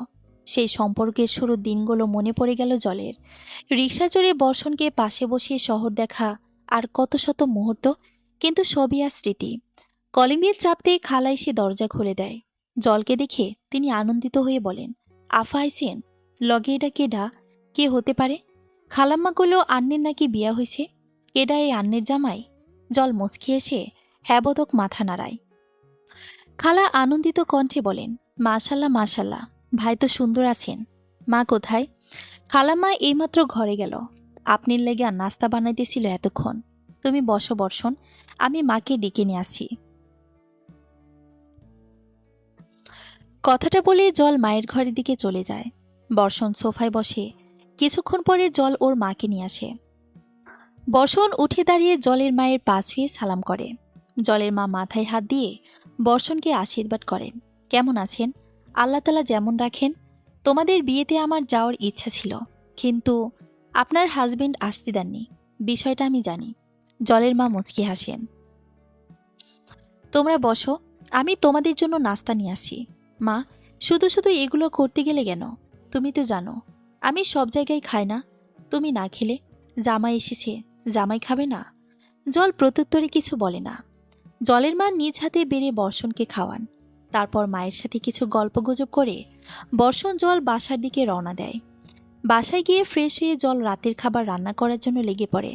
সেই সম্পর্কের শুরুর দিনগুলো মনে পড়ে গেল জলের। রিকশা চড়ে বর্ষণকে পাশে বসিয়ে শহর দেখা, আর কত শত মুহূর্ত, কিন্তু সবই আর স্মৃতি। কলিং বেল চাপতেই খালা এসে দরজা খুলে দেয়। জলকে দেখে তিনি আনন্দিত হয়ে বলেন, আফা আইসেন? লগে এটা কেডা? কে হতে পারে? খালাম্মা কইল আন্নের নাকি বিয়া হয়েছে। কেডা এই আন্নের জামাই? জল মুচকি এসে হ্যাবদক মাথা নাড়ায়। খালা আনন্দিত কণ্ঠে বলেন, মাশাল্লাহ মাশাল্লাহ, ভাই তো সুন্দর আছেন। মা কোথায়? খালাম্মা এইমাত্র ঘরে গেল। আপনির লেগে আর নাস্তা বানাইতেছিল এতক্ষণ। তুমি বসো বর্ষণ, আমি মাকে ডেকে নিয়ে আসছি। কথাটা বলে জল মায়ের ঘরের দিকে চলে যায়। বর্ষণ সোফায় বসে। কিছুক্ষণ পরে জল ওর মাকে নিয়ে আসে। বর্ষণ উঠে দাঁড়িয়ে জলের মায়ের পা ছুঁয়ে সালাম করে। জলের মা মাথায় হাত দিয়ে বর্ষণকে আশীর্বাদ করেন। কেমন আছেন? আল্লাহ তাআলা যেমন রাখেন। তোমাদের বিয়েতে আমার যাওয়ার ইচ্ছা ছিল, কিন্তু আপনার হাজবেন্ড আসতে দেননি। বিষয়টা আমি জানি। জলের মা মুচকি হাসেন। তোমরা বসো, আমি তোমাদের জন্য নাস্তা নিয়ে আসি। মা, শুধু শুধু এগুলো করতে গেলে কেন? তুমি তো জানো আমি সব জায়গায় খাই না। তুমি না খেলে জামাই এসেছে, জামাই খাবে না? জল প্রত্যুত্তরে কিছু বলে না। জলের মা নিজ হাতে বেড়ে বর্ষণকে খাওয়ান। তারপর মায়ের সাথে কিছু গল্পগুজব করে বর্ষণ জল বাসার দিকে রওনা দেয়। বাসায় গিয়ে ফ্রেশ হয়ে জল রাতের খাবার রান্না করার জন্য লেগে পড়ে।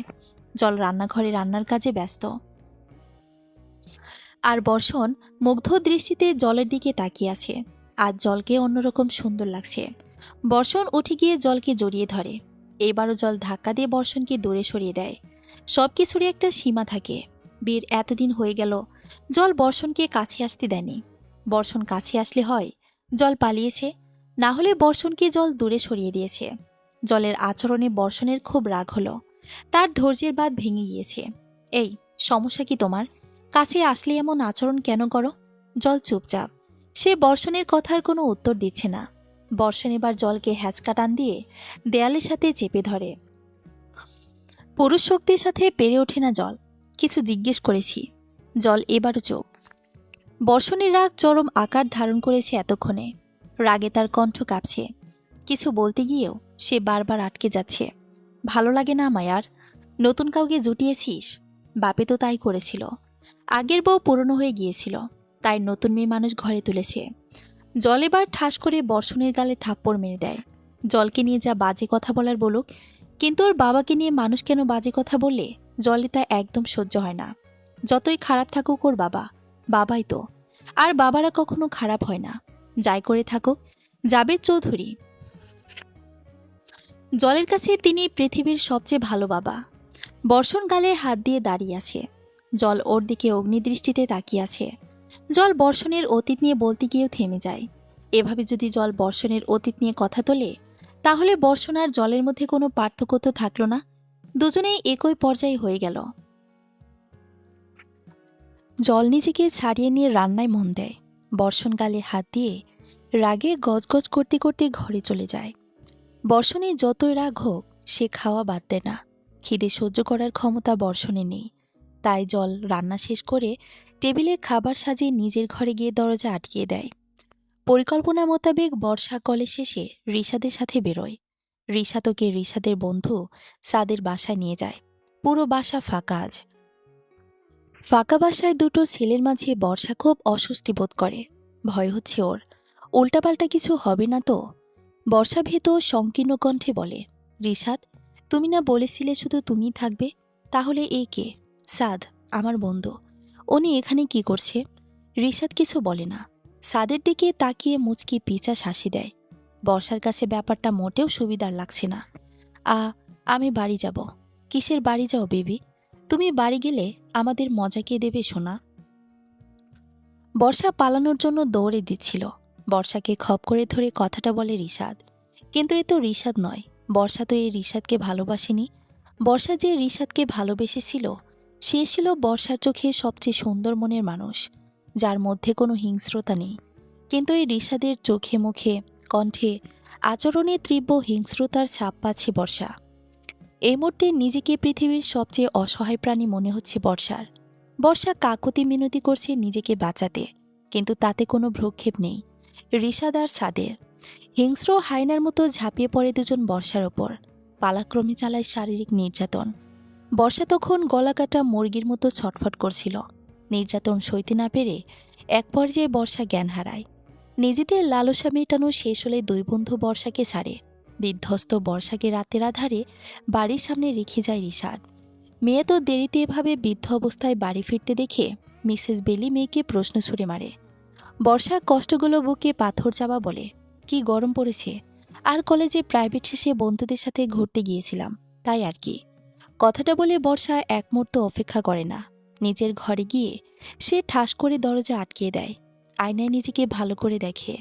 জল রান্নাঘরে রান্নার কাজে ব্যস্ত, আর বর্ষণ মুগ্ধ দৃষ্টিতে জলের দিকে তাকিয়ে আছে। আজ জলকে অন্যরকম সুন্দর লাগছে। বর্ষণ উঠে গিয়ে জলকে জড়িয়ে ধরে। এবারও জল ধাক্কা দিয়ে বর্ষণকে দূরে সরিয়ে দেয়। সবকিছুরই একটা সীমা থাকে। বিয়ের এতদিন হয়ে গেল, জল বর্ষণকে কাছে আসতে দেয়নি। বর্ষণ কাছে আসলে হয় জল পালিয়েছে, না হলে বর্ষণকে জল দূরে সরিয়ে দিয়েছে। জলের আচরণে বর্ষণের খুব রাগ হলো। তার ধৈর্যের বাঁধ ভেঙে গিয়েছে। এই, সমস্যা কি তোমার? কাছে আসলে এমন আচরণ কেন করো? জল চুপচাপ। সে বর্ষণের কথার কোনো উত্তর দিচ্ছে না। বর্ষণ এবার জলকে হ্যাঁচকা টান দিয়ে দেয়ালের সাথে চেপে ধরে। পুরুষ শক্তির সাথে পেরে ওঠে না জল। কিছু জিজ্ঞেস করেছি। জল এবারও চুপ। বর্ষণের রাগ চরম আকার ধারণ করেছে এতক্ষণে। রাগে তার কণ্ঠ কাঁপছে। কিছু বলতে গিয়েও সে বারবার আটকে যাচ্ছে। ভালো লাগে না আমায় আর? নতুন কাউকে জুটিয়েছিস? বাপে তো তাই করেছিল। আগের বউ পুরনো হয়ে গিয়েছিল, তাই নতুন মেয়ে মানুষ ঘরে তুলেছে। জল এবার ঠাস করে বর্ষণের গালে থাপ্পড় মেরে দেয়। জলকে নিয়ে যা বাজে কথা বলার বলুক, কিন্তু ওর বাবাকে নিয়ে মানুষ কেন বাজে কথা বললে জলে তা একদম সহ্য হয় না। যতই খারাপ থাকুক ওর বাবা, বাবাই তো। আর বাবারা কখনো খারাপ হয় না। যাই করে থাকুক, জাবেদ চৌধুরী, জলের কাছে তিনি পৃথিবীর সবচেয়ে ভালো বাবা। বর্ষণ গালে হাত দিয়ে দাঁড়িয়ে আছে। জল ওর দিকে অগ্নিদৃষ্টিতে তাকিয়ে আছে। জল বর্ষণের অতীত নিয়ে বলতে গিয়েও থেমে যায়। এভাবে যদি জল বর্ষণের অতীত নিয়ে কথা তোলে, তাহলে বর্ষণ আর জলের মধ্যে কোনো পার্থক্য তো থাকলো না। দুজনেই একই পর্যায়ে হয়ে গেল। জল নিজেকে ছাড়িয়ে নিয়ে রান্নায় মন দেয়। বর্ষণ গালে হাত দিয়ে রাগে গজগজ করতে করতে ঘরে চলে যায়। বর্ষণে যতই রাগ হোক, সে খাওয়া বাদ দেয় না। খিদে সহ্য করার ক্ষমতা বর্ষণে নেই। তাই জল রান্না শেষ করে টেবিলে খাবার সাজিয়ে নিজের ঘরে গিয়ে দরজা আটকিয়ে দেয়। পরিকল্পনা মোতাবেক বর্ষা কলেজ শেষে রিশাদের সাথে বেরোয়। রিশাদকে রিশাদের বন্ধু সাদের বাসায় নিয়ে যায়। পুরো বাসা ফাঁকা আজ। ফাঁকা বাসায় দুটো ছেলের মাঝে বর্ষা খুব অস্বস্তি বোধ করে। ভয় হচ্ছে ওর উল্টাপাল্টা কিছু হবে না তো। বর্ষা ভীত সংকীর্ণ কণ্ঠে বলে, রিশাদ, তুমি না বলেছিলে শুধু তুমিই থাকবে? তাহলে এ কে? সাদ, আমার বন্ধু। উনি এখানে কি করছে? রিশাদ কিছু বলে না। সাদের দিকে তাকিয়ে মুচকি পিচা হাসি দেয়। বর্ষার কাছে ব্যাপারটা মোটেও সুবিধার লাগছে না। আমি বাড়ি যাব। কিসের বাড়ি যাও বেবি? তুমি বাড়ি গেলে আমাদের মজা কে দেবে সোনা? বর্ষা পালানোর জন্য দৌড়ে দিচ্ছিল। বর্ষাকে খপ করে ধরে কথাটা বলে রিশাদ। কিন্তু এ তো রিশাদ নয়। বর্ষা তো এই রিশাদকে ভালোবাসেনি। বর্ষা যে রিশাদকে ভালোবেসেছিল, সে ছিল বর্ষার চোখে সবচেয়ে সুন্দর মনের মানুষ, যার মধ্যে কোনো হিংস্রতা নেই। কিন্তু এই রিশাদের চোখে মুখে কণ্ঠে আচরণে তীব্র হিংস্রতার ছাপ পাচ্ছে বর্ষা। এই মুহূর্তে নিজেকে পৃথিবীর সবচেয়ে অসহায় প্রাণী মনে হচ্ছে বর্ষার। বর্ষা কাকুতি মিনতি করছে নিজেকে বাঁচাতে, কিন্তু তাতে কোনো ভ্রুক্ষেপ নেই। রিশাদ আর সাদের হিংস্র হায়নার মতো ঝাঁপিয়ে পড়ে দুজন বর্ষার ওপর। পালাক্রমে চালায় শারীরিক নির্যাতন। বর্ষা তখন গলাকাটা মুরগির মতো ছটফট করছিল। নির্যাতন সইতে না পেরে এক পর্যায়ে বর্ষা জ্ঞান হারায়। নিজেদের লালসা মেটানো শেষ হলে দুই বন্ধু বর্ষাকে ছাড়ে। বিধ্বস্ত বর্ষাকে রাতের আধারে বাড়ির সামনে রেখে যায় রিশাদ। মেয়ে তো দেরিতে এভাবে বৃদ্ধ অবস্থায় বাড়ি ফিরতে দেখে মিসেস বেলি মেয়েকে প্রশ্ন ছুড়ে মারে। বর্ষা কষ্টগুলো বুকে পাথর চাপা বলে, কি গরম পড়েছে। আর কলেজে প্রাইভেট শেষে বন্ধুদের সাথে ঘুরতে গিয়েছিলাম, তাই আর কি। কথাটা বলে বর্ষা এক মুহূর্ত অপেক্ষা করে না। নিজের ঘরে গিয়ে সে ঠাস করে দরজা আটকিয়ে দেয়। আয়নায় নিজেকে ভালো করে দেখে।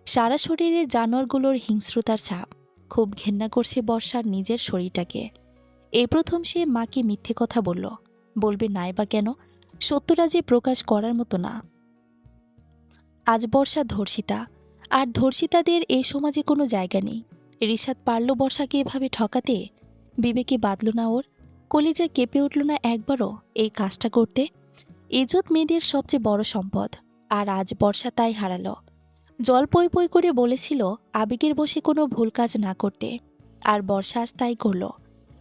সারা শরীরে জানোয়ারগুলোর হিংস্রতার ছাপ। খুব ঘেন্না করছে বর্ষার নিজের শরীরটাকে। এই প্রথম সে মাকে মিথ্যে কথা বলবে নাই বা কেন? সত্যটা যে প্রকাশ করার মতো না। আজ বর্ষা ধর্ষিতা, আর ধর্ষিতাদের এই সমাজে কোনো জায়গা নেই। রিশাদ পারল বর্ষাকে এভাবে ঠকাতে? বিবেকে বাঁধল না ওর? কলিজা কেঁপে উঠল না একবারও এই কাজটা করতে? ইজ্জত মেয়েদের সবচেয়ে বড় সম্পদ, আর আজ বর্ষা তাই হারালো। জল পই পই করে বলেছিল আবেগের বশে কোনো ভুল কাজ না করতে, আর বর্ষা আজ তাই করল।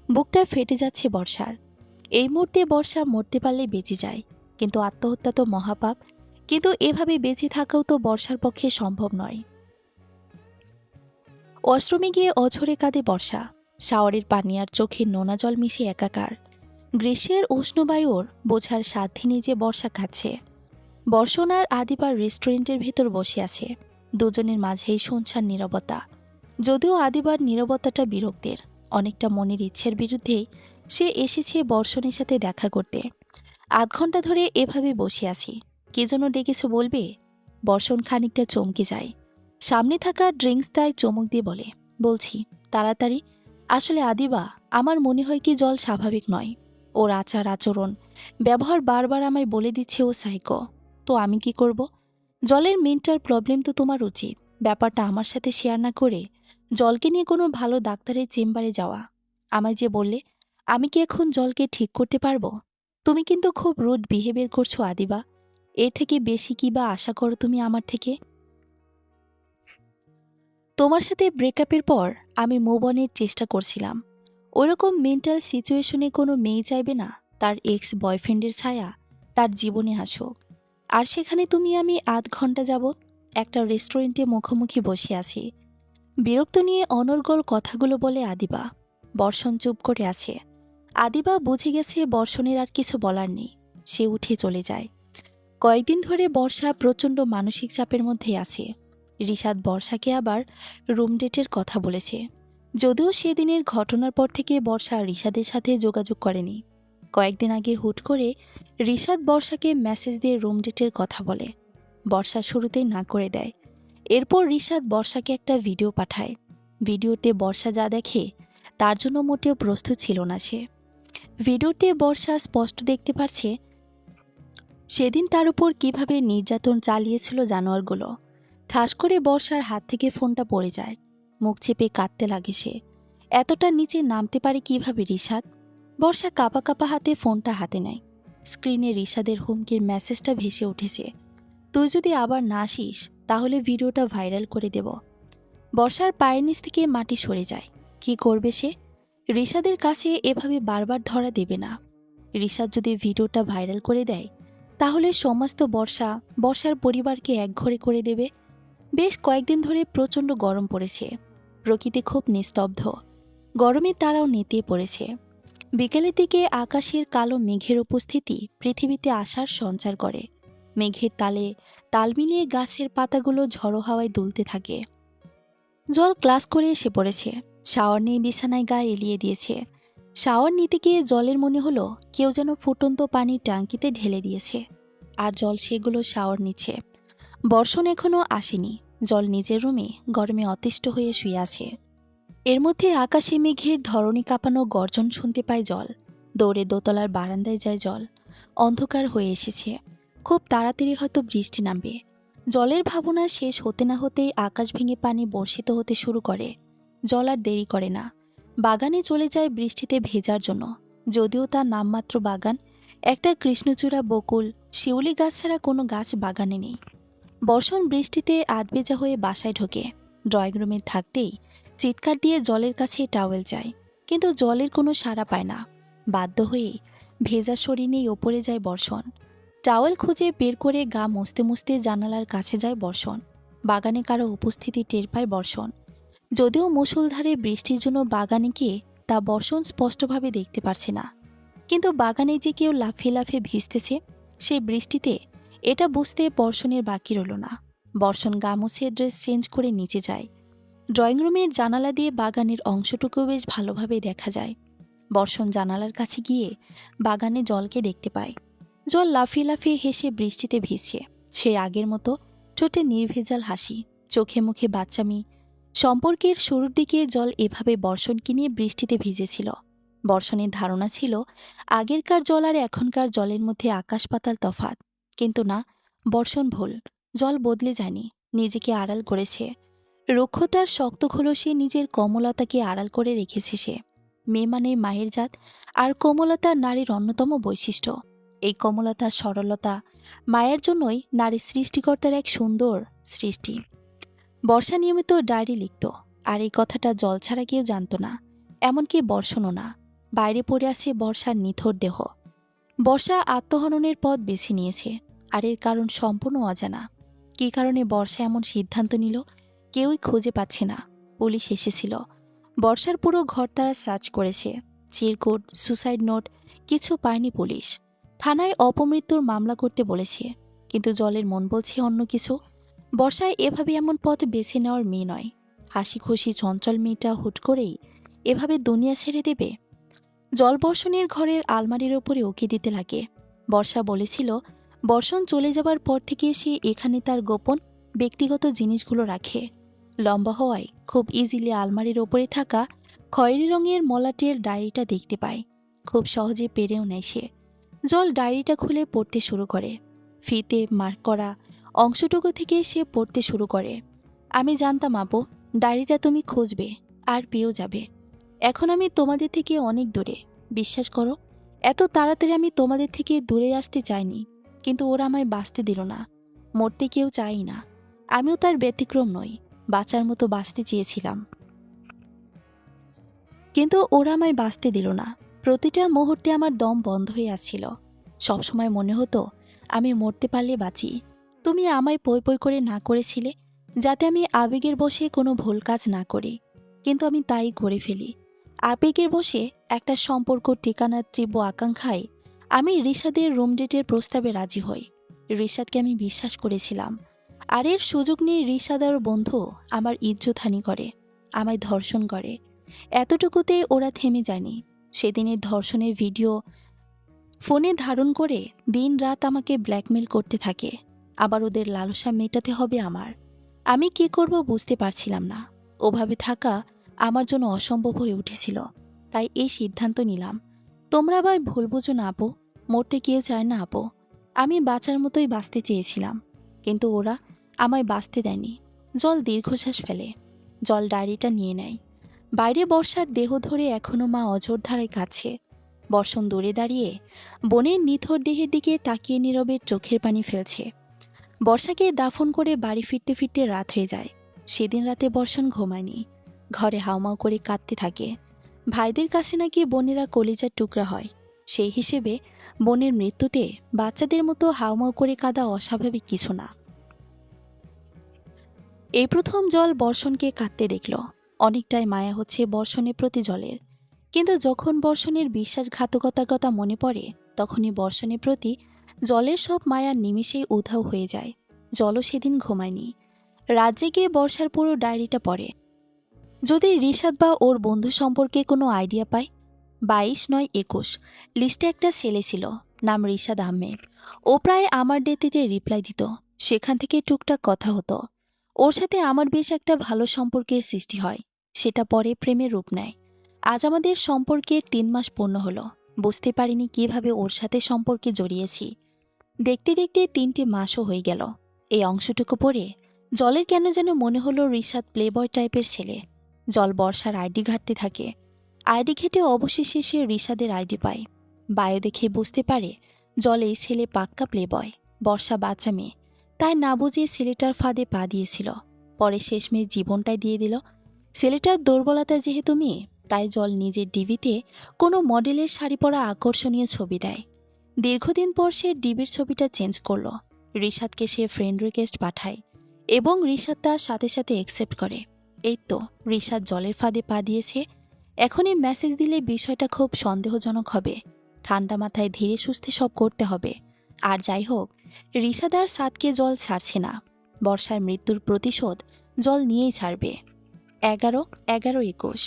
বুকটা ফেটে যাচ্ছে বর্ষার। এই মুহূর্তে বর্ষা মরতে পারলে বেঁচে যায়, কিন্তু আত্মহত্যা তো মহাপাপ। কিন্তু এভাবে বেঁচে থাকাও তো বর্ষার পক্ষে সম্ভব নয়। ওয়াশরুমে গিয়ে অঝরে কাঁদে বর্ষা। শাওয়ারের পানি আর চোখের নোনা জল মিশে একাকার। গ্রীষ্মের উষ্ণবায়ুর বোঝার সাধ্যি নিজে বর্ষা খাচ্ছে। বর্ষণ আর আদিবার রেস্টুরেন্টের ভেতর বসে আছে। দুজনের মাঝেই শুনশান নীরবতা। যদিও আদিবার নীরবতাটা বিরক্তির, অনেকটা মনের ইচ্ছের বিরুদ্ধেই সে এসেছে বর্ষণের সাথে দেখা করতে। আধ ঘন্টা ধরে এভাবে বসে আছি, কে যেন ডেকেছ বলবে। বর্ষণ খানিকটা চমকে যায়। সামনে থাকা ড্রিঙ্কস দায় চমক দিয়ে বলে, বলছি তাড়াতাড়ি। আসলে আদিবা, আমার মনে হয় কি জল স্বাভাবিক নয়। ওর আচার আচরণ ব্যবহার বারবার আমায় বলে দিচ্ছে ও সাইকো। তো আমি কি করব? জলের মেন্টাল প্রবলেম তো তোমার উচিত ব্যাপারটা আমার সাথে শেয়ার না করে জলকে নিয়ে কোনো ভালো ডাক্তারের চেম্বারে যাওয়া। আমায় যে বললে, আমি কি এখন জলকে ঠিক করতে পারবো? তুমি কিন্তু খুব রুড বিহেভিয়ার করছো আদিবা। এর থেকে বেশি কি বা আশা করো তুমি আমার থেকে? তোমার সাথে ব্রেকআপের পর আমি মুভ অনের চেষ্টা করছিলাম। ওরকম মেন্টাল সিচুয়েশনে কোনো মেয়ে চাইবে না তার এক্স বয়ফ্রেন্ডের ছায়া তার জীবনে আসুক। আর সেখানে তুমি আমি আধ ঘন্টা যাবৎ একটা রেস্টুরেন্টে মুখোমুখি বসে আছি। বিরক্ত নিয়ে অনর্গল কথাগুলো বলে আদিবা। বর্ষণ চুপ করে আছে। আদিবা বুঝে গেছে বর্ষণের আর কিছু বলার নেই। সে উঠে চলে যায়। কয়েকদিন ধরে বর্ষা প্রচণ্ড মানসিক চাপের মধ্যে আছে। রিশাদ বর্ষাকে আবার রুম ডেটের কথা বলেছে। যদিও সেদিনের ঘটনার পর থেকে বর্ষা রিশাদের সাথে যোগাযোগ করেনি। কয়েকদিন আগে হুট করে রিশাদ বর্ষাকে মেসেজ দিয়ে রুম ডেটের কথা বলে। বর্ষা শুরুতেই না করে দেয়। এরপর রিশাদ বর্ষাকে একটা ভিডিও পাঠায়। ভিডিওতে বর্ষা যা দেখে তার জন্য মোটেও প্রস্তুত ছিল না সে। ভিডিওতে বর্ষা স্পষ্ট দেখতে পারছে সেদিন তার উপর কিভাবে নির্যাতন চালিয়েছিল জানোয়ারগুলো। ঠাস করে বর্ষার হাত থেকে ফোনটা পড়ে যায়। মুখ চেপে কাঁদতে লাগে সে। এতটা নিচে নামতে পারে কিভাবে রিশাদ? বর্ষা কাঁপা কাঁপা হাতে ফোনটা হাতে নেয়। স্ক্রিনে রিশাদের হুমকির মেসেজটা ভেসে উঠেছে, তুই যদি আবার না আসিস তাহলে ভিডিওটা ভাইরাল করে দেব। বর্ষার পায়ের নিচ থেকে মাটি সরে যায়। কি করবে সে? রিশাদের কাছে এভাবে বারবার ধরা দেবে না। রিশাদ যদি ভিডিওটা ভাইরাল করে দেয় তাহলে সমস্ত বর্ষার পরিবারকে একঘরে করে দেবে। বেশ কয়েকদিন ধরে প্রচণ্ড গরম পড়েছে। প্রকৃতি খুব নিস্তব্ধ। গরমে তারাও নেতিয়ে পড়েছে। বিকেলের দিকে আকাশের কালো মেঘের উপস্থিতি পৃথিবীতে আশার সঞ্চার করে। মেঘের তালে তাল মিলিয়ে গাছের পাতাগুলো ঝড়ো হাওয়ায় দুলতে থাকে। জল ক্লাস করে এসে পড়েছে। শাওয়ার নিয়ে বিছানায় গায়ে এলিয়ে দিয়েছে। শাওয়ার নিতে গিয়ে জলের মনে হলো কেউ যেন ফুটন্ত পানির ট্যাঙ্কিতে ঢেলে দিয়েছে, আর জল সেগুলো শাওয়ার নিচ্ছে। বর্ষণ এখনও আসেনি। জল নিজের রুমে গরমে অতিষ্ঠ হয়ে শুয়ে আছে। এর মধ্যে আকাশে মেঘের ধরণী কাঁপানো গর্জন শুনতে পায় জল। দৌড়ে দোতলার বারান্দায় যায় জল। অন্ধকার হয়ে এসেছে। খুব তাড়াতাড়ি হয়তো বৃষ্টি নামবে। জলের ভাবনা শেষ হতে না হতেই আকাশ ভেঙে পানি বর্ষিত হতে শুরু করে। জল আর দেরি করে না। বাগানে চলে যায় বৃষ্টিতে ভেজার জন্য। যদিও তার নামমাত্র বাগান, একটা কৃষ্ণচূড়া, বকুল, শিউলি গাছ ছাড়া কোনো গাছ বাগানে নেই। বর্ষণ বৃষ্টিতে আধভেজা হয়ে বাসায় ঢোকে। ড্রয়িং রুমে থাকতেই চিৎকার দিয়ে জলের কাছে টাওয়েল চায়, কিন্তু জলের কোনো সাড়া পায় না। বাধ্য হয়ে ভেজা শরীর নিয়ে ওপরে যায় বর্ষণ। টাওয়েল খুঁজে বের করে গা মুছতে মুছতে জানালার কাছে যায় বর্ষণ। বাগানে কারো উপস্থিতি টের পায় বর্ষণ। যদিও মুষলধারে বৃষ্টির জন্য বাগানে গিয়ে তা বর্ষণ স্পষ্টভাবে দেখতে পারছে না, কিন্তু বাগানে যে কেউ লাফে লাফে ভিজতেছে সেই বৃষ্টিতে এটা বুঝতে বর্ষণের বাকি রইল না। বর্ষণ গা মুছে ড্রেস চেঞ্জ করে নিচে যায়। ড্রয়িং রুমের জানালা দিয়ে বাগানের অংশটুকু বেশ ভালোভাবে দেখা যায়। বর্ষণ জানালার কাছে গিয়ে বাগানে জলকে দেখতে পায়। জল লাফিয়ে লাফিয়ে হেসে বৃষ্টিতে ভিজছে। সে আগের মতো ঠোঁটে নির্ভেজাল হাসি, চোখে মুখে বাচ্চামি। সম্পর্কের শুরুর দিকে জল এভাবে বর্ষণকে নিয়ে বৃষ্টিতে ভিজেছিল। বর্ষণের ধারণা ছিল আগেরকার জল আর এখনকার জলের মধ্যে আকাশ পাতাল তফাৎ। কিন্তু না, বর্ষণ ভুল। জল বদলে যায়নি, নিজেকে আড়াল করেছে। রুক্ষতার শক্ত খোলসে নিজের কোমলতাকে আড়াল করে রেখেছে সে। মেয়ে মানে মায়ের জাত, আর কোমলতা নারীর অন্যতম বৈশিষ্ট্য। এই কোমলতা, সরলতা মায়ের জন্যই নারী সৃষ্টিকর্তার এক সুন্দর সৃষ্টি। বর্ষা নিয়মিত ডায়েরি লিখত, আর এই কথাটা জল ছাড়া কেউ জানত না, এমনকি বর্ষণও না। বাইরে পড়ে আছে বর্ষার নিথর দেহ। বর্ষা আত্মহননের পথ বেছে নিয়েছে। আর এর কারণ সম্পূর্ণ অজানা। কী কারণে বর্ষা এমন সিদ্ধান্ত নিল কেউই খুঁজে পাচ্ছে না। পুলিশ এসেছিল, বর্ষার পুরো ঘর তারা সার্চ করেছে, চিরকুট, সুসাইড নোট, কিছু পায়নি পুলিশ। থানায় অপমৃত্যুর মামলা করতে বলেছে, কিন্তু জলের মন বলছে অন্য কিছু। বর্ষায় এভাবে এমন পথ বেছে নেওয়ার মেয়ে নয়। হাসি খুশি চঞ্চল মেয়েটা হুট করেই এভাবে দুনিয়া ছেড়ে দেবে? জল বর্ষণের ঘরের আলমারির ওপরে উকি দিতে লাগে। বর্ষা বলেছিল বর্ষণ চলে যাবার পর থেকে সে এখানে তার গোপন ব্যক্তিগত জিনিসগুলো রাখে। লম্বা হওয়ায় খুব ইজিলি আলমারির ওপরে থাকা খয়েরি রঙের মলাটের ডায়েরিটা দেখতে পায়। খুব সহজে পেরেও নেয় সে। জল ডায়েরিটা খুলে পড়তে শুরু করে। ফিতে মার্ক করা অংশটুকু থেকে সে পড়তে শুরু করে। আমি জানতাম আপু, ডায়েরিটা তুমি খুঁজবে আর পেয়েও যাবে। এখন আমি তোমাদের থেকে অনেক দূরে, বিশ্বাস করো। এত তাড়াতাড়ি আমি তোমাদের থেকে দূরে আসতে চাইনি, কিন্তু ওরা আমায় বাঁচতে দিল না। মরতে কেউ চাই না, আমিও তার ব্যতিক্রম নই। বাঁচার মতো বাঁচতে চেয়েছিলাম, কিন্তু ওরা আমায় বাঁচতে দিল না। প্রতিটা মুহূর্তে আমার দম বন্ধ হয়ে আসছিল। সবসময় মনে হতো আমি মরতে পারলে বাঁচি। তুমি আমায় পই পই করে না করেছিলে, যাতে আমি আবেগের বশে কোনো ভুল কাজ না করি, কিন্তু আমি তাই করে ফেলি। আবেগের বশে একটা সম্পর্ক টিকানোর তীব্র আকাঙ্ক্ষায় আমি রিশাদের রুম ডেটের প্রস্তাবে রাজি হই। রিশাদকে আমি বিশ্বাস করেছিলাম, আর এর সুযোগ নিয়ে রিশাদ আর বন্ধু আমার ইজ্জতহানি করে, আমায় ধর্ষণ করে। এতটুকুতে ওরা থেমে যায়নি। সেদিনের ধর্ষণের ভিডিও ফোনে ধারণ করে দিন রাত আমাকে ব্ল্যাকমেল করতে থাকে। আবার ওদের লালসা মেটাতে হবে আমার। আমি কি করব বুঝতে পারছিলাম না। ওভাবে থাকা আমার জন্য অসম্ভব হয়ে উঠেছিল। তাই এই সিদ্ধান্ত নিলাম। তোমরা আবার ভুল বুঝো না আপু, মরতে কেউ চায় না আপু। আমি বাঁচার মতোই বাঁচতে চেয়েছিলাম, কিন্তু ওরা আমায় বাঁচতে দেয়নি। জল দীর্ঘশ্বাস ফেলে। জল ডায়েরিটা নিয়ে নেয়। বাইরে বর্ষার দেহ ধরে এখনো মা অঝোর ধারায় কাছে। বর্ষণ দূরে দাঁড়িয়ে বোনের নিথর দেহের দিকে তাকিয়ে নীরবে চোখের পানি ফেলছে। বর্ষাকে দাফন করে বাড়ি ফিরতে ফিরতে রাত হয়ে যায়। সেদিন রাতে বর্ষণ ঘুমায়নি, ঘরে হাউমাউ করে কাঁদতে থাকে। ভাইদের কাছে নাকি বোনেরা কলিজার টুকরা হয়, সেই হিসেবে বোনের মৃত্যুতে বাচ্চাদের মতো হাউমাউ করে কাঁদা অস্বাভাবিক কিছু না। এই প্রথম জল বর্ষণকে কাঁদতে দেখল। অনেকটাই মায়া হচ্ছে বর্ষণের প্রতি জলের। কিন্তু যখন বর্ষণের বিশ্বাসঘাতকতার কথা মনে পড়ে, তখনই বর্ষণের প্রতি জলের সব মায়া নিমেষেই উধাও হয়ে যায়। জলও সেদিন ঘুমায়নি। রাত জেগে বর্ষার পুরো ডায়েরিটা পড়ে। যদি রিশাদ বা ওর বন্ধু সম্পর্কে কোনো আইডিয়া পায়। 22/9/21 লিস্টে একটা ছেলে ছিল, নাম রিশাদ আহমেদ। ও প্রায় আমার ডেটিতে রিপ্লাই দিত। সেখান থেকে টুকটাক কথা হতো। ওর সাথে আমার বেশ একটা ভালো সম্পর্কের সৃষ্টি হয়। সেটা পরে প্রেমের রূপ নেয়। আজ আমাদের সম্পর্কের 3 মাস পূর্ণ হলো। বুঝতে পারিনি কিভাবে ওর সাথে সম্পর্কে জড়িয়েছি। দেখতে দেখতে 3টে মাসও হয়ে গেল। এই অংশটুকু পড়ে জলের কেন যেন মনে হলো রিশাদ প্লেবয় টাইপের ছেলে। জল বর্ষার আইডি ঘাঁটতে থাকে। আইডি ঘেটে অবশেষে সে রিশাদের আইডি পায়। বায়ো দেখে বুঝতে পারে জল এই ছেলে পাক্কা প্লেবয়। বর্ষা বাচ্চা মেয়ে, তাই না বুঝিয়ে ছেলেটার ফাঁদে পা দিয়েছিল। পরে শেষমেশ জীবনটাই দিয়ে দিল। ছেলেটার দুর্বলতা যেহেতু মেয়ে, তাই জল নিজের ডিবিতে কোনো মডেলের শাড়ি পরা আকর্ষণীয় ছবি দেয়। দীর্ঘদিন পর সে ডিবির ছবিটা চেঞ্জ করলো। রিশাদকে সে ফ্রেন্ড রিকোয়েস্ট পাঠায় এবং রিশাদ তার সাথে সাথে অ্যাকসেপ্ট করে। এই তো রিশাদ জলের ফাঁদে পা দিয়েছে। এখনই মেসেজ দিলে বিষয়টা খুব সন্দেহজনক হবে। ঠান্ডা মাথায় ধীরে সুস্থে সব করতে হবে। আর যাই হোক, রিশাদ আর সাদকে জল ছাড়ছে না। বর্ষার মৃত্যুর প্রতিশোধ জল নিয়েই ছাড়বে। 11/11/21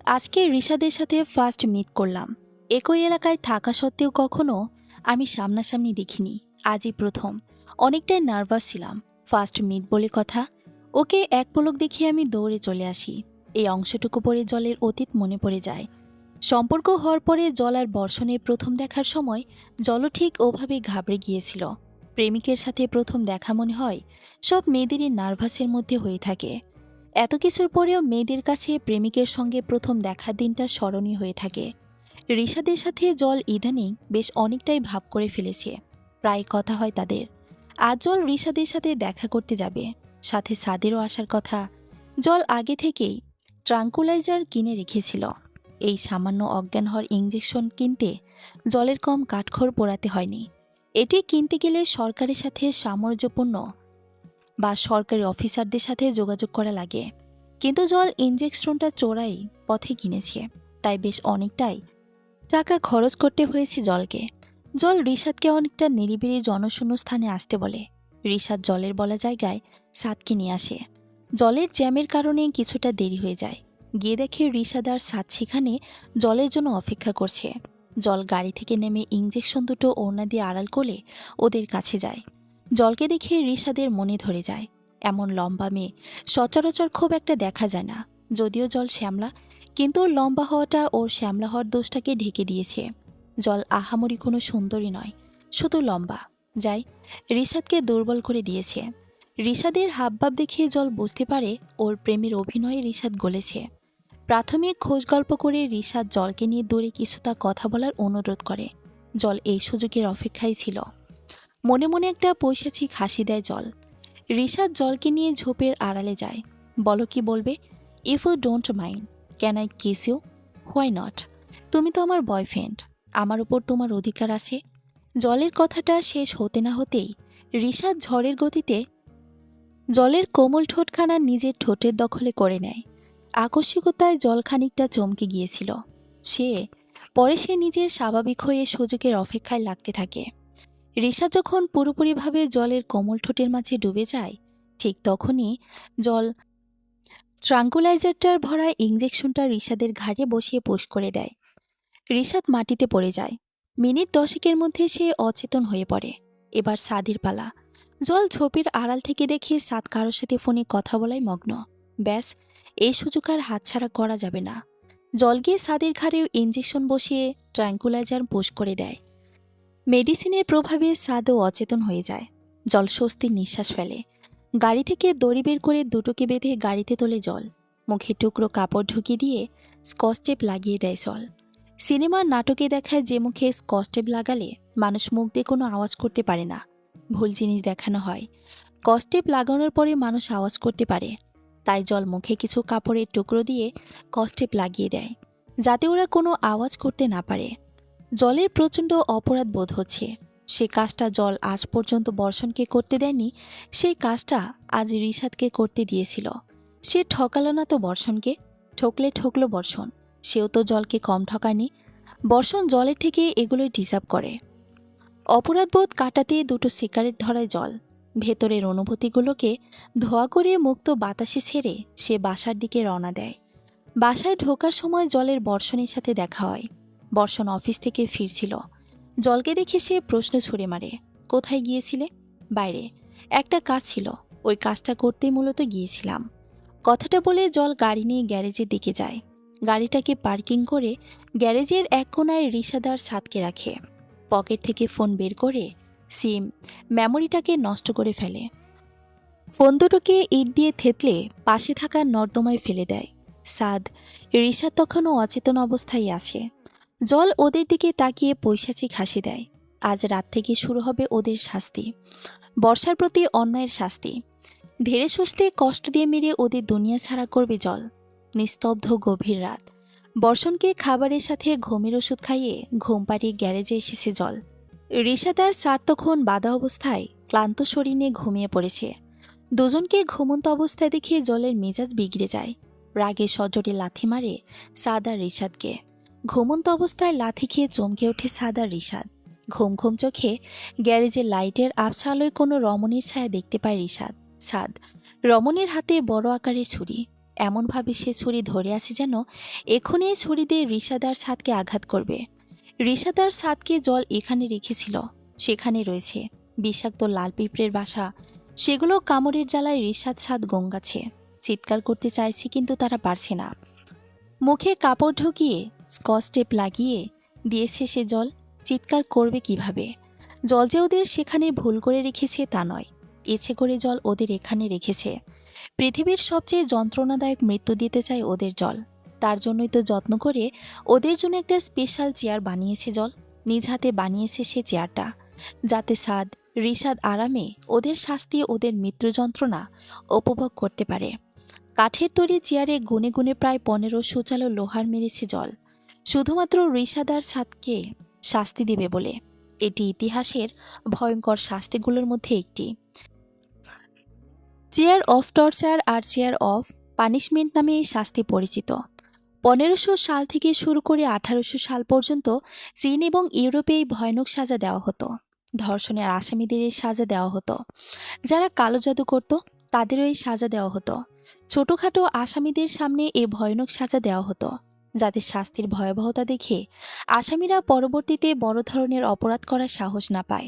আজকে রিশাদের সাথে ফার্স্ট মিট করলাম। একই এলাকায় থাকা সত্ত্বেও কখনো আমি সামনাসামনি দেখিনি, আজই প্রথম। অনেকটাই নার্ভাস ছিলাম। ফার্স্ট মিট বলে কথা। ওকে এক পলক দেখিয়ে আমি দৌড়ে চলে আসি। এই অংশটুকু পরে জলের অতীত মনে পড়ে যায়। সম্পর্ক হওয়ার পরে জল আর বর্ষণের প্রথম দেখার সময় জলও ঠিক ওভাবে ঘাবড়ে গিয়েছিল। প্রেমিকের সাথে প্রথম দেখা মনে হয় সব মেয়েদেরই নার্ভাসের মধ্যে হয়ে থাকে। এত কিছুর পরেও মেয়েদের কাছে প্রেমিকের সঙ্গে প্রথম দেখার দিনটা স্মরণীয় হয়ে থাকে। রিশাদের সাথে জল ইদানিং বেশ অনেকটাই ভাব করে ফেলেছে। প্রায় কথা হয় তাদের। আজ জল রিশাদের সাথে দেখা করতে যাবে, সাথে সাদেরও আসার কথা। জল আগে থেকেই ট্রাঙ্কুলাইজার কিনে রেখেছিল। এই সামান্য অজ্ঞান হওয়ার ইঞ্জেকশন কিনতে জলের কম কাঠখড় পোড়াতে হয়নি। এটি কিনতে গেলে সরকারের সাথে সামঞ্জস্যপূর্ণ বা সরকারি অফিসারদের সাথে যোগাযোগ করা লাগে। কিন্তু জল ইঞ্জেকশনটা চোরাই পথে কিনেছে, তাই বেশ অনেকটাই টাকা খরচ করতে হয়েছে জলকে। জল রিশাদকে অনেকটা নিরিবিলি জনশূন্য স্থানে আসতে বলে। রিশাদ জলের বলা জায়গায় সাদকে নিয়ে আসে। জলের জ্যামের কারণে কিছুটা দেরি হয়ে যায়। গিয়ে দেখে রিশাদ আর সাদ সেখানে জলের জন্য অপেক্ষা করছে। জল গাড়ি থেকে নেমে ইঞ্জেকশন দুটো ওড়না দিয়ে আড়াল করে ওদের কাছে যায়। জলকে দেখে রিশাদের মনে ধরে যায়। এমন লম্বা মেয়ে সচরাচর খুব একটা দেখা যায় না। যদিও জল শ্যামলা, কিন্তু ওর লম্বা হওয়াটা ওর শ্যামলা হওয়ার দোষটাকে ঢেকে দিয়েছে। জল আহামরি কোনো সুন্দরী নয়, শুধু লম্বা, যাই রিশাদকে দুর্বল করে দিয়েছে। রিশাদের হাবভাব দেখে জল বুঝতে পারে ওর প্রেমের অভিনয়ে রিশাদ গলেছে। প্রাথমিক খোঁজ গল্প করে রিশাদ জলকে নিয়ে দূরে কিছুটা কথা বলার অনুরোধ করে। জল এই সুযোগের অপেক্ষায় ছিল। মনে মনে একটা পৈশাচিক হাসি দেয় জল। রিশাদ জলকে নিয়ে ঝোপের আড়ালে যায়। বলো কি বলবে? If you don't mind, can I kiss you? Why not? তুমি তো আমার বয়ফ্রেন্ড, আমার উপর তোমার অধিকার আছে। জলের কথাটা শেষ হতে না হতেই রিশাদ ঝড়ের গতিতে জলের কোমল ঠোঁটখানা নিজের ঠোঁটের দখলে করে নেয়। আকস্মিকতায় জল খানিকটা চমকে গিয়েছিল। পরে সে নিজের স্বাভাবিক হয়ে সুযোগের অপেক্ষায় লাগতে থাকে। রিশাদ যখন পুরোপুরিভাবে জলের কোমল ঠোঁটের মাঝে ডুবে যায়, ঠিক তখনই জল ট্রাঙ্কুলাইজারটার ভরা ইঞ্জেকশনটা রিশাদের ঘাড়ে বসিয়ে পোষ করে দেয়। রিশাদ মাটিতে পড়ে যায়। মিনিট 10 মধ্যে সে অচেতন হয়ে পড়ে। এবার সাদের পালা। জল ঝোপের আড়াল থেকে দেখে সাদ কারোর সাথে ফোনে কথা বলায় মগ্ন। ব্যাস, এই সুযোগ আর হাতছাড়া করা যাবে না। জল গিয়ে সাদের ঘাড়েও ইঞ্জেকশন বসিয়ে ট্রাঙ্কুলাইজার পোষ করে দেয়। মেডিসিনের প্রভাবে সাদও অচেতন হয়ে যায়। জল স্বস্তির নিঃশ্বাস ফেলে। গাড়ি থেকে দড়ি বের করে দুটোকে বেঁধে গাড়িতে তোলে জল। মুখে টুকরো কাপড় ঢুকিয়ে দিয়ে স্কচ টেপ লাগিয়ে দেয় জল। সিনেমার নাটকে দেখায় যে মুখে স্কচ টেপ লাগালে মানুষ মুখ দিয়ে কোনো আওয়াজ করতে পারে না, ভুল জিনিস দেখানো হয়। স্কচ টেপ লাগানোর পরে মানুষ আওয়াজ করতে পারে। তাই জল মুখে কিছু কাপড়ের টুকরো দিয়ে স্কচ টেপ লাগিয়ে দেয়, যাতে ওরা কোনো আওয়াজ করতে না পারে। জলের প্রচণ্ড অপরাধ বোধ হচ্ছে। সে কাজটা জল আজ পর্যন্ত বর্ষণকে করতে দেয়নি, সেই কাজটা আজ রিশাদকে করতে দিয়েছিল। সে ঠকালো না তো বর্ষণকে? ঠকলো বর্ষণ। সেও তো জলকে কম ঠকায়নি। বর্ষণ জলের থেকে এগুলোই ডিজার্ভ করে। অপরাধবোধ কাটাতে দুটো সিগারেট ধরায় জল। ভেতরের অনুভূতিগুলোকে ধোয়া করে মুক্ত বাতাসে ছেড়ে সে বাসার দিকে রওনা দেয়। বাসায় ঢোকার সময় জলের বর্ষণের সাথে দেখা হয়। বর্ষণ অফিস থেকে ফিরছিল। জলকে দেখে সে প্রশ্ন ছুড়ে মারে, কোথায় গিয়েছিলে? বাইরে, একটা কাজ ছিল, ওই কাজটা করতেই মূলত গিয়েছিলাম। কথাটা বলে জল গাড়ি নিয়ে গ্যারেজের দিকে যায়। গাড়িটাকে পার্কিং করে গ্যারেজের এক কোনায় রিশাদার সাদকে রাখে। পকেট থেকে ফোন বের করে সিম মেমোরিটাকে নষ্ট করে ফেলে। ফোন দুটোকে ইট দিয়ে থেতলে পাশে থাকা নর্দমায় ফেলে দেয়। সাদ, রিশাদ তখনও অচেতন অবস্থায় আছে। জল ওদের দিকে তাকিয়ে পৈশাচিক হাসি দেয়। আজ রাত থেকে শুরু হবে ওদের শাস্তি, বর্ষার প্রতি অন্যায়ের শাস্তি। ধীরে সুস্থে কষ্ট দিয়ে মেরে ওদের দুনিয়া ছাড়া করবে জল। নিস্তব্ধ গভীর রাত। বর্ষণকে খাবারের সাথে ঘুমের ওষুধ খাইয়ে ঘুম পাড়িয়ে গ্যারেজে এসেছে জল। রিশাদ আর সাদ তখন বাঁধা অবস্থায় ক্লান্ত শরীর নিয়ে ঘুমিয়ে পড়েছে। দুজনকে ঘুমন্ত অবস্থায় দেখে জলের মেজাজ বিগড়ে যায়। রাগে সজোরে লাথি মারে সাদ আর রিশাদকে। ঘুমন্ত অবস্থায় লাথি খেয়ে চমকে ওঠে সাদ আর রিশাদ। ঘুম ঘুম চোখে গ্যারেজের লাইটের আবছা আলোয় কোনো রমণীর ছায়া দেখতে পায় রিশাদ। সাদ, রমণীর হাতে বড় আকারের ছুরি। এমনভাবে সে ছুরি ধরে আছে যেন এখনই এই ছুরি দিয়ে রিশাদ আর সাদকে আঘাত করবে। রিশাদ আর সাদকে জল এখানে রেখেছিল, সেখানে রয়েছে বিষাক্ত লাল পিঁপড়ের বাসা। সেগুলো কামড়ের জ্বালায় রিশাদ সাদ গঙ্গাছে। চিৎকার করতে চাইছে কিন্তু তারা পারছে না। মুখে কাপড় ঢুকিয়ে স্কচ টেপ লাগিয়ে দিয়েছে সে জল। চিৎকার করবে কিভাবে? জল যে ওদের সেখানে ভুল করে রেখেছে তা নয়, ইচ্ছে করে জল ওদের এখানে রেখেছে। পৃথিবীর সবচেয়ে যন্ত্রণাদায়ক মৃত্যু দিতে চায় ওদের জল। তার জন্যই তো যত্ন করে ওদের জন্য একটা স্পেশাল চেয়ার বানিয়েছে জল। নিজ হাতে বানিয়েছে সে চেয়ারটা, যাতে সাদ, রিশাদ আরামে ওদের শাস্তি, ওদের মৃত্যু যন্ত্রণা উপভোগ করতে পারে। কাঠের তৈরি চেয়ারে গুনে গুনে প্রায় 15 সুচালো লোহার মেরেছে জল, শুধুমাত্র রিশাদ আর সাদকে শাস্তি দিবে বলে। এটি ইতিহাসের ভয়ঙ্কর শাস্তিগুলোর মধ্যে একটি। চেয়ার অফ টর্চার আর চেয়ার অফ পানিশমেন্ট নামে এই শাস্তি পরিচিত। 1500 সাল থেকে শুরু করে 1800 সাল পর্যন্ত চীন এবং ইউরোপে এই ভয়ানক সাজা দেওয়া হতো। ধর্ষণের আসামিদের এই সাজা দেওয়া হতো। যারা কালো জাদু করত তাদেরও এই সাজা দেওয়া হতো। ছোটখাটো আসামিদের সামনে এই ভয়ানক সাজা দেওয়া হতো, যাদের শাস্তির ভয়াবহতা দেখে আসামিরা পরবর্তীতে বড় ধরনের অপরাধ করার সাহস না পায়।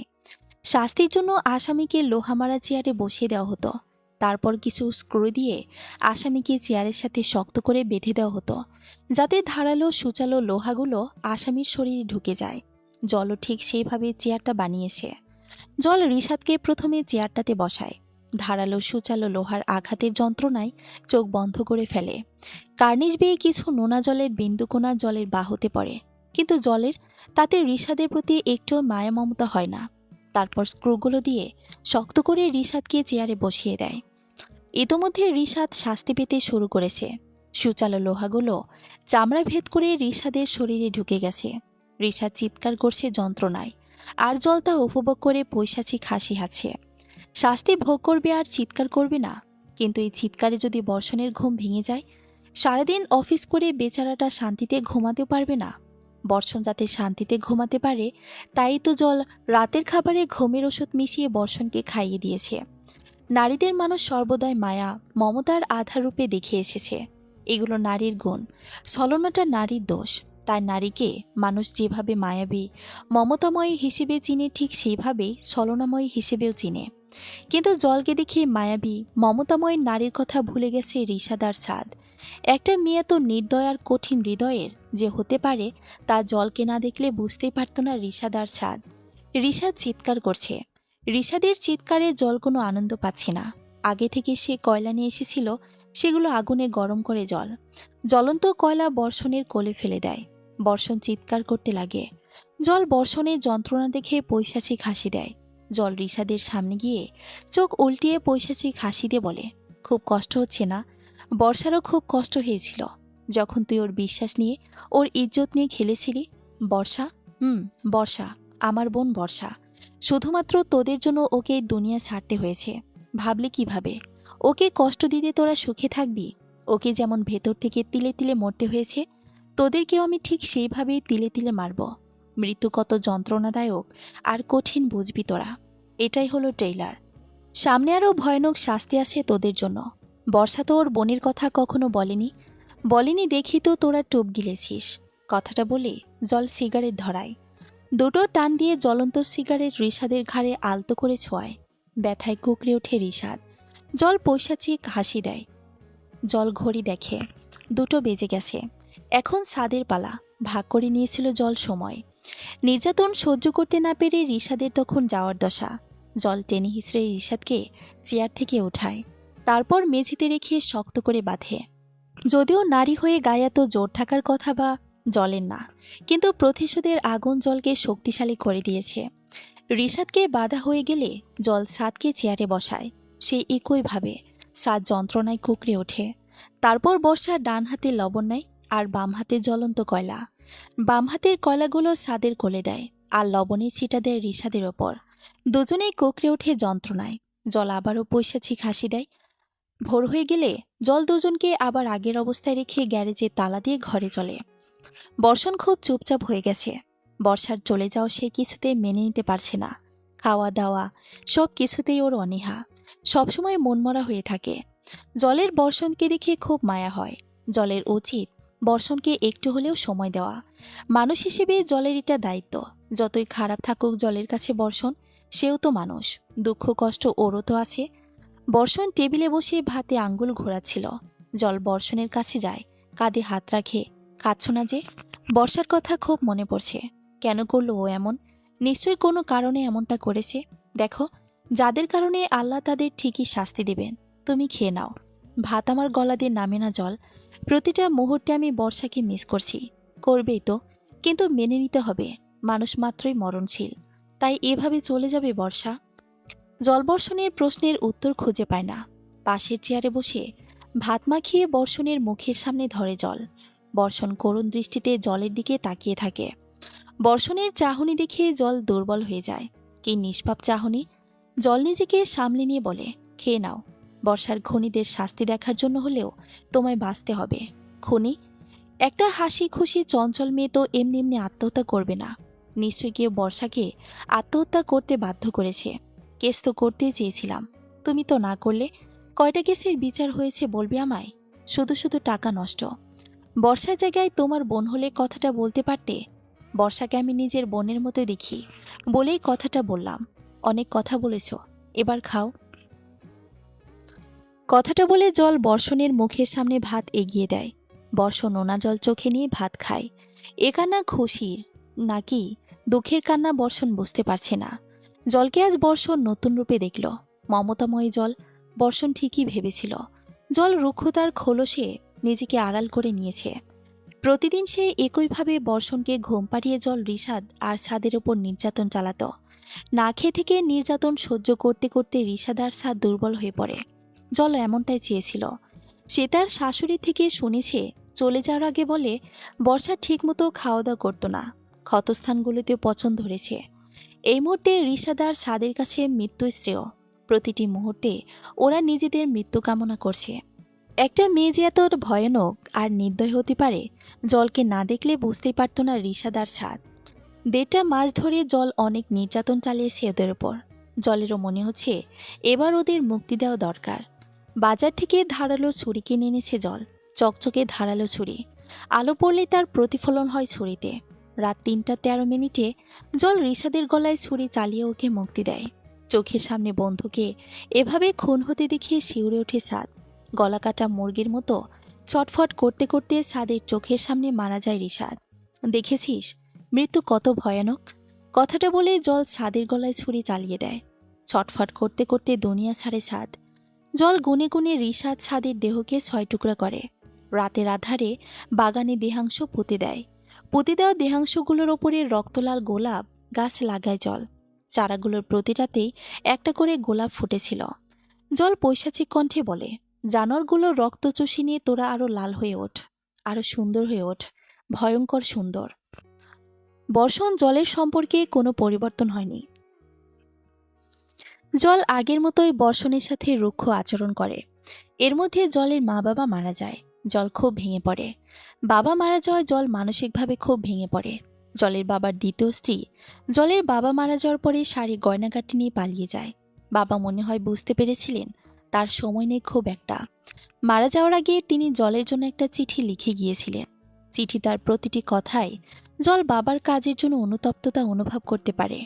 শাস্তির জন্য আসামিকে লোহামারা চেয়ারে বসিয়ে দেওয়া হতো। তারপর কিছু স্ক্রু দিয়ে আসামিকে চেয়ারের সাথে শক্ত করে বেঁধে দেওয়া হতো, যাতে ধারালো সূচালো লোহাগুলো আসামির শরীরে ঢুকে যায়। জলও ঠিক সেইভাবে চেয়ারটা বানিয়েছে। জল রিশাদকে প্রথমে চেয়ারটাতে বসায়। ধারালো সূচালো লোহার আঘাতের যন্ত্রণায় চোখ বন্ধ করে ফেলে। কার্নিশ বেয়ে কিছু নোনা জলের বিন্দুকোনা জলের বাহুতে পড়ে, কিন্তু জলের তাতে রিশাদের প্রতি একটুও মায়া মমতা হয় না। তারপর স্ক্রুগুলো দিয়ে শক্ত করে রিশাদকে চেয়ারে বসিয়ে দেয়। ইতোমধ্যে রিশাদ শাস্তি পেতে শুরু করেছে। সূচালো লোহাগুলো চামড়া ভেদ করে রিশাদের শরীরে ঢুকে গেছে। রিশাদ চিৎকার করছে যন্ত্রণায়, আর জল তা উপভোগ করে পৈশাচিক হাসি হাসছে। শাস্তি ভোগ করবে আর চিৎকার করবে না, কিন্তু এই চিৎকারে যদি বর্ষণের ঘুম ভেঙে যায়, সারাদিন অফিস করে বেচারাটা শান্তিতে ঘুমাতে পারবে না। বর্ষণ যাতে শান্তিতে ঘুমাতে পারে, তাই তো জল রাতের খাবারে ঘুমের ওষুধ মিশিয়ে বর্ষণকে খাইয়ে দিয়েছে। নারীদের মানুষ সর্বদাই মায়া মমতার আধার রূপে দেখে এসেছে। এগুলো নারীর গুণ, ছলনাটা নারীর দোষ। তাই নারীকে মানুষ যেভাবে মায়াবী মমতাময়ী হিসেবে চিনে, ঠিক সেইভাবেই ছলনাময়ী হিসেবেও চিনে। কিন্তু জলকে দেখে মায়াবী মমতাময় নারীর কথা ভুলে গেছে রিশাদ আর সাদ। একটা মেয়ে তো নির্দয় আর কঠিন হৃদয়ের যে হতে পারে, তা জলকে না দেখলে বুঝতেই পারত না রিশাদ আর সাদ। রিশাদ চিৎকার করছে। রিশাদের চিৎকারে জল কোনো আনন্দ পাচ্ছে না। আগে থেকে সে কয়লা নিয়ে এসেছিল, সেগুলো আগুনে গরম করে জল জ্বলন্ত কয়লা বর্ষণের কোলে ফেলে দেয়। বর্ষণ চিৎকার করতে লাগে। জল বর্ষণের যন্ত্রণা দেখে পৈশাচিক হাসি দেয়। জল রিশাদের সামনে গিয়ে চোখ উল্টিয়ে পৈশাচিক হাসি দিয়ে বলে, খুব কষ্ট হচ্ছে না? বর্ষারও খুব কষ্ট হয়েছিল যখন তুই ওর বিশ্বাস নিয়ে, ওর ইজ্জত নিয়ে খেলেছিলি। বর্ষা, বর্ষা, আমার বোন বর্ষা। শুধুমাত্র তোদের জন্য ওকে এই দুনিয়া ছাড়তে হয়েছে। ভাবলি কিভাবে ওকে কষ্ট দিতে তোরা সুখে থাকবি? ওকে যেমন ভেতর থেকে তিলে তিলে মরতে হয়েছে, তোদেরকেও আমি ঠিক সেইভাবেই তিলে তিলে মারব। মৃত্যু কত যন্ত্রণাদায়ক আর কঠিন বুঝবি তোরা। এটাই হলো টেইলার। সামনে আরও ভয়ানক শাস্তি আছে তোদের জন্য। বর্ষা তো ওর বোনের কথা কখনো বলেনি দেখি তো তোরা টোপ গিলেছিস। কথাটা বলে জল সিগারেট ধরায়। দুটো টান দিয়ে জ্বলন্ত সিগারেট রিশাদের ঘাড়ে আলতো করে ছোঁয়ায়। ব্যথায় কুকড়ে ওঠে রিশাদ। জল পৈশাচিক হাসি দেয়। জল ঘড়ি দেখে, 2টো বেজে গেছে। এখন সাদের পালা। ভাগ করে নিয়েছিল জল সময়। নির্যাতন সহ্য করতে না পেরে রিশাদের তখন যাওয়ার দশা। জল টেনে হিসড়ে রিশাদকে চেয়ার থেকে ওঠায়। তারপর মেঝেতে রেখে শক্ত করে বাঁধে। যদিও নারী হয়ে গায়ে এত জোর থাকার কথা বা জলের না, কিন্তু প্রতিশোধের আগুন জলকে শক্তিশালী করে দিয়েছে। রিশাদকে বাধা হয়ে গেলে জল সাদকে চেয়ারে বসায়। সে একইভাবে সাদ যন্ত্রণায় কুকড়ে ওঠে। তারপর বর্ষা ডান হাতে লবণ নেয় আর বাম হাতে জ্বলন্ত কয়লা। বাম হাতের কয়লাগুলো সাদের কোলে দেয় আর লবণের ছিটা দেয় রিশাদের ওপর। দুজনেই কুকড়ে ওঠে যন্ত্রণায়। জল আবারও পৈশাচিক হাসি দেয়। ভোর হয়ে গেলে জল দুজনকে আবার আগের অবস্থায় রেখে গ্যারেজে তালা দিয়ে ঘরে চলে। বর্ষণ খুব চুপচাপ হয়ে গেছে। বর্ষার চলে যাওয়া সে কিছুতেই মেনে নিতে পারছে না। খাওয়া দাওয়া সব কিছুতেই ওর অনীহা। সবসময় মনমরা হয়ে থাকে। জলের বর্ষণকে দেখে খুব মায়া হয়। জলের উচিত বর্ষণকে একটু হলেও সময় দেওয়া। মানুষ হিসেবে জলের এটা দায়িত্ব। যতই খারাপ থাকুক জলের কাছে বর্ষণ, সেও তো মানুষ। দুঃখ কষ্ট ওরও তো আছে। বর্ষণ টেবিলে বসে ভাতে আঙ্গুল ঘোরাচ্ছিল। জল বর্ষণের কাছে যায়, কাঁধে হাত রাখে। খাচ্ছ না যে? বর্ষার কথা খুব মনে পড়ছে। কেন করলো ও এমন? নিশ্চয়ই কোনো কারণে এমনটা করেছে। দেখো, যাদের কারণে আল্লাহ তাদের ঠিকই শাস্তি দেবেন। তুমি খেয়ে নাও। ভাত আমার গলা দিয়ে নামে না জল। প্রতিটা মুহূর্তে আমি বর্ষাকে মিস করছি। করবেই তো, কিন্তু মেনে নিতে হবে। মানুষ মাত্রই মরণশীল। তাই এভাবে চলে যাবে বর্ষা? জলবর্ষণের প্রশ্নের উত্তর খুঁজে পায় না। পাশের চেয়ারে বসে ভাত মাখিয়ে বর্ষণের মুখের সামনে ধরে জল। বর্ষণ করুণ দৃষ্টিতে জলের দিকে তাকিয়ে থাকে। বর্ষণের চাহনি দেখে জল দুর্বল হয়ে যায়। কি নিষ্পাপ চাহনি! জল নিজেকে সামলে নিয়ে বলে, খেয়ে নাও। বর্ষার খুনিদের শাস্তি দেখার জন্য হলেও তোমায় বাঁচতে হবে। খুনি? একটা হাসি খুশি চঞ্চল মেয়ে তো এমনি এমনি আত্মহত্যা করবে না। নিশ্চয়ই কেউ বর্ষাকে আত্মহত্যা করতে বাধ্য করেছে। কেস তো করতেই চেয়েছিলাম, তুমি তো না করলে। কয়টা কেসের বিচার হয়েছে বলবি আমায়? শুধু শুধু টাকা নষ্ট। বর্ষার জায়গায় তোমার বোন হলে কথাটা বলতে পারতে। বর্ষাকে আমি নিজের বোনের মতো দেখি বলেই কথাটা বললাম। অনেক কথা বলেছ, এবার খাও। কথাটা বলে জল বর্ষণের মুখের সামনে ভাত এগিয়ে দেয়। বর্ষণ নোনা জল চোখে নিয়ে ভাত খায়। এ কান্না খুশির নাকি দুঃখের কান্না বর্ষণ বুঝতে পারছে না। জলকে আজ বর্ষণ নতুন রূপে দেখল। মমতাময়ী জল। বর্ষণ ঠিকই ভেবেছিল জল রুক্ষতার খোলসে নিজেকে আড়াল করে নিয়েছে। প্রতিদিন সে একইভাবে বর্ষণকে ঘুম পাড়িয়ে জল রিশাদ আর ছাদের ওপর নির্যাতন চালাত। না খেয়ে থেকে নির্যাতন সহ্য করতে করতে রিশাদ আর ছাদ দুর্বল হয়ে পড়ে। জল এমনটাই চেয়েছিল। সে তার শাশুড়ি থেকে শুনেছে, চলে যাওয়ার আগে বলে বর্ষা ঠিকমতো খাওয়া দাওয়া করতো না, ক্ষতস্থানগুলোতেও পচন ধরেছে। এই মুহূর্তে রিশাদ আর ছাদের কাছে মৃত্যু শ্রেয়। প্রতিটি মুহূর্তে ওরা নিজেদের মৃত্যু কামনা করছে। একটা মেয়ে যে এত ভয়ানক আর নির্দয় হতে পারে, জলকে না দেখলে বুঝতেই পারত না রিশাদ আর ছাদ। 1.5 মাস ধরে জল অনেক নির্যাতন চালিয়েছে ওদের ওপর। জলেরও মনে হচ্ছে এবার ওদের মুক্তি দেওয়া দরকার। বাজার থেকে ধারালো ছুরি কিনে এনেছে জল। চকচকে ধারালো ছুরি। আলো পড়লে তার প্রতিফলন হয় ছুরিতে। রাত 3:13 জল রিশাদের গলায় ছুরি চালিয়ে ওকে মুক্তি দেয়। চোখের সামনে বন্ধুকে এভাবে খুন হতে দেখিয়ে শিউরে ওঠে ছাদ। গলা কাটা মুরগির মতো ছটফট করতে করতে ছাদের চোখের সামনে মারা যায় রিশাদ। দেখেছিস মৃত্যু কত ভয়ানক! কথাটা বলে জল ছাদের গলায় ছুরি চালিয়ে দেয়। ছটফট করতে করতে দুনিয়া ছাড়ে ছাদ। জল গুনে গুনে রিশাদ ছাদের দেহকে 6 টুকরা করে। রাতের আধারে বাগানে দেহাংশ পুঁতে দেয়। পুঁতে দেওয়া দেহাংশগুলোর ওপরে রক্তলাল গোলাপ গাছ লাগায় জল। চারাগুলোর প্রতিটাতেই একটা করে গোলাপ ফুটেছিল। জল পৈশাচিক কণ্ঠে বলে, জানোয়ারগুলো রক্ত চুষি নিয়ে তোরা আরো লাল হয়ে ওঠ, আরো সুন্দর হয়ে ওঠ, ভয়ঙ্কর সুন্দর। বর্ষণ জলের সম্পর্কে কোনো পরিবর্তন হয়নি। জল আগের মতোই বর্ষণের সাথে রুক্ষ আচরণ করে। এর মধ্যে জলের মা বাবা মারা যায়। জল খুব ভেঙে পড়ে। বাবা মারা যাওয়ায় জল মানসিকভাবে খুব ভেঙে পড়ে। জলের বাবার দ্বিতীয় স্ত্রী জলের বাবা মারা যাওয়ার পরে শাড়ি গয়নাগাটি নিয়ে পালিয়ে যায়। বাবা মনে হয় বুঝতে পেরেছিলেন তার সময় নেই খুব একটা। মারা যাওয়ার আগে তিনি জলের জন্য একটা চিঠি লিখে গিয়েছিলেন। চিঠি তার প্রতিটি কথায় জল বাবার কাজের জন্য অনুতপ্ততা অনুভব করতে পারে।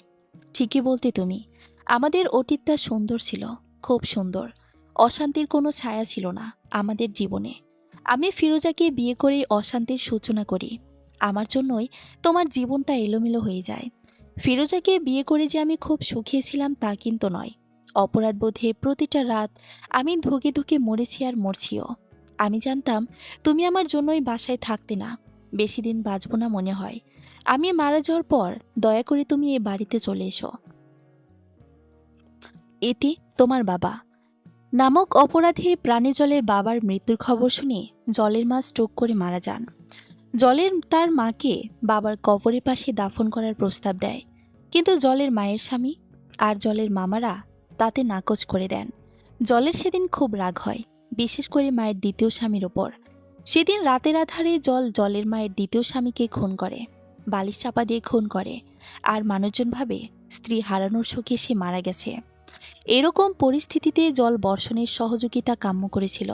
ঠিকই বলতে তুমি, আমাদের অতীতটা সুন্দর ছিল, খুব সুন্দর। অশান্তির কোনো ছায়া ছিল না আমাদের জীবনে। আমি ফিরোজাকে বিয়ে করেই অশান্তির সূচনা করি। আমার জন্যই তোমার জীবনটা এলোমেলো হয়ে যায়। ফিরোজাকে বিয়ে করে যে আমি খুব সুখী ছিলাম তা কিন্তু নয়। অপরাধবোধে প্রতিটা রাত আমি ধুকে ধুকে মরেছি আর মরছিও। আমি জানতাম তুমি আমার জন্যই বাসায় থাকতে না, বেশি দিন বাঁচব না মনে হয়। আমি মারা যাওয়ার পর দয়া করে তুমি এ বাড়িতে চলে এসো। এতে তোমার বাবা নামক অপরাধী প্রাণীজলের বাবার মৃত্যুর খবর শুনে জলের মা স্ট্রোক করে মারা যান। জলের তার মাকে বাবার কবরের পাশে দাফন করার প্রস্তাব দেয়, কিন্তু জলের মায়ের স্বামী আর জলের মামারা তাতে নাকচ করে দেন। জলের সেদিন খুব রাগ হয়, বিশেষ করে মায়ের দ্বিতীয় স্বামীর ওপর। সেদিন রাতের আধারে জলের মায়ের দ্বিতীয় স্বামীকে খুন করে, বালিশ চাপা দিয়ে খুন করে। আর মানুষজন ভাবে স্ত্রী হারানোর শোকে সে মারা গেছে। এরকম পরিস্থিতিতে জল বর্ষণের সহযোগিতা কাম্য করেছিল,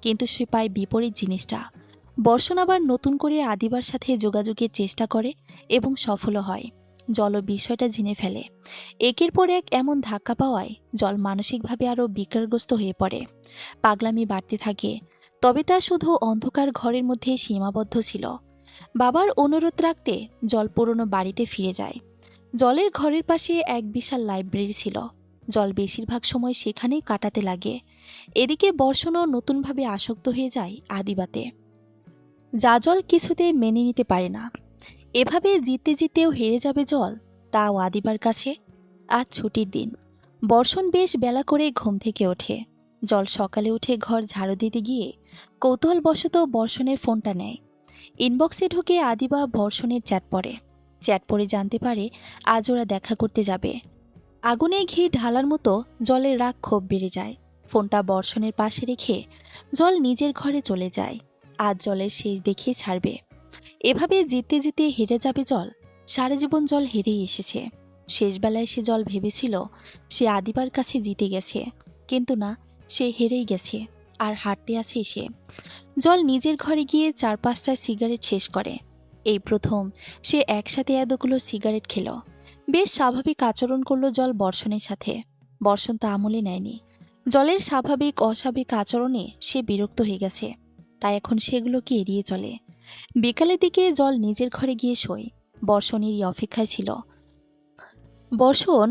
কিন্তু সে পায় বিপরীত জিনিসটা। বর্ষণ আবার নতুন করে আদিবার সাথে যোগাযোগের চেষ্টা করে এবং সফলও হয়। জল বিষয়টা জেনে ফেলে। একের পর এক এমন ধাক্কা পাওয়ায় জল মানসিকভাবে আরও বিকারগ্রস্ত হয়ে পড়ে। পাগলামি বাড়তে থাকে, তবে তা শুধু অন্ধকার ঘরের মধ্যে সীমাবদ্ধ ছিল। বাবার অনুরোধ রাখতে জল পুরনো বাড়িতে ফিরে যায়। জলের ঘরের পাশে এক বিশাল লাইব্রেরি ছিল। জল বেশিরভাগ সময় সেখানেই কাটাতে লাগে। এদিকে বর্ষণও নতুনভাবে আসক্ত হয়ে যায় আদিবাতে, যা জল কিছুতেই মেনে নিতে পারে না। এভাবে জিততে জিতেও হেরে যাবে জল, তাও আদিবার কাছে। আজ ছুটির দিন। বর্ষণ বেশ বেলা করে ঘুম থেকে ওঠে। জল সকালে উঠে ঘর ঝাড়ু দিতে গিয়ে কৌতূহলবশত বর্ষণের ফোনটা নেয়। ইনবক্সে ঢুকে আদিবা বর্ষণের চ্যাট পড়ে। চ্যাট পড়ে জানতে পারে আজ ওরা দেখা করতে যাবে। আগুনে ঘি ঢালার মতো জলের রাগ ক্ষোভ বেড়ে যায়। ফোনটা বর্ষণের পাশে রেখে জল নিজের ঘরে চলে যায়। আজ জলের শেষ দেখিয়ে ছাড়বে। এভাবে জিততে জিতে হেরে যাবে জল। সারা জীবন জল হেরেই এসেছে। শেষবেলায় সে জল ভেবেছিল সে আদিবার কাছে জিতে গেছে, কিন্তু না, সে হেরেই গেছে। আর হারতে আছে সে। জল নিজের ঘরে গিয়ে 4-5টা সিগারেট শেষ করে। এই প্রথম সে একসাথে এতগুলো সিগারেট খেল। বেশ স্বাভাবিক আচরণ করলো জল বর্ষণের সাথে। বর্ষণ তা আমলে নেয়নি। জলের স্বাভাবিক অস্বাভাবিক আচরণে সে বিরক্ত হয়ে গেছে, তাই এখন সেগুলোকে এড়িয়ে চলে। বিকালের দিকে জল নিজের ঘরে গিয়ে শোয়। বর্ষণেরই অপেক্ষায় ছিল। বর্ষণ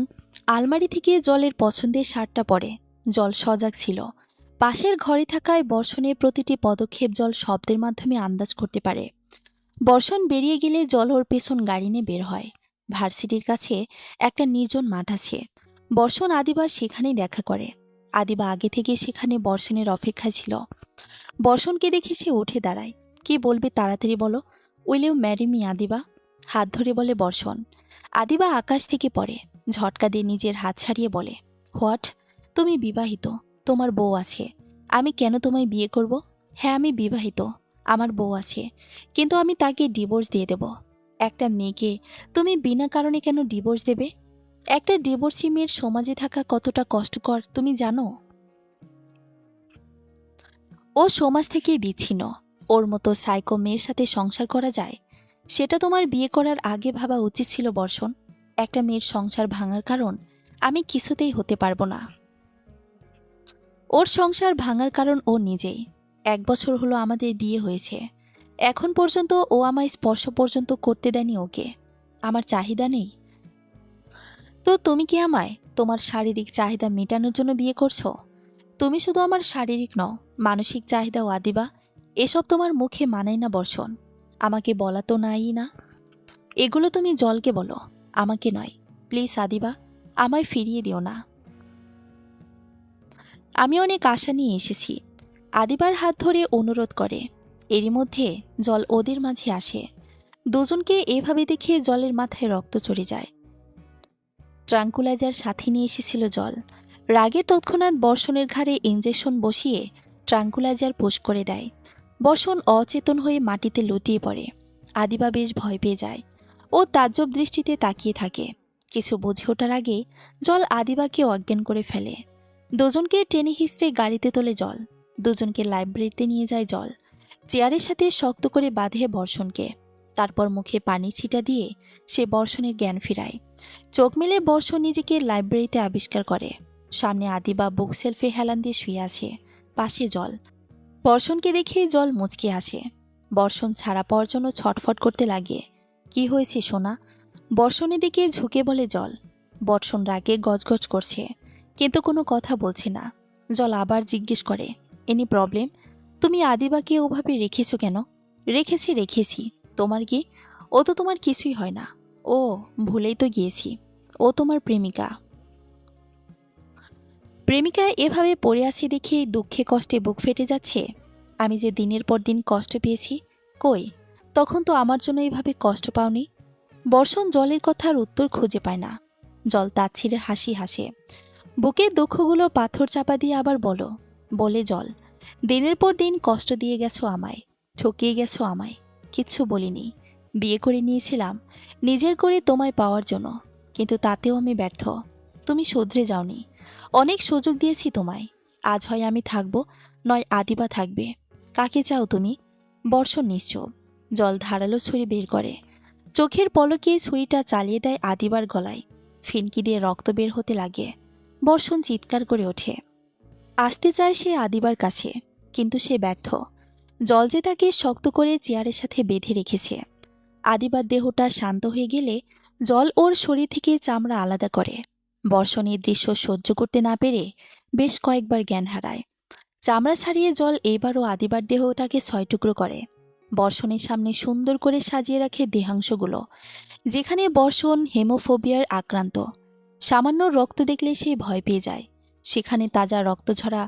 আলমারি থেকে জলের পছন্দের শার্টটা পরে। জল সজাগ ছিল। পাশের ঘরে থাকায় বর্ষণের প্রতিটি পদক্ষেপ জল শব্দের মাধ্যমে আন্দাজ করতে পারে। বর্ষণ বেরিয়ে গেলে জল ওর পেছন গাড়ি নিয়ে বের হয়। ভার্সিটির কাছে একটা নির্জন মাঠ আছে। বর্ষণ আদিবা সেখানেই দেখা করে। আদিবা আগে থেকে সেখানে বর্ষণের অপেক্ষায় ছিল। বর্ষণকে দেখে সে উঠে দাঁড়ায়। কি বলবে তাড়াতাড়ি বলো। Will you marry me Adiba? হাত ধরে বলে বর্ষণ। আদিবা আকাশ থেকে পড়ে। ঝটকা দিয়ে নিজের হাত ছাড়িয়ে বলে, হোয়াট? তুমি বিবাহিত, তোমার বউ আছে। আমি কেন তোমায় বিয়ে করব? হ্যাঁ, আমি বিবাহিত, আমার বউ আছে, কিন্তু আমি তাকে ডিভোর্স দিয়ে দেব। একটা মেয়েকে তুমি বিনা কারণে কেন ডিভোর্স দেবে? একটা ডিভোর্সি মেয়ের সমাজে থাকা কতটা কষ্টকর তুমি জানো? ও সমাজ থেকে বিচ্ছিন্ন। ওর মতো সাইকো মেয়ের সাথে সংসার করা যায়? সেটা তোমার বিয়ে করার আগে ভাবা উচিত ছিল বর্ষণ। একটা মেয়ের সংসার ভাঙার কারণ আমি কিছুতেই হতে পারবো না। ওর সংসার ভাঙার কারণ ও নিজেই। 1 বছর হলো আমাদের বিয়ে হয়েছে, এখন পর্যন্ত ও আমায় স্পর্শ পর্যন্ত করতে দেয়নি ওকে। আমার চাহিদা নেই? তো তুমি কি আমায় তোমার শারীরিক চাহিদা মেটানোর জন্য বিয়ে করছো? তুমি শুধু আমার শারীরিক নও, মানসিক চাহিদাও আদিবা। এসব তোমার মুখে মানায় না বর্ষণ। আমাকে বলা তো নাই না। এগুলো তুমি জলকে বলো, আমাকে নয়। প্লিজ আদিবা, আমায় ফিরিয়ে দিও না। আমি অনেক আশা নিয়ে এসেছি। আদিবার হাত ধরে অনুরোধ করে। এরই মধ্যে জল ওদের মাঝে আসে। দুজনকে এভাবে দেখে জলের মাথায় রক্ত চড়ে যায়। ট্রাঙ্কুলাইজার সাথে নিয়ে এসেছিল জল। রাগে তৎক্ষণাৎ বর্ষণের ঘাড়ে ইঞ্জেকশন বসিয়ে ট্রাঙ্কুলাইজার পুশ করে দেয়। বর্ষণ অচেতন হয়ে মাটিতে লুটিয়ে পড়ে। আদিবা বেশ ভয় পেয়ে যায়। ও তাজ্জব দৃষ্টিতে তাকিয়ে থাকে। কিছু বুঝে ওঠার আগে জল আদিবাকে অজ্ঞান করে ফেলে। দুজনকে টেনে হিঁচড়ে গাড়িতে তোলে জল। দুজনকে লাইব্রেরিতে নিয়ে যায় জল। চেয়ারের সাথে শক্ত করে বাঁধে বর্ষণকে। তারপর মুখে পানি ছিটা দিয়ে সে বর্ষণের জ্ঞান ফিরায়। চোখ মেলে বর্ষণ নিজেকে লাইব্রেরিতে আবিষ্কার করে। সামনে আদিবা বুক সেলফে হেলান দিয়ে শুয়ে আছে, পাশে জল। বর্ষণকে দেখে জল মুচকে আসে। বর্ষণ ছাড়া পাওয়ার জন্য ছটফট করতে লাগে। কি হয়েছে সোনা? বর্ষণের দিকে ঝুঁকে বলে জল। বর্ষণ রাগে গজগজ করছে, কিন্তু কোনো কথা বলছে না। জল আবার জিজ্ঞেস করে, এনি প্রবলেম? তুমি আদিবাকে ওভাবে রেখেছো কেন? রেখেছি। তোমার কি? ও তো তোমার কিছুই হয় না। ও, ভুলেই তো গিয়েছি, ও তোমার প্রেমিকা। প্রেমিকা এভাবে পড়ে আছে দেখে দুঃখে কষ্টে বুক ফেটে যাচ্ছে। আমি যে দিনের পর দিন কষ্ট পেয়েছি, কই তখন তো আমার জন্য এইভাবে কষ্ট পাওনি। বর্ষণ জলের কথার উত্তর খুঁজে পায় না। জল তাচ্ছিরে হাসি হাসে। বুকের দুঃখগুলো পাথর চাপা দিয়ে আবার বলে জল, দিনের পর দিন কষ্ট দিয়ে গেছো আমায়, ঠকিয়ে গেছো আমায়, কিচ্ছু বলিনি। বিয়ে করে নিয়েছিলাম নিজের করে তোমায় পাওয়ার জন্য, কিন্তু তাতেও আমি ব্যর্থ। তুমি শুধরে যাওনি। অনেক সুযোগ দিয়েছি তোমায়। আজ হয় আমি থাকবো, নয় আদিবা থাকবে। কাকে চাও তুমি? বর্ষণ নিশ্চুপ। জল ধারালো ছুরি বের করে। চোখের পলকে ছুরিটা চালিয়ে দেয় আদিবার গলায়। ফিনকি দিয়ে রক্ত বের হতে লাগে। বর্ষণ চিৎকার করে ওঠে। আসতে চায় সে আদিবার কাছে, কিন্তু সে ব্যর্থ। জল যে তাকে শক্ত করে চেয়ারের সাথে বেঁধে রেখেছে। আদিবার দেহটা শান্ত হয়ে গেলে জল ওর শরীর থেকে চামড়া আলাদা করে। বর্ষণ এই দৃশ্য সহ্য করতে না পেরে বেশ কয়েকবার জ্ঞান হারায়। চামড়া ছাড়িয়ে জল এবারও আদিবার দেহটাকে 6 টুকরো করে। বর্ষণের সামনে সুন্দর করে সাজিয়ে রাখে দেহাংশগুলো, যেখানে বর্ষণ হেমোফোবিয়ার আক্রান্ত। সামান্য রক্ত দেখলে সে ভয় পেয়ে যায়। সেখানে তাজা রক্ত ঝরা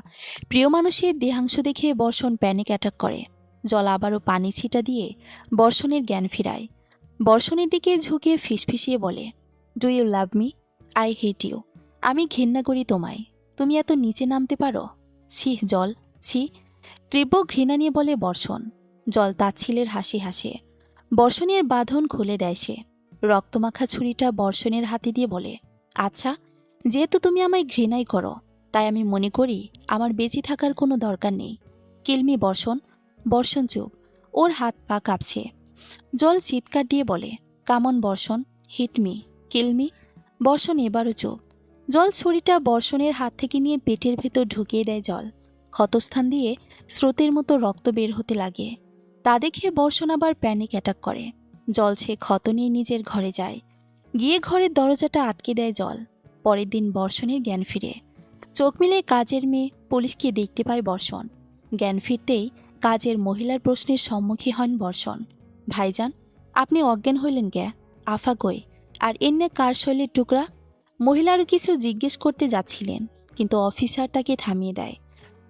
প্রিয় মানুষের দেহাংশ দেখে বর্ষণ প্যানিক অ্যাটাক করে। জল আবারও পানি ছিটা দিয়ে বর্ষণের জ্ঞান ফিরায়। বর্ষণের দিকে ঝুঁকে ফিসফিসিয়ে বলে, do you love me? I hate you. আমি ঘেন্না করি তোমায়। তুমি এত নিচে নামতে পারো? ছি জল, ছি। তীব্র ঘৃণা নিয়ে বলে বর্ষণ। জল তাচ্ছিলের হাসি হাসে। বর্ষণের বাঁধন খুলে দেয় সে। রক্তমাখা ছুরিটা বর্ষণের হাতে দিয়ে বলে, আচ্ছা, যেহেতু তুমি আমায় ঘৃণাই করো, তাই আমি মনে করি আমার বেঁচে থাকার কোনো দরকার নেই। কিলমি বর্ষণ। বর্ষণ চুপ। ওর হাত পা কাঁপছে। জল চিৎকার দিয়ে বলে, কামন বর্ষণ, হিট মি, কিলমি। বর্ষণ এবারও চুপ। জল ছুরিটা বর্ষণের হাত থেকে নিয়ে পেটের ভেতর ঢুকিয়ে দেয় জল। ক্ষতস্থান দিয়ে স্রোতের মতো রক্ত বের হতে লাগে। তা দেখে বর্ষণ আবার প্যানিক অ্যাটাক করে। জল সে ক্ষত নিয়ে নিজের ঘরে যায়। গিয়ে ঘরের দরজাটা আটকে দেয় জল। পরের দিন বর্ষণের জ্ঞান ফিরে। চোখ মিলে কাজের মেয়ে পুলিশকে দেখতে পায় বর্ষণ। জ্ঞান ফিরতেই কাজের মহিলার প্রশ্নের সম্মুখীন হন বর্ষণ। ভাইজান, আপনি অজ্ঞান হইলেন কে? আফা কই? আর এনে কার শৈলের টুকরা? মহিলারও কিছু জিজ্ঞেস করতে যাচ্ছিলেন, কিন্তু অফিসার তাকে থামিয়ে দেয়।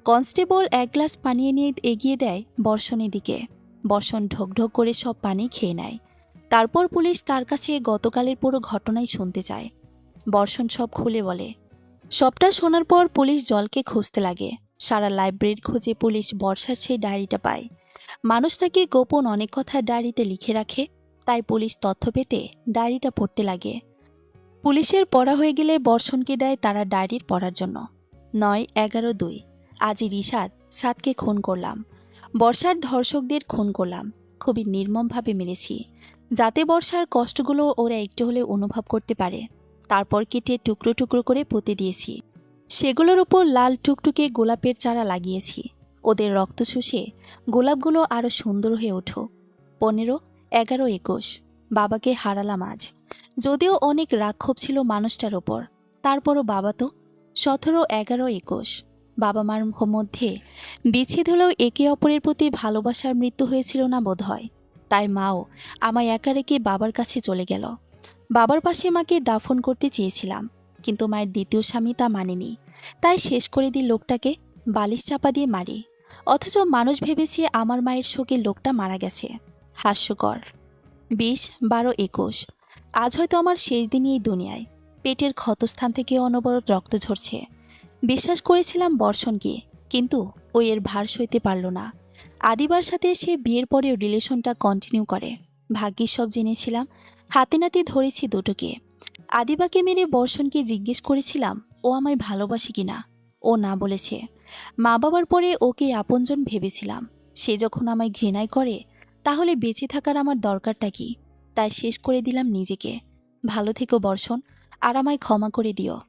কনস্টেবল এক গ্লাস পানি নিয়ে এগিয়ে দেয় বর্ষণের দিকে। বর্ষণ ঢোক করে সব পানি খেয়ে নেয়। তারপর পুলিশ তার কাছে গতকালের পুরো ঘটনাই শুনতে চায়। বর্ষণ সব খুলে বলে। সবটা শোনার পর পুলিশ জলকে খুঁজতে লাগে। সারা লাইব্রেরির খোঁজে পুলিশ বর্ষার সেই ডায়েরিটা পায়। মানুষ নাকি গোপন অনেক কথা ডায়েরিতে লিখে রাখে, তাই পুলিশ তথ্য পেতে ডায়েরিটা পড়তে লাগে। পুলিশের পড়া হয়ে গেলে বর্ষণকে দেয় তারা ডায়েরির পড়ার জন্য। ৯-১১-২। আজই রিশাদ সাদকে খুন করলাম। বর্ষার ধর্ষকদের খুন করলাম। খুবই নির্মমভাবে মেরেছি, যাতে বর্ষার কষ্টগুলো ওরা একটু হলে অনুভব করতে পারে। তারপর কেটে টুকরো টুকরো করে পুঁতে দিয়েছি। সেগুলোর উপর লাল টুকটুকে গোলাপের চারা লাগিয়েছি। ওদের রক্ত শুষে গোলাপগুলো আরও সুন্দর হয়ে ওঠো। ১৫-১১-২১। বাবাকে হারালাম আজ। যদিও অনেক রাক্ষোভ ছিল মানুষটার ওপর, তারপরও বাবা তো। ১৭-১১-২১। বাবা মার মধ্যে বিচ্ছেদ হলেও একে অপরের প্রতি ভালোবাসার মৃত্যু হয়েছিল না বোধ হয়। তাই মাও আমায় একা রেখে বাবার কাছে চলে গেল। বাবার পাশে মাকে দাফন করতে চেয়েছিলাম, কিন্তু মায়ের দ্বিতীয় স্বামী তা মানেনি। তাই শেষ করে দিই লোকটাকে, বালিশ চাপা দিয়ে মারি। অথচ মানুষ ভেবেছে আমার মায়ের শোকে লোকটা মারা গেছে। হাস্যকর। ২০-১২-২১। আজ হয়তো আমার শেষ দিনই এই দুনিয়ায়। পেটের ক্ষতস্থান থেকে অনবরত রক্ত ঝরছে। বিশ্বাস করেছিলাম বর্ষণকে, কিন্তু ও এর ভার সইতে পারল না। আদিবার সাথে সে বিয়ের পরেও রিলেশনটা কন্টিনিউ করে। ভাগ্যিস সব জেনেছিলাম, হাতে নাতে ধরেছি দুটোকে। আদিবাকে মেরে বর্ষণকে জিজ্ঞেস করেছিলাম ও আমায় ভালোবাসে কিনা। ও না বলেছে। মা বাবার পরে ওকে আপনজন ভেবেছিলাম। সে যখন আমায় ঘৃণাই করে, তাহলে বেঁচে থাকার আমার দরকারটা কি? তাই শেষ করে দিলাম নিজেকে। ভালো থেকো বর্ষণ, আর আমায় ক্ষমা করে দিও।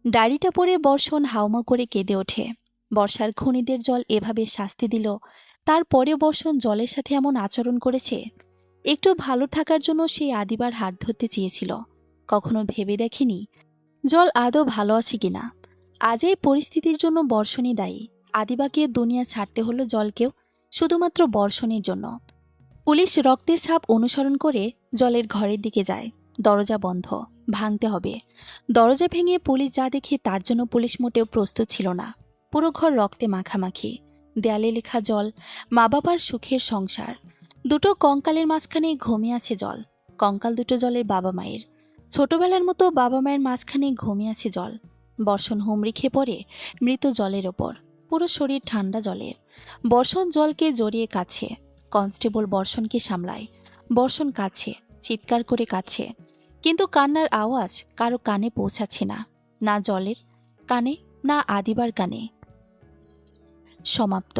ডায়েরিটা পড়ে বর্ষণ হাউমাউ করে কেঁদে ওঠে। বর্ষার খুনিদের জল এভাবে শাস্তি দিল, তারপরেও বর্ষণ জলের সাথে এমন আচরণ করেছে। একটু ভালো থাকার জন্য সেই আদিবার হাত ধরতে চেয়েছিল। কখনো ভেবে দেখেনি জল আদৌ ভালো আছে কিনা। আজ এই পরিস্থিতির জন্য বর্ষণই দায়ী। আদিবাকে দুনিয়া ছাড়তে হলো জলকেও, শুধুমাত্র বর্ষণের জন্য। পুলিশ রক্তের ছাপ অনুসরণ করে জলের ঘরের দিকে যায়। দরজা বন্ধ, ভাঙতে হবে। দরজা ভেঙে পুলিশ যা দেখে তার জন্য পুলিশ মোটেও প্রস্তুত ছিল না। পুরো ঘর রক্তে মাখামাখি। দেয়ালে লেখা জল, মা বাবার সুখের সংসার। দুটো কঙ্কালের মাঝখানে ঘুমিয়ে আছে জল। কঙ্কাল দুটো জলের বাবা মায়ের। ছোটবেলার মতো বাবা মায়ের মাঝখানে ঘুমিয়ে আছে জল। বর্ষণ হুমড়ি খেয়ে পড়ে মৃত জলের ওপর। পুরো শরীর ঠান্ডা জলের। বর্ষণ জলকে জড়িয়ে কাছে। কনস্টেবল বর্ষণকে সামলায়। বর্ষণ কাছে, চিৎকার করে কাছে, কিন্তু কান্নার আওয়াজ কারো কানে পৌঁছাচ্ছে না। না জলের কানে, না আদিবার কানে। সমাপ্ত।